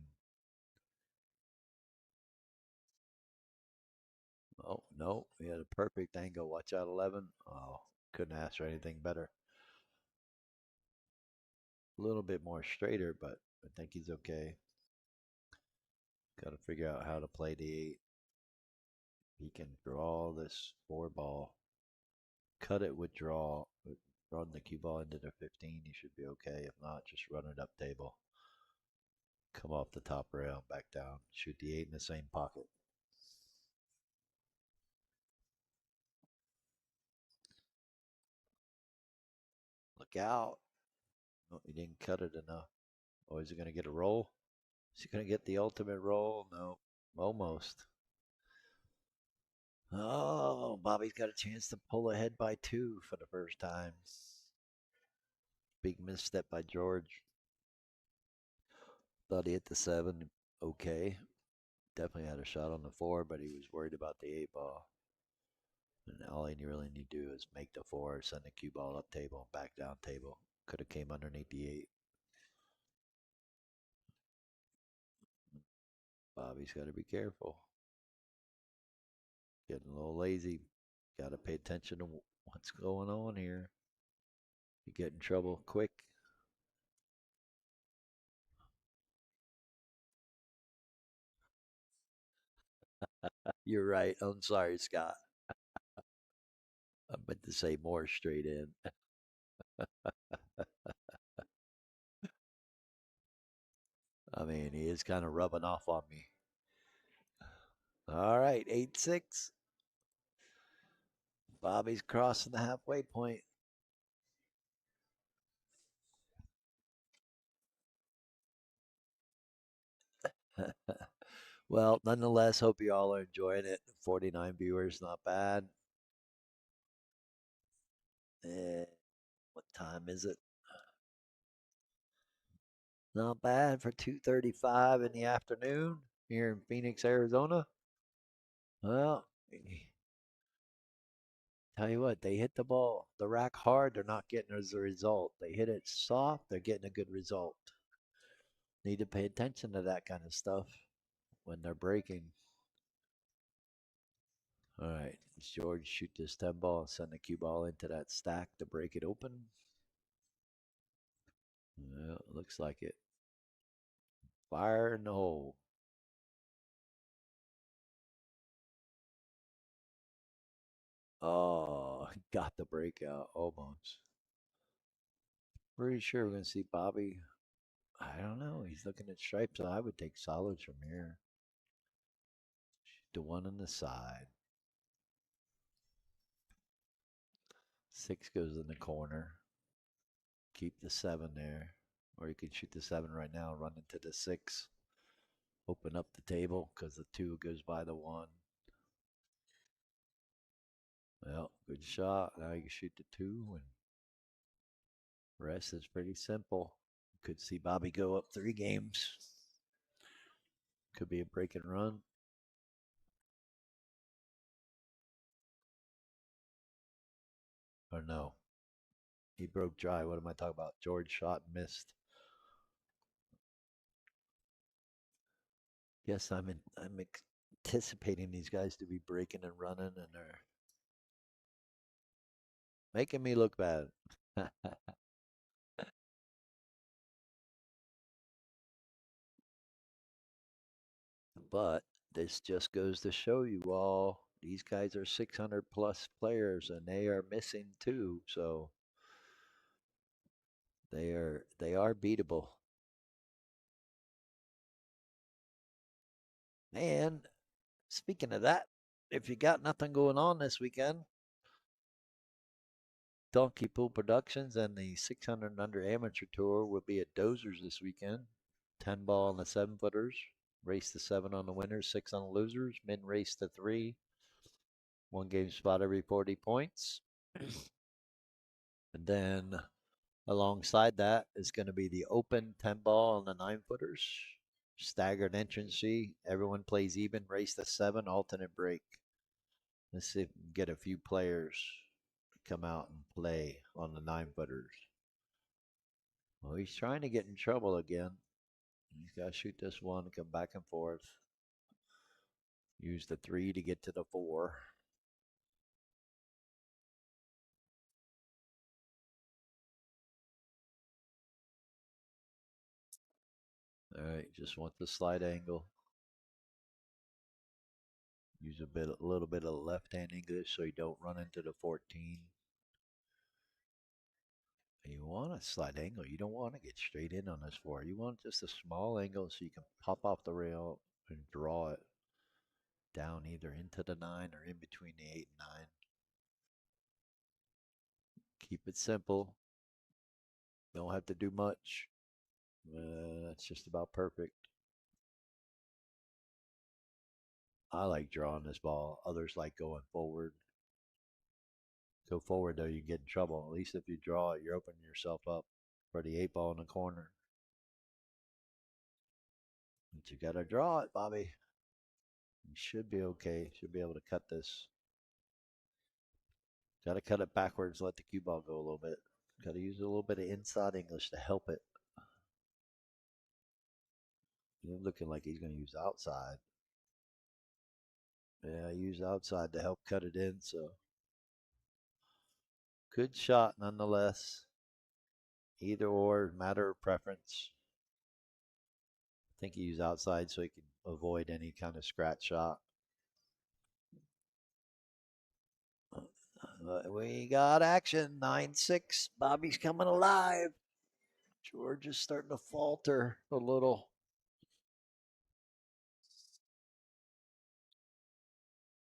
Oh, no. He had a perfect angle. Watch out, 11. Oh, couldn't ask for anything better. A little bit more straighter, but I think he's okay. Got to figure out how to play the 8. He can draw this 4 ball, cut it with draw, run the cue ball into the 15. He should be okay. If not, just run it up table. Come off the top rail, back down. Shoot the 8 in the same pocket. Look out. Oh, he didn't cut it enough. Oh, is he going to get a roll? Is he going to get the ultimate roll? No. Almost. Oh, Bobby's got a chance to pull ahead by 2 for the first time. Big misstep by George. Thought he hit the 7. Okay. Definitely had a shot on the 4, but he was worried about the 8 ball. And all he really need to do is make the 4, send the cue ball up table, and back down table. Could have came underneath the 8. Bobby's got to be careful. Getting a little lazy. Got to pay attention to what's going on here. You get in trouble quick. You're right. I'm sorry, Scott. I meant to say more straight in. I mean, he is kind of rubbing off on me. All right, 8-6. Bobby's crossing the halfway point. Well, nonetheless, hope you all are enjoying it. 49 viewers, not bad. What time is it? Not bad for 2:35 in the afternoon here in Phoenix, Arizona. Well, tell you what, they hit the ball, the rack hard, they're not getting as a result. They hit it soft, they're getting a good result. Need to pay attention to that kind of stuff when they're breaking. All right, George shoot this 10 ball and send the cue ball into that stack to break it open. Well, looks like it. Fire in the hole. Oh, got the breakout almost. Pretty sure we're going to see Bobby. I don't know. He's looking at stripes. So I would take solids from here. Shoot the 1 on the side. 6 goes in the corner. Keep the 7 there. Or you can shoot the 7 right now, run into the 6. Open up the table because the 2 goes by the 1. Well, good shot. Now you can shoot the 2, and rest is pretty simple. Could see Bobby go up 3 games. Could be a break and run. Or no, he broke dry. What am I talking about? George shot and missed. Yes, I'm anticipating these guys to be breaking and running, and they're making me look bad. But this just goes to show you all these guys are 600 plus players, and they are missing two, so they are beatable. And speaking of that, if you got nothing going on this weekend, Donkey Pool Productions and the 600 and under amateur tour will be at Dozers this weekend. 10 ball on the 7 footers, race to 7 on the winners, 6 on the losers, men race to 3, 1 game spot every 40 points. And then alongside that is going to be the open 10 ball on the 9 footers, staggered entrance fee. Everyone plays even, race to 7, alternate break. Let's see if we can get a few players to come out and play on the 9 footers. Well, he's trying to get in trouble again. He's got to shoot this one and come back and forth. Use the 3 to get to the 4. All right, just want the slide angle. Use a little bit of left-hand English so you don't run into the 14. And you want a slight angle. You don't want to get straight in on this 4. You want just a small angle so you can pop off the rail and draw it down either into the 9 or in between the 8 and 9. Keep it simple. Don't have to do much. That's just about perfect. I like drawing this ball. Others like going forward. Go forward though, you get in trouble. At least if you draw it, you're opening yourself up for the 8 ball in the corner. But you gotta draw it, Bobby. You should be okay. Should be able to cut this. Gotta cut it backwards, let the cue ball go a little bit. Gotta use a little bit of inside English to help it. He's looking like he's gonna use outside. Yeah, use outside to help cut it in, so good shot nonetheless. Either or, matter of preference. I think he used outside so he could avoid any kind of scratch shot. We got action. 9-6. Bobby's coming alive. George is starting to falter a little.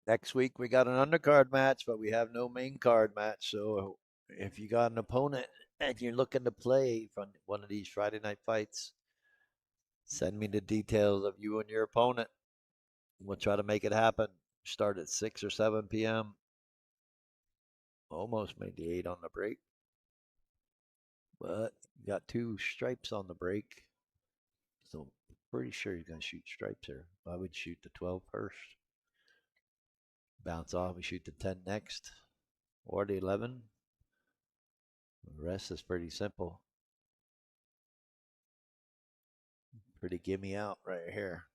Next week we got an undercard match, but we have no main card match. So if you got an opponent and you're looking to play from one of these Friday night fights, send me the details of you and your opponent. We'll try to make it happen. Start at 6 or 7 p.m. Almost made the 8 on the break. But got 2 stripes on the break. So pretty sure he's going to shoot stripes here. I would shoot the 12 first. Bounce off, we shoot the 10 next. Or the 11. The rest is pretty simple. Pretty gimme out right here.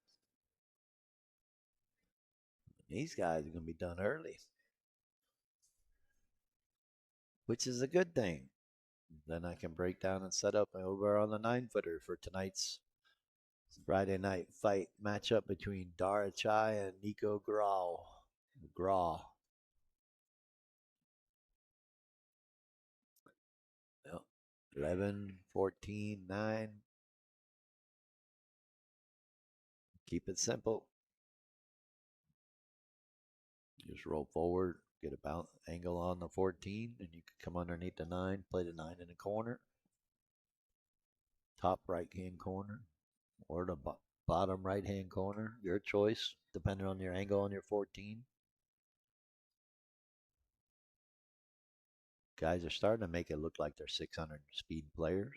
These guys are going to be done early, which is a good thing. Then I can break down and set up over on the 9 footer for tonight's Friday night fight matchup between Dara Chai and Nico Graw. Graw. Yep. 11, 14, 9. Keep it simple. Just roll forward, get a bounce angle on the 14, and you can come underneath the 9, play the 9 in the corner, top right hand corner, or the bottom right hand corner, your choice, depending on your angle on your 14. Guys are starting to make it look like they're 600 speed players.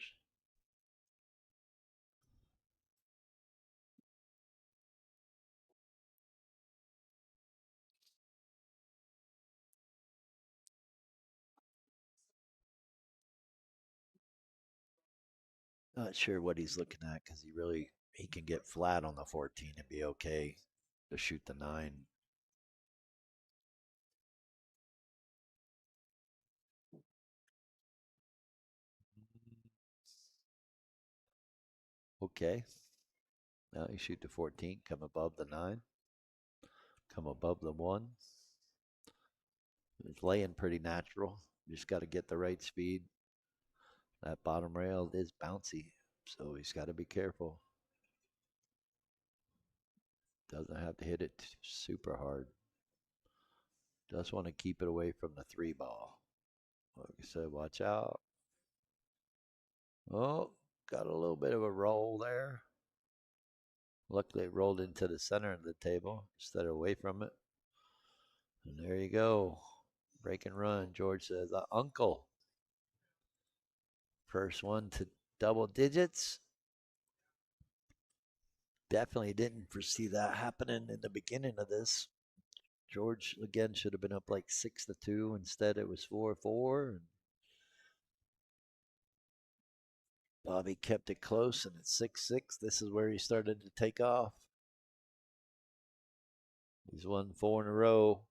Not sure what he's looking at because he can get flat on the 14 and be okay to shoot the 9. Okay. Now you shoot the 14, come above the 9, come above the 1. It's laying pretty natural. Just got to get the right speed. That bottom rail is bouncy, so he's got to be careful. Doesn't have to hit it super hard. Just want to keep it away from the 3 ball. Like I said, watch out. Oh, got a little bit of a roll there. Luckily, it rolled into the center of the table instead of away from it. And there you go. Break and run. George says, Uncle. First one to double digits. Definitely didn't foresee that happening in the beginning of this. George again should have been up like 6-2. Instead, it was 4-4. And Bobby kept it close, and at 6-6, this is where he started to take off. He's won 4 in a row,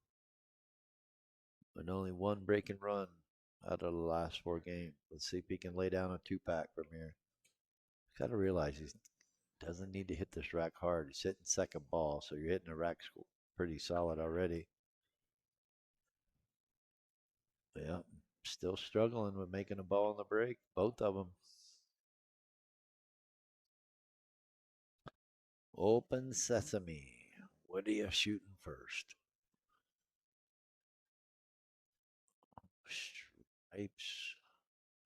and only one break and run out of the last 4 games. Let's see if he can lay down a 2-pack from here. Got to realize he doesn't need to hit this rack hard. He's hitting second ball, so you're hitting the rack pretty solid already. Yeah, still struggling with making a ball in the break, both of them. Open sesame. What are you shooting first? Stripes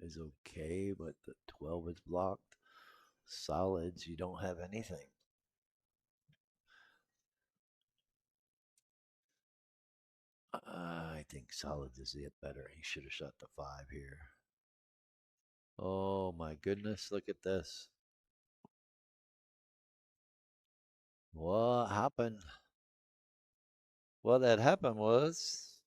is okay, but the 12 is blocked. Solids, you don't have anything. I think solids is it better. He should have shot the 5 here. Oh my goodness, look at this. What happened? What had happened was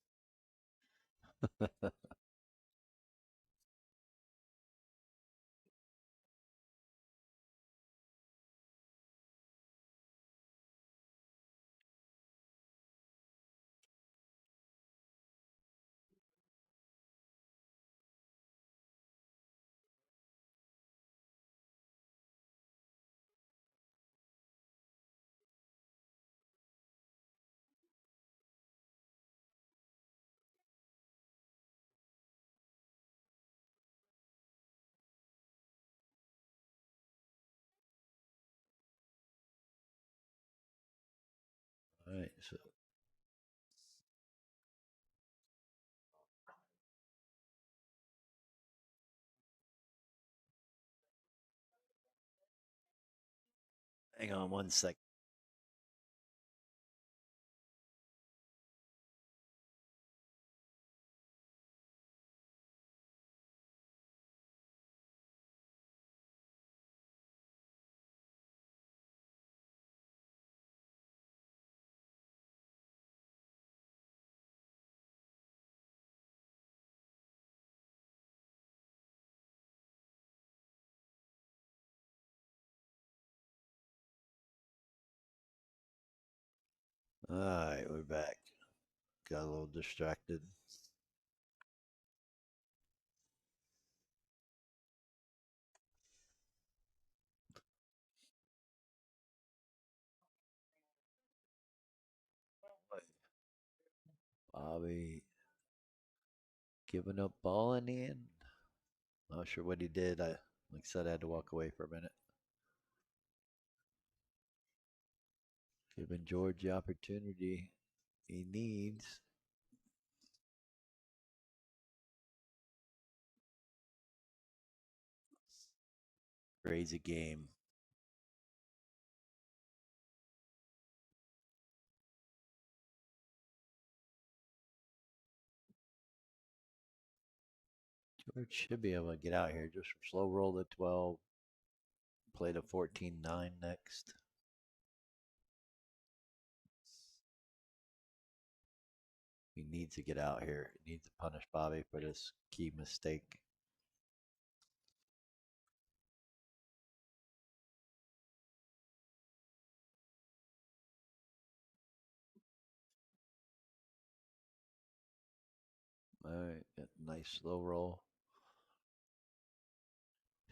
all right, so hang on 1 second. All right, we're back. Got a little distracted. Bobby giving up ball in the end. Not sure what he did. Like I said, I had to walk away for a minute. Giving George the opportunity he needs. Crazy game. George should be able to get out here. Just slow roll the 12. Play the 14-9 next. He needs to get out here. He needs to punish Bobby for this key mistake. Nice slow roll.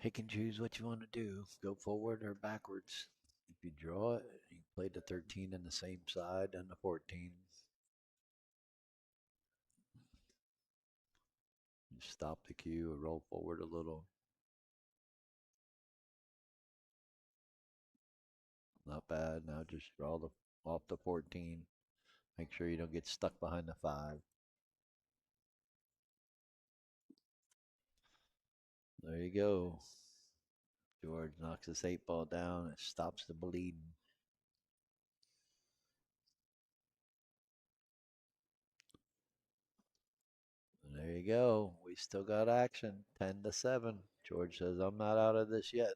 Pick and choose what you want to do. Go forward or backwards. If you draw it, you play the 13 in the same side and the 14. You stop the cue or roll forward a little. Not bad. Now just draw the off the 14. Make sure you don't get stuck behind the 5. There you go. George knocks this 8 ball down. It stops the bleeding. And there you go. We still got action. 10-7. George says, I'm not out of this yet.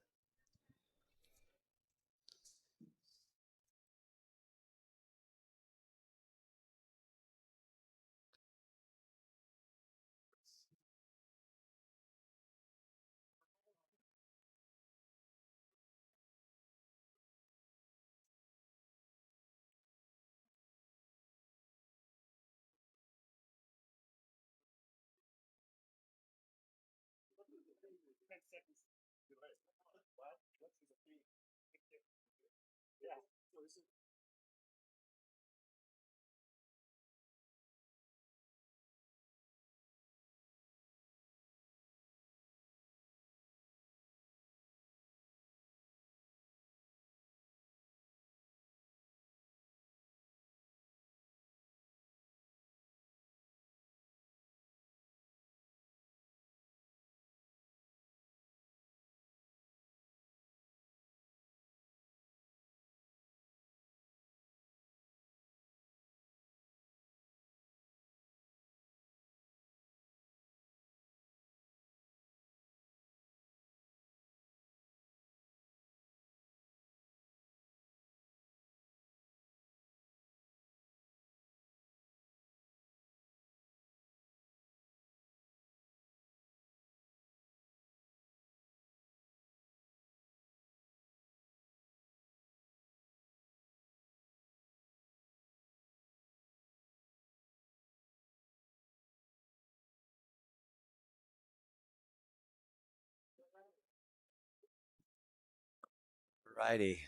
Righty.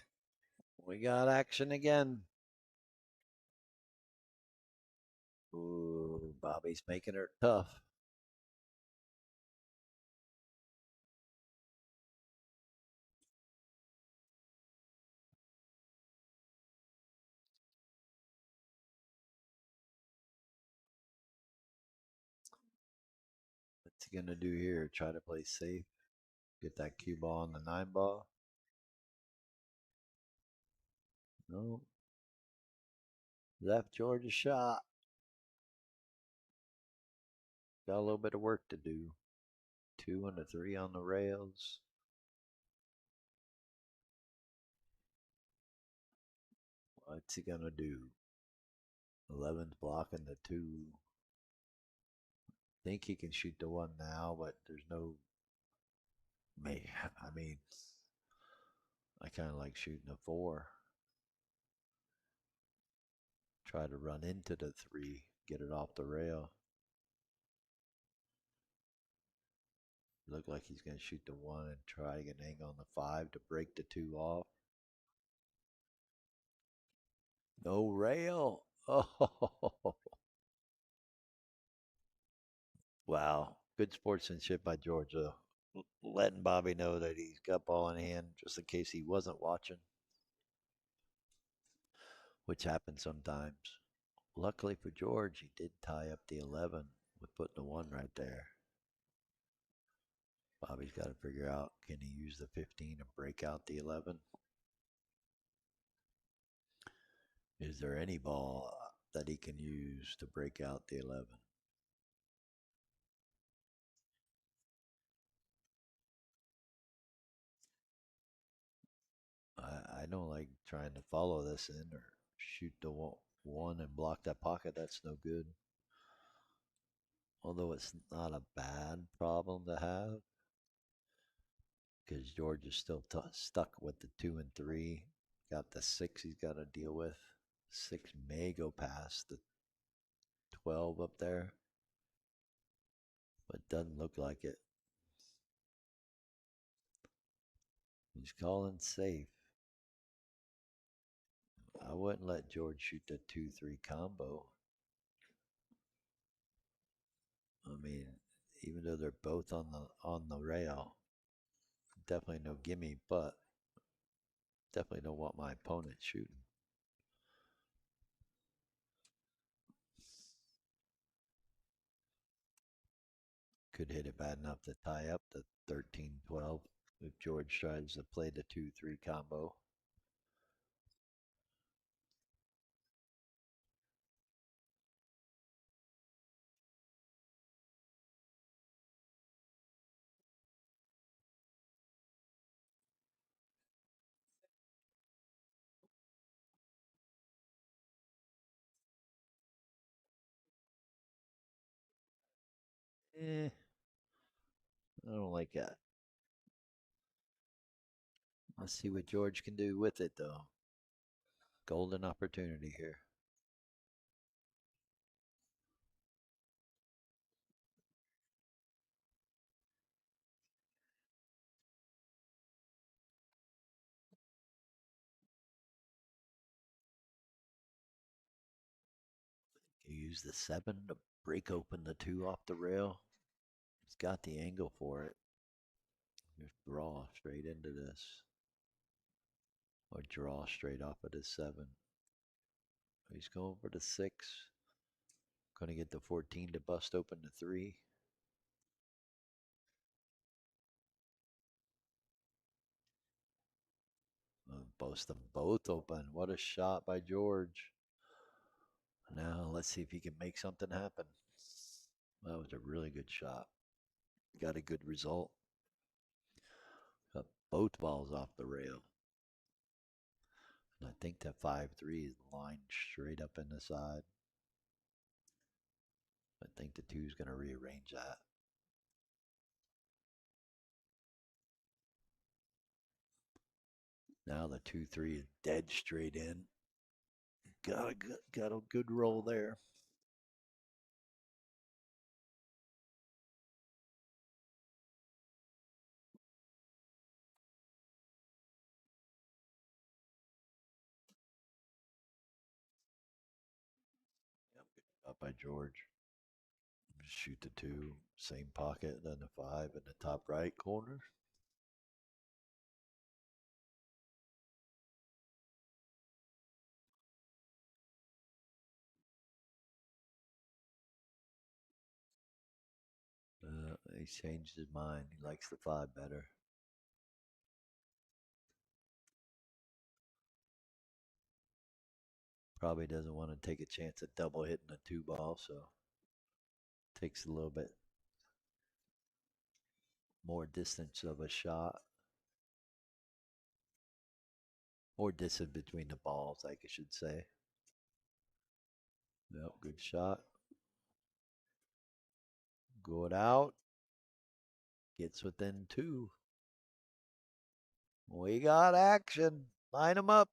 We got action again. Ooh, Bobby's making her tough. What's he gonna do here? Try to play safe. Get that cue ball on the 9 ball. No. Left George a shot. Got a little bit of work to do. 2 and a 3 on the rails. What's he gonna do? 11's blocking the 2. Think he can shoot the 1 now, but there's no. I mean, I kind of like shooting the 4. Try to run into the 3, get it off the rail. Look like he's going to shoot the 1 and try to get an angle on the 5 to break the 2 off. No rail. Oh, wow. Good sportsmanship by Georgia. Letting Bobby know that he's got ball in hand just in case he wasn't watching, which happens sometimes. Luckily for George, he did tie up the 11 with putting the 1 right there. Bobby's got to figure out, can he use the 15 to break out the 11? Is there any ball that he can use to break out the 11? I don't like trying to follow this in or shoot the 1 and block that pocket. That's no good. Although it's not a bad problem to have because George is still stuck with the 2 and 3. Got the 6 he's got to deal with. 6 may go past the 12 up there. but doesn't look like it. He's calling safe. I wouldn't let George shoot the 2-3 combo. I mean, even though they're both on the rail, definitely no gimme, but definitely don't want my opponent shooting. Could hit it bad enough to tie up the 13-12 if George tries to play the 2-3 combo. Eh, I don't like that. Let's see what George can do with it, though. Golden opportunity here. You use the 7 to break open the 2 off the rail. He's got the angle for it. Just draw straight into this. Or draw straight off of the 7. He's going for the 6. Going to get the 14 to bust open the 3. Bust them both open. What a shot by George. Now let's see if he can make something happen. That was a really good shot. Got a good result. Got both balls off the rail. And I think that 5-3 is lined straight up in the side. I think the 2 is going to rearrange that. Now the 2-3 is dead straight in. Got a good roll there. Yep, good job by George. Shoot the 2, same pocket, then the 5 in the top right corner. He changed his mind. He likes the 5 better. Probably doesn't want to take a chance at double hitting a 2 ball, so takes a little bit more distance of a shot. More distance between the balls, I should say. Yep, good shot. Going out. Gets within 2. We got action. Line them up.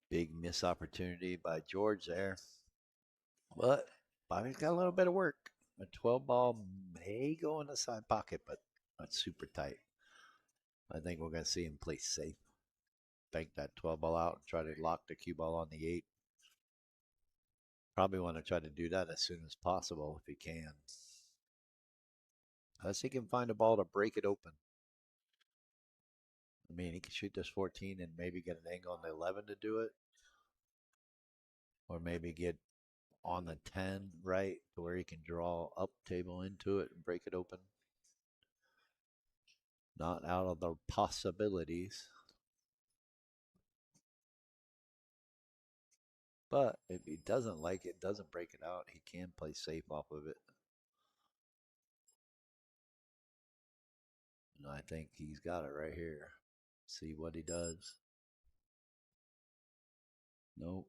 Big miss opportunity by George there. But Bobby's got a little bit of work. A 12 ball may go in the side pocket, but not super tight. I think we're going to see him play safe. Bank that 12 ball out and try to lock the cue ball on the 8. Probably want to try to do that as soon as possible if he can. Unless he can find a ball to break it open. I mean, he could shoot this 14 and maybe get an angle on the 11 to do it. Or maybe get on the 10 right to where he can draw up table into it and break it open. Not out of the possibilities. But if he doesn't like it, doesn't break it out, he can play safe off of it. And I think he's got it right here. See what he does. Nope.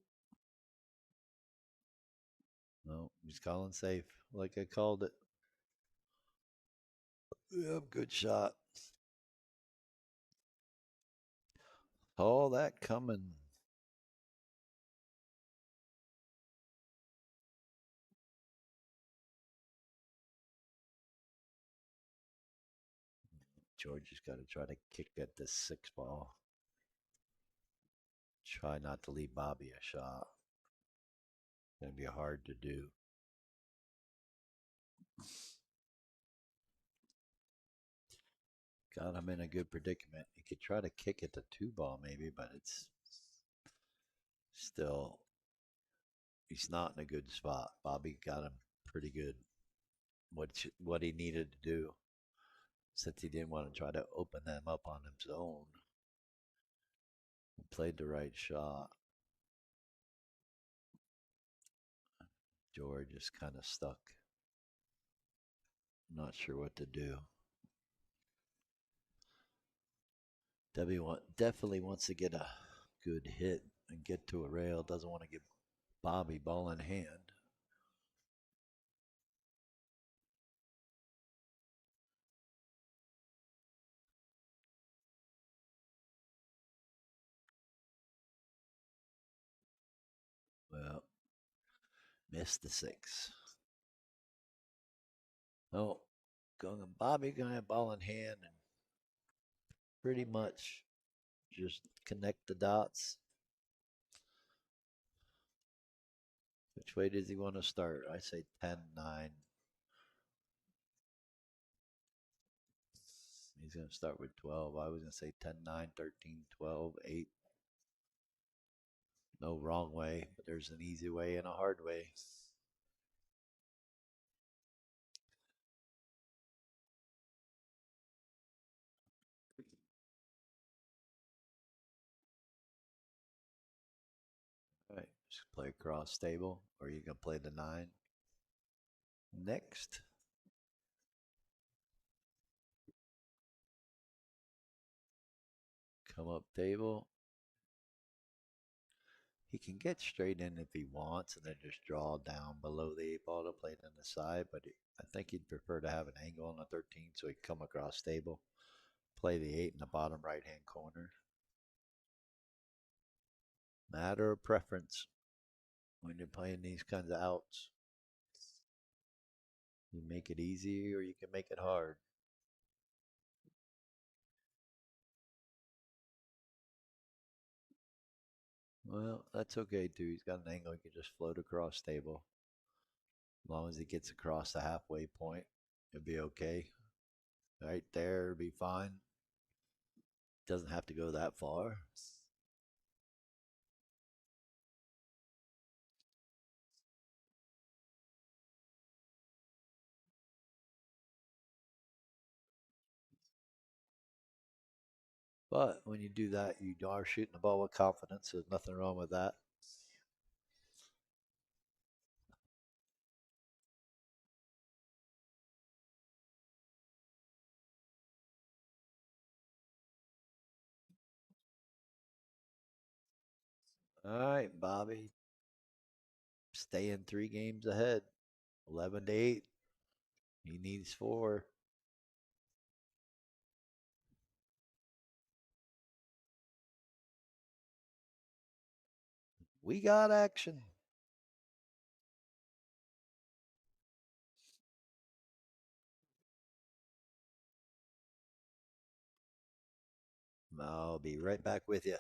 No, he's calling safe like I called it. Yep, good shot. All that coming. George has got to try to kick at this 6 ball. Try not to leave Bobby a shot. It's going to be hard to do. Got him in a good predicament. He could try to kick at the 2 ball maybe, but it's still, he's not in a good spot. Bobby got him pretty good. What he needed to do, since he didn't want to try to open them up on his own. He played the right shot. George is kind of stuck. Not sure what to do. Definitely wants to get a good hit and get to a rail. Doesn't want to give Bobby ball in hand. Well, missed the 6. Oh, Bobby gonna have ball in hand and pretty much just connect the dots. Which way does he want to start? I say 10-9. He's going to start with 12. I was going to say 10-9, 13, 12, 8. No wrong way, but there's an easy way and a hard way. All right, just play across table, or you can play the 9. Next, come up table. He can get straight in if he wants and then just draw down below the 8 ball to play it on the side, but I think he'd prefer to have an angle on the 13 so he can come across table, play the 8 in the bottom right hand corner. Matter of preference when you're playing these kinds of outs. You make it easy or you can make it hard. Well, that's okay too. He's got an angle he can just float across table. As long as he gets across the halfway point, it'll be okay. Right there, it'll be fine. Doesn't have to go that far. But when you do that, you are shooting the ball with confidence. There's nothing wrong with that. All right, Bobby. Staying 3 games ahead. 11-8. He needs 4. We got action. I'll be right back with you.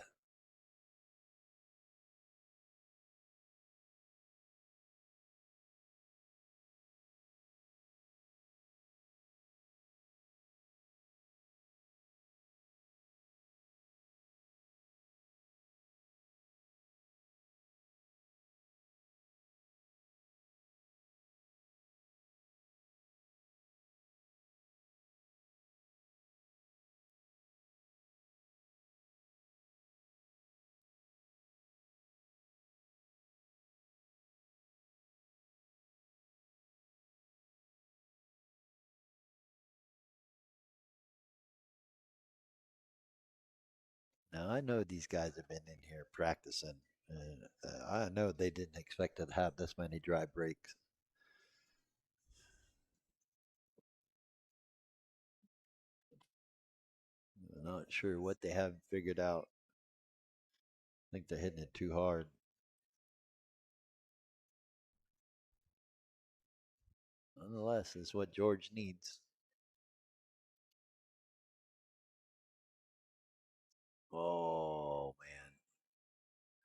Now I know these guys have been in here practicing, and I know they didn't expect to have this many dry breaks. I'm not sure what they have figured out. I think they're hitting it too hard. Nonetheless, it's what George needs. Oh man,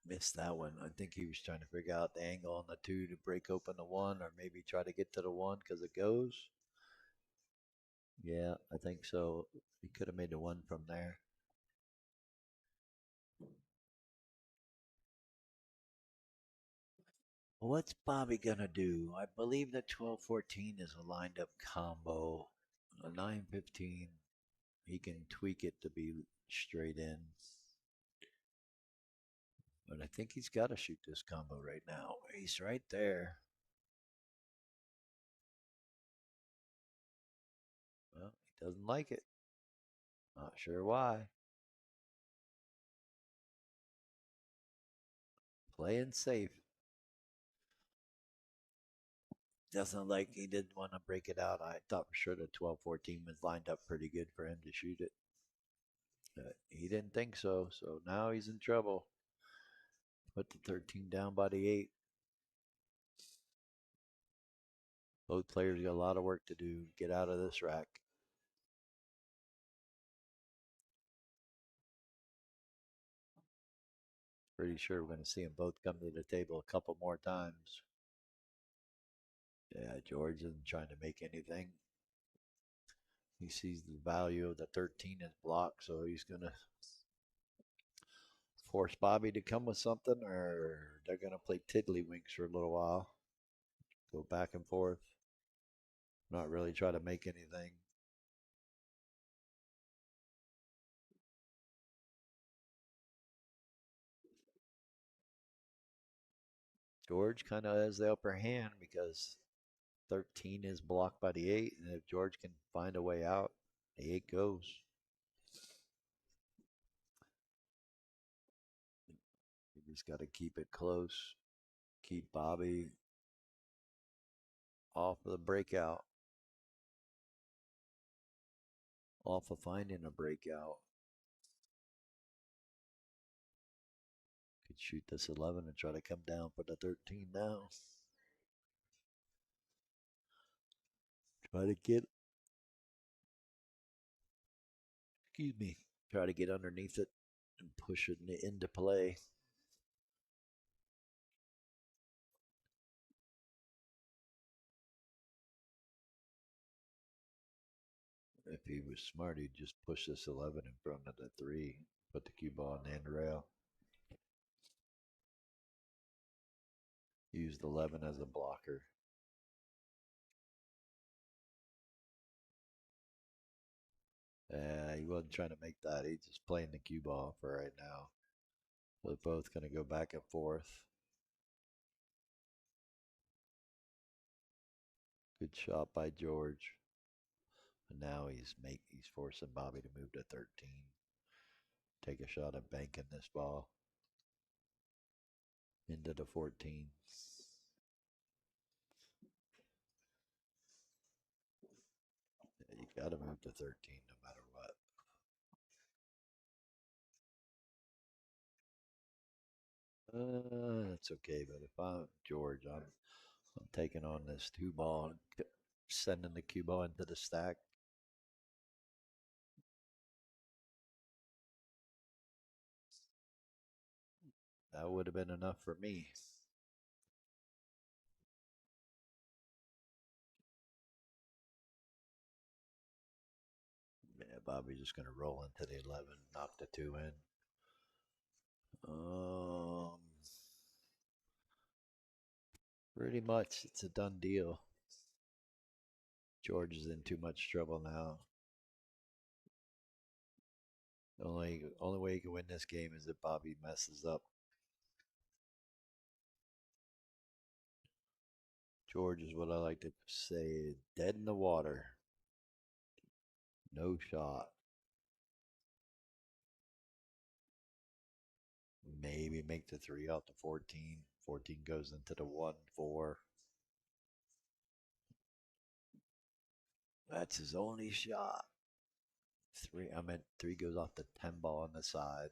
missed that one. I think he was trying to figure out the angle on the two to break open the one, or maybe try to get to the one because it goes. Yeah, I think so. He could have made the one from there. What's Bobby gonna do? I believe the 12-14 is a lined up combo. A 9-15, he can tweak it to be straight in. But I think he's got to shoot this combo right now. He's right there. Well, he doesn't like it. Not sure why. Playing safe. Doesn't like he didn't want to break it out. I thought for sure the 12-14 was lined up pretty good for him to shoot it. But he didn't think so. So now he's in trouble. Put the 13 down by the 8. Both players got a lot of work to do to get out of this rack. Pretty sure we're going to see them both come to the table a couple more times. Yeah, George isn't trying to make anything. He sees the value of the 13 as blocked, so he's going to force Bobby to come with something, or they're going to play tiddlywinks for a little while. Go back and forth. Not really try to make anything. George kind of has the upper hand because 13 is blocked by the 8, and if George can find a way out, the 8 goes. You just got to keep it close. Keep Bobby off of the breakout, off of finding a breakout. Could shoot this 11 and try to come down for the 13 now. Try to get, excuse me, try to get underneath it and push it into play. If he was smart, he'd just push this 11 in front of the 3, put the cue ball on the end rail. Use the 11 as a blocker. He wasn't trying to make that. He's just playing the cue ball for right now. They're both going to go back and forth. Good shot by George. And now he's forcing Bobby to move to 13. Take a shot at banking this ball into the 14. Yeah, you got to move to 13 no matter what. That's okay, but if I'm George, I'm taking on this two ball and sending the cue ball into the stack. That would have been enough for me. Yeah, Bobby's just going to roll into the 11, knock the two in. Um, Pretty much, it's a done deal. George is in too much trouble now. The only way he can win this game is if Bobby messes up. George is what I like to say, dead in the water. No shot. Maybe make the three out to 14. 14 goes into the 1, 4. That's his only shot. Three goes off the 10 ball on the side.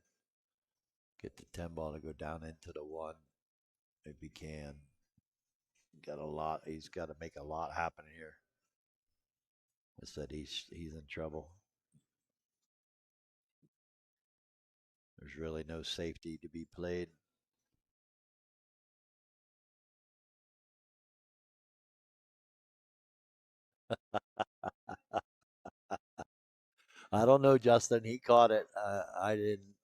Get the 10 ball to go down into the 1 if he can. Got a lot. He's got to make a lot happen here. I said he's in trouble. There's really no safety to be played. I don't know, Justin. He caught it. I didn't.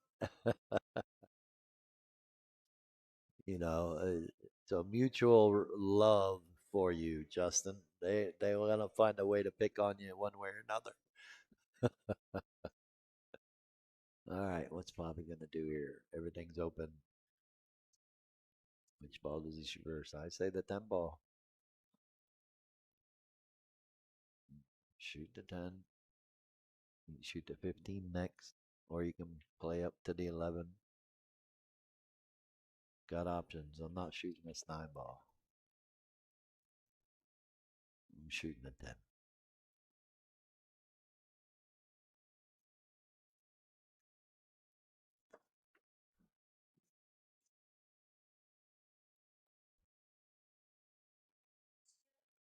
It's a mutual love for you, Justin. They were gonna find a way to pick on you one way or another. All right, what's Bobby gonna do here? Everything's open. Which ball does he shoot first? I say the 10 ball. Shoot the 10. You can shoot the 15 next, or you can play up to the 11. Got options. I'm not shooting this 9 ball. I'm shooting the 10.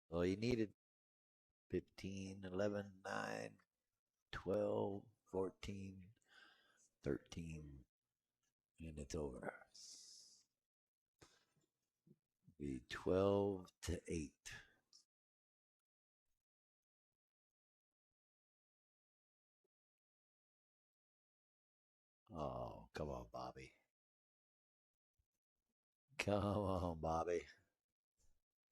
Well, you needed 15, 11, 9, 12, 14, 13, and it's over. Be 12 to 8. Oh, come on, Bobby. Come on, Bobby.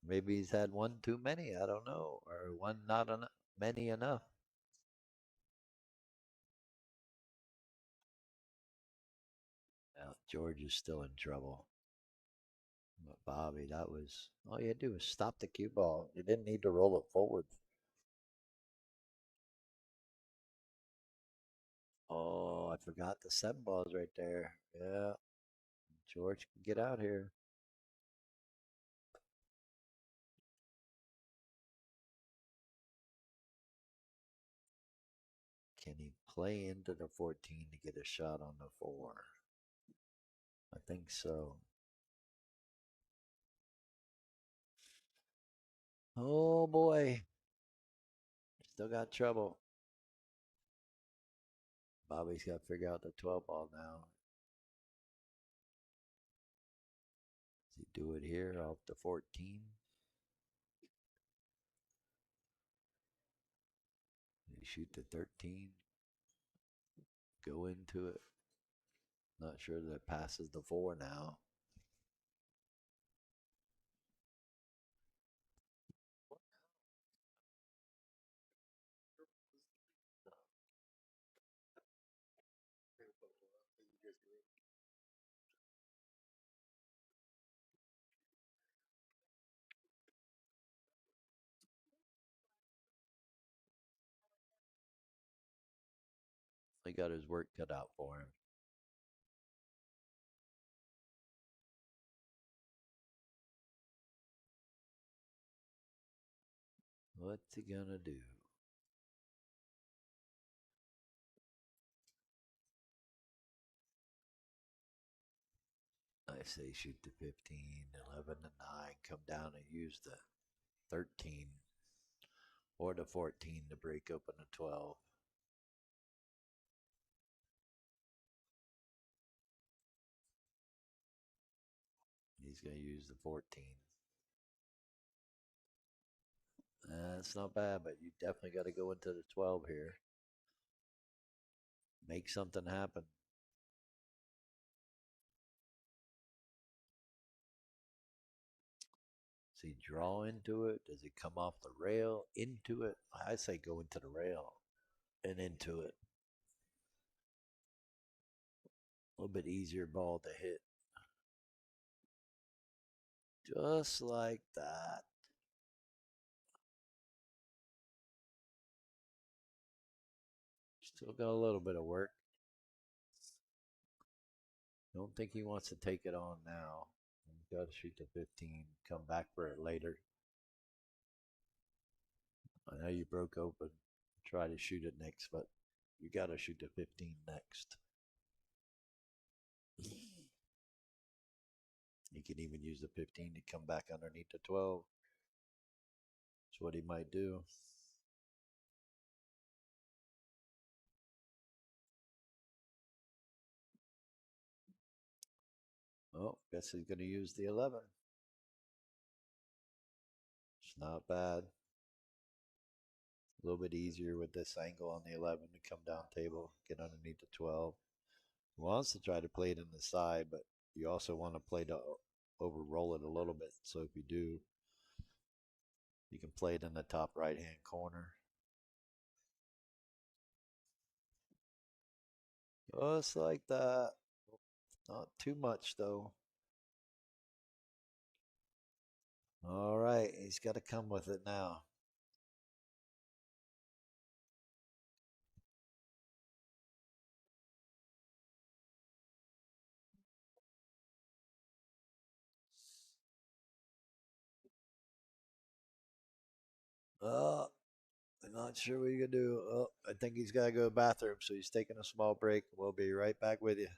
Maybe he's had one too many. I don't know. Or one not enough, many enough. Now, George is still in trouble. But Bobby, that was all you had to do was stop the cue ball. You didn't need to roll it forward. Oh, I forgot the 7 balls right there. Yeah, George can get out here. Can he play into the 14 to get a shot on the 4? I think so. Oh boy, still got trouble. Bobby's got to figure out the 12 ball now. Does he do it here off the 14? Does he shoot the 13? Go into it. Not sure that it passes the 4 now. He got his work cut out for him. What's he gonna do? I say shoot the 15, 11 to 9, come down and use the 13 or the 14 to break open the 12. He's going to use the 14. That's not bad, but you definitely got to go into the 12 here. Make something happen. Does he draw into it? Does he come off the rail into it? I say go into the rail and into it. A little bit easier ball to hit. Just like that. Still got a little bit of work. Don't think he wants to take it on now. He's got to shoot the 15, come back for it later. I know you broke open. Try to shoot it next, but you got to shoot the 15 next. He can even use the 15 to come back underneath the 12. That's what he might do. Oh, guess he's going to use the 11. It's not bad. A little bit easier with this angle on the 11 to come down table, get underneath the 12. He wants to try to play it in the side, but you also want to play to over roll it a little bit. So if you do, you can play it in the top right hand corner. Just like that. Not too much though. All right, he's got to come with it now. Oh, I'm not sure what you're gonna do. Oh, I think he's got to go to the bathroom, so he's taking a small break. We'll be right back with you.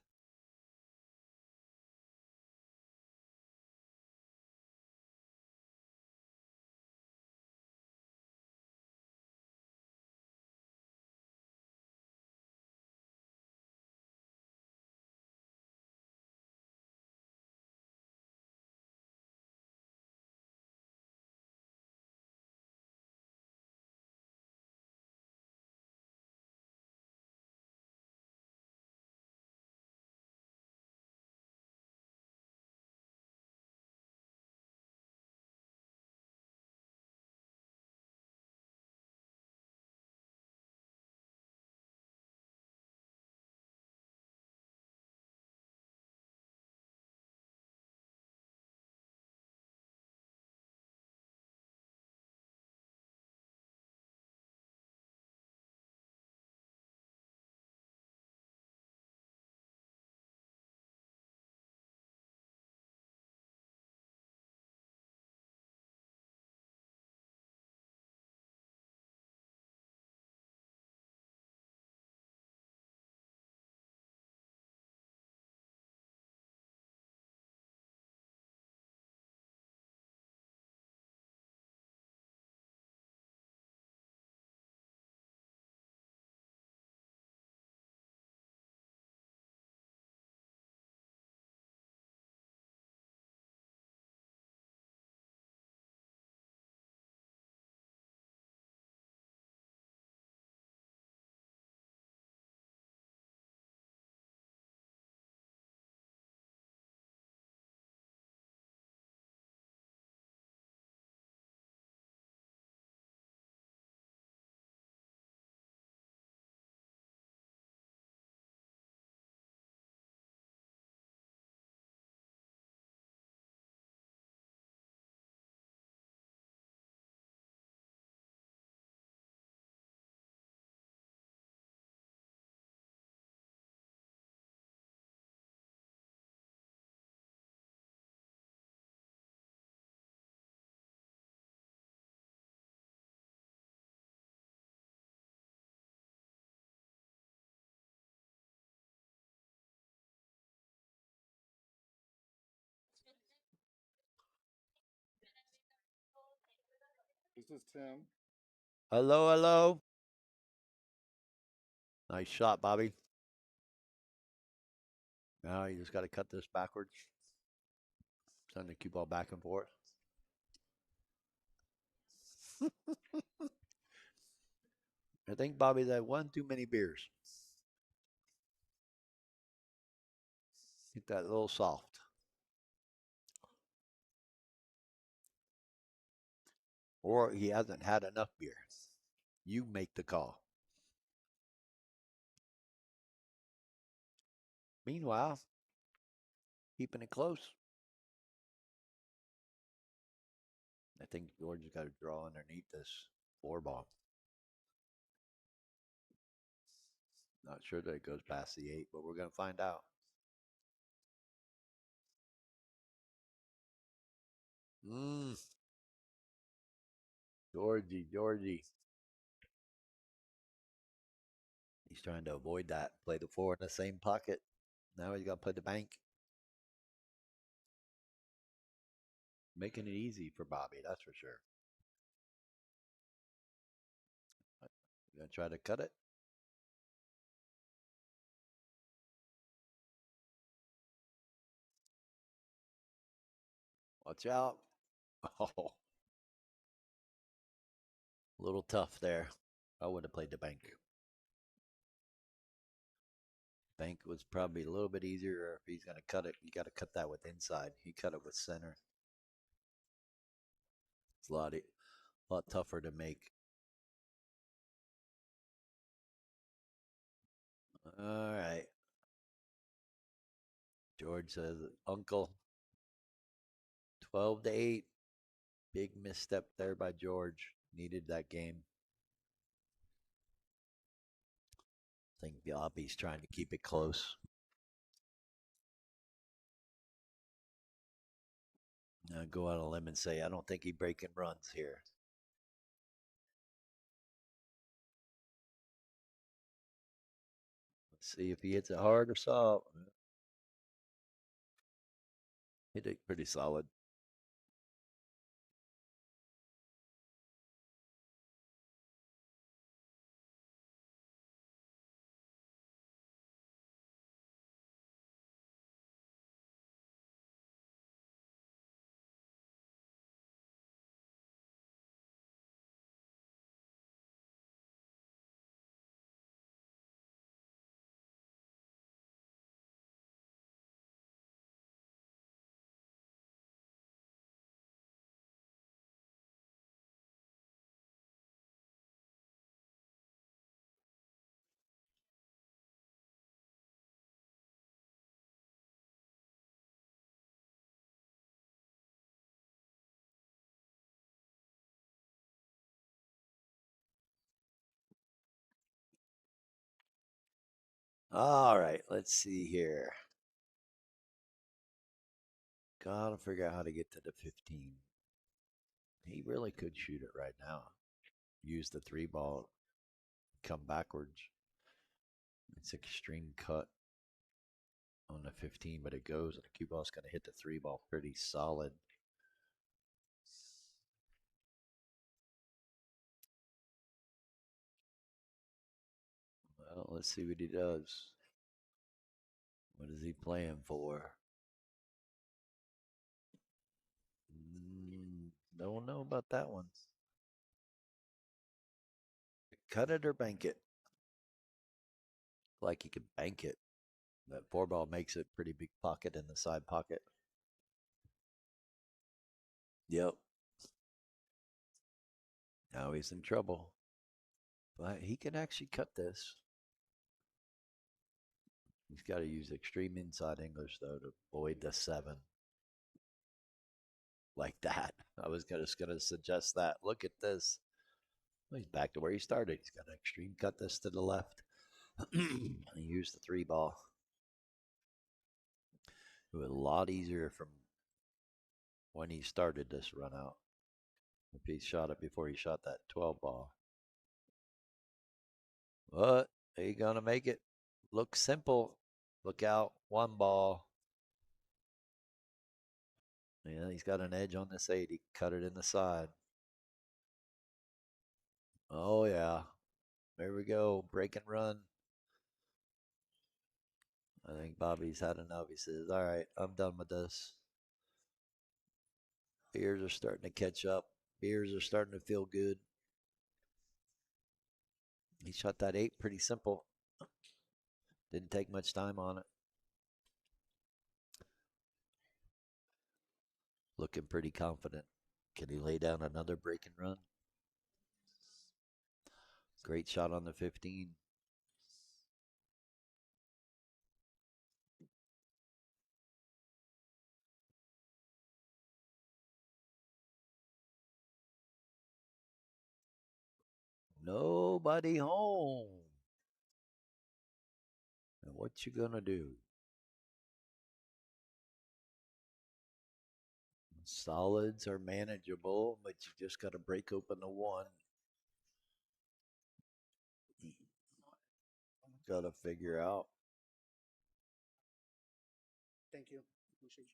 This is Tim. Hello, hello. Nice shot, Bobby. Now you just got to cut this backwards. Send the cue ball back and forth. I think Bobby's had one too many beers. Get that a little soft. Or he hasn't had enough beer. You make the call. Meanwhile, keeping it close. I think George has got to draw underneath this 4 ball. Not sure that it goes past the 8, but we're going to find out. Mmm, Georgie, Georgie. He's trying to avoid that. Play the 4 in the same pocket. Now he's got to play the bank. Making it easy for Bobby, that's for sure. You gonna try to cut it? Watch out. Oh, a little tough there. I would have played the bank. Bank was probably a little bit easier. If he's going to cut it, you got to cut that with inside. He cut it with center. It's a lot tougher to make. All right. George says, Uncle, 12 to 8. Big misstep there by George. Needed that game. I think Bobby's trying to keep it close. Now go out on a limb and say, I don't think he's breaking runs here. Let's see if he hits it hard or soft. Hit it pretty solid. All right, let's see here. Gotta figure out how to get to the 15. He really could shoot it right now. Use the 3 ball, come backwards. It's extreme cut on the 15, but it goes, and the cue ball's going to hit the 3 ball pretty solid. Well, let's see what he does. What is he playing for? Don't know about that one. Cut it or bank it. Like he could bank it. That 4 ball makes it pretty big pocket in the side pocket. Yep. Now he's in trouble. But he can actually cut this. He's got to use extreme inside English, though, to avoid the 7. Like that. I was just going to suggest that. Look at this. Well, he's back to where he started. He's got an extreme cut this to the left. He used the 3 ball. It was a lot easier from when he started this run out. If he shot it before he shot that 12 ball. But are you going to make it look simple? Look out. 1 ball. Yeah, he's got an edge on this 8. He cut it in the side. Oh, yeah. There we go. Break and run. I think Bobby's had enough. He says, all right, I'm done with this. Beers are starting to catch up. Beers are starting to feel good. He shot that eight pretty simple. Didn't take much time on it. Looking pretty confident. Can he lay down another break and run? Great shot on the 15. Nobody home. And what you gonna do? Solids are manageable, but you just got to break open the one. Got to figure out. Thank you. Appreciate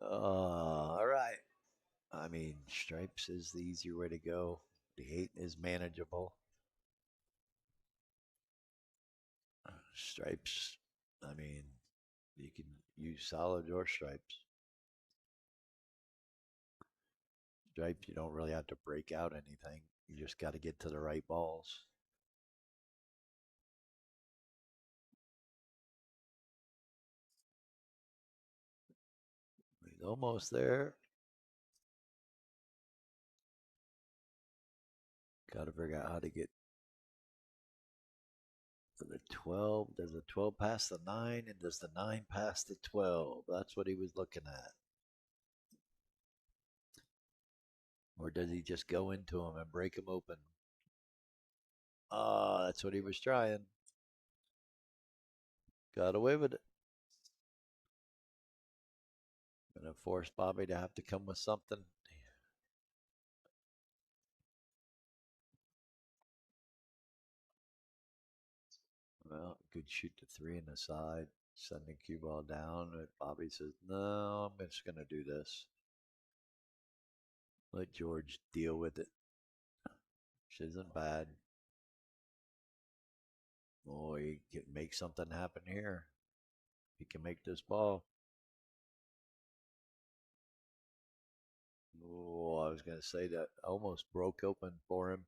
All right. I mean, stripes is the easier way to go. The eight is manageable. Stripes, I mean, you can use solid or stripes. Stripes, you don't really have to break out anything. You just got to get to the right balls. He's almost there. Got to figure out how to get to the 12. Does the 12 pass the 9? And does the 9 pass the 12? That's what he was looking at. Or does he just go into him and break him open? That's what he was trying. Got away with it. Gonna force Bobby to have to come with something. Well, good shoot to three in the side. Sending cue ball down. Bobby says, no, I'm just gonna do this. Let George deal with it. Which isn't bad. Oh, he can make something happen here. He can make this ball. Oh, I was going to say that almost broke open for him.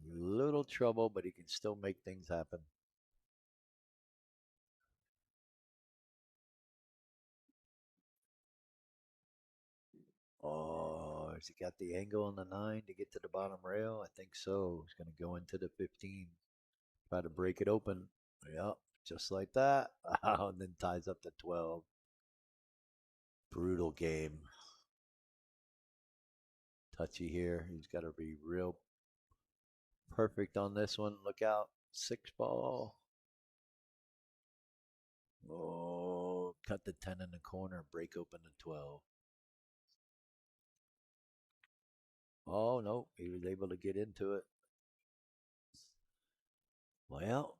Little trouble, but he can still make things happen. Oh, has he got the angle on the 9 to get to the bottom rail? I think so. He's going to go into the 15. Try to break it open. Yep, just like that. And then ties up the 12. Brutal game. Touchy here. He's got to be real perfect on this one. Look out. 6 ball. Oh, cut the 10 in the corner. Break open the 12. Oh, no. He was able to get into it. Well,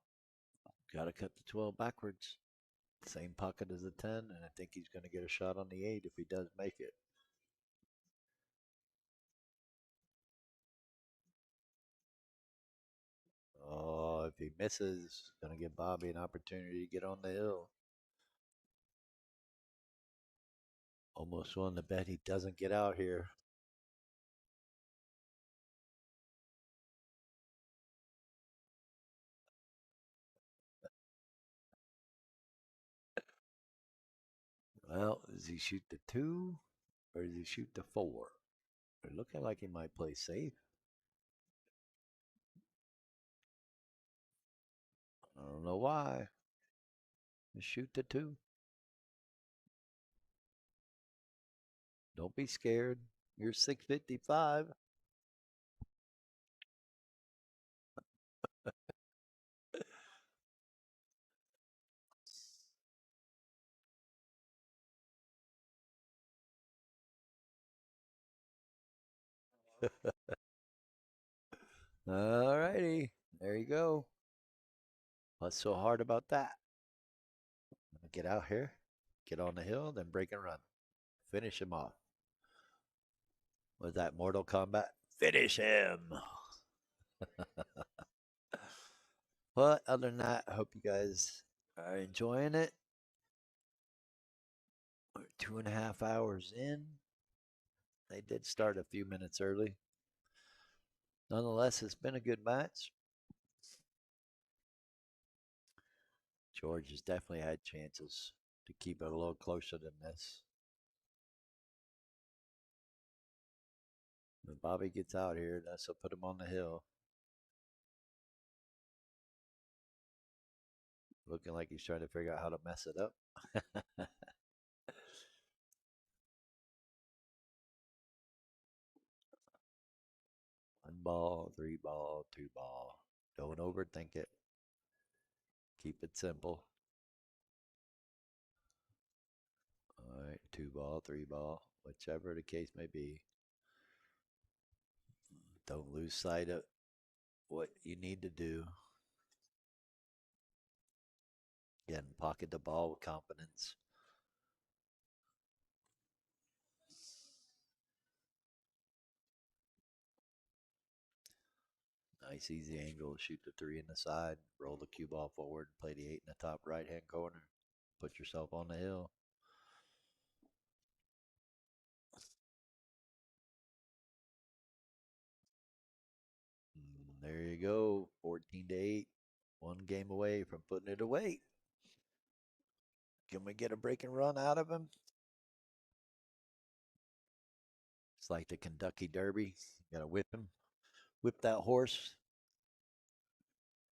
got to cut the 12 backwards. Same pocket as the 10, and I think he's going to get a shot on the 8 if he does make it. Oh, if he misses, going to give Bobby an opportunity to get on the hill. Almost willing to bet he doesn't get out here. Well, does he shoot the 2 or does he shoot the 4? They're looking like he might play safe. I don't know why. Just shoot the 2. Don't be scared. You're 655. All righty. There you go. What's so hard about that? Get out here, get on the hill, then break and run. Finish him off. Was that Mortal Kombat? Finish him. But other than that, I hope you guys are enjoying it. We're 2.5 hours in. They did start a few minutes early. Nonetheless, it's been a good match. George has definitely had chances to keep it a little closer than this. When Bobby gets out here, that's will put him on the hill. Looking like he's trying to figure out how to mess it up. One ball, three ball, two ball. Don't overthink it. Keep it simple. All right, two ball, three ball, whichever the case may be. Don't lose sight of what you need to do. Again, pocket the ball with confidence. Nice easy angle. Shoot the three in the side. Roll the cue ball forward. Play the eight in the top right hand corner. Put yourself on the hill. There you go. 14-8. One game away from putting it away. Can we get a break and run out of him? It's like the Kentucky Derby. You got to whip him. Whip that horse.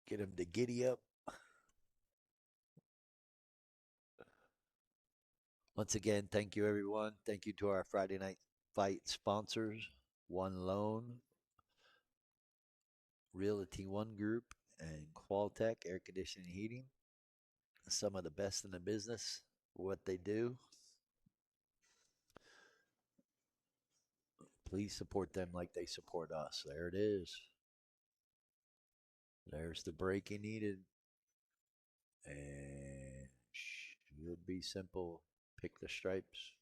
Get him to giddy up. Once again, thank you, everyone. Thank you to our Friday Night Fight sponsors, One Loan, Realty One Group, and Qualtech Air Conditioning and Heating. Some of the best in the business for what they do. Please support them like they support us. There it is. There's the break you needed. And should be simple. Pick the stripes.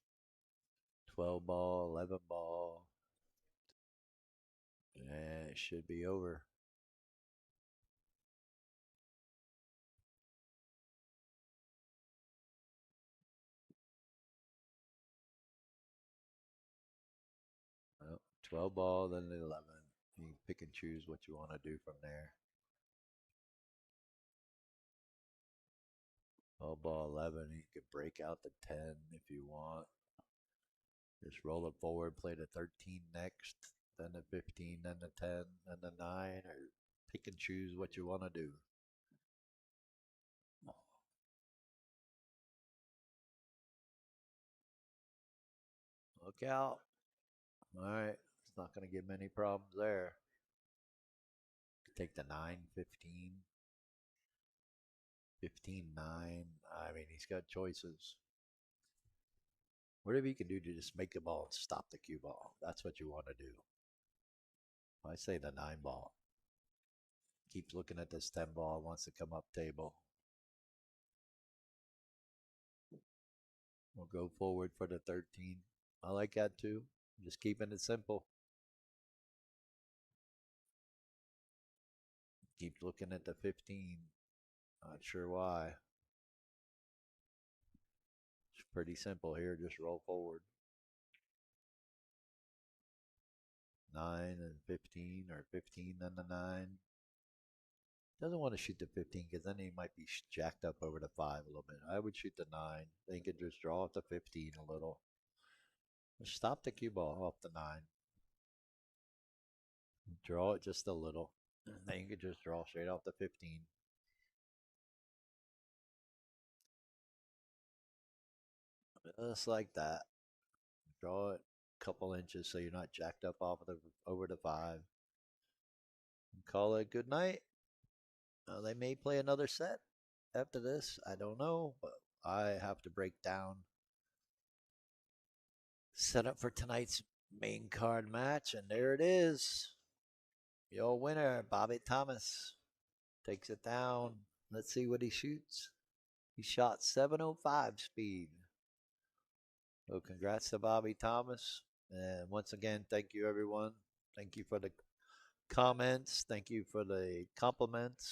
12 ball, 11 ball. And it should be over. Well, 12 ball, then the 11. You can pick and choose what you want to do from there. 12 ball, 11. You can break out the 10 if you want. Just roll it forward, play the 13 next, then the 15, then the 10, then the 9, or pick and choose what you want to do. Look out. All right. It's not going to give many problems there. Take the 9, 15, 15, 9. I mean, he's got choices. Whatever you can do to just make the ball and stop the cue ball. That's what you want to do. I say the 9 ball. Keeps looking at this 10 ball, wants to come up table. We'll go forward for the 13. I like that too. Just keeping it simple. Keeps looking at the 15. Not sure why. It's pretty simple here. Just roll forward. 9 and 15, or 15 and the 9. Doesn't want to shoot the 15 because then he might be jacked up over the 5 a little bit. I would shoot the 9. Then you could just draw off the 15 a little. Just stop the cue ball off the 9. Draw it just a little. Then you could just draw straight off the 15. Just like that. Draw it a couple inches so you're not jacked up off of the over the 5. And call it good night. They may play another set after this. I don't know, but I have to break down set up for tonight's main card match, and there it is. Your winner, Bobby Thomas, takes it down. Let's see what he shoots. He shot 705 speed. So congrats to Bobby Thomas. And once again, thank you everyone. Thank you for the comments. Thank you for the compliments.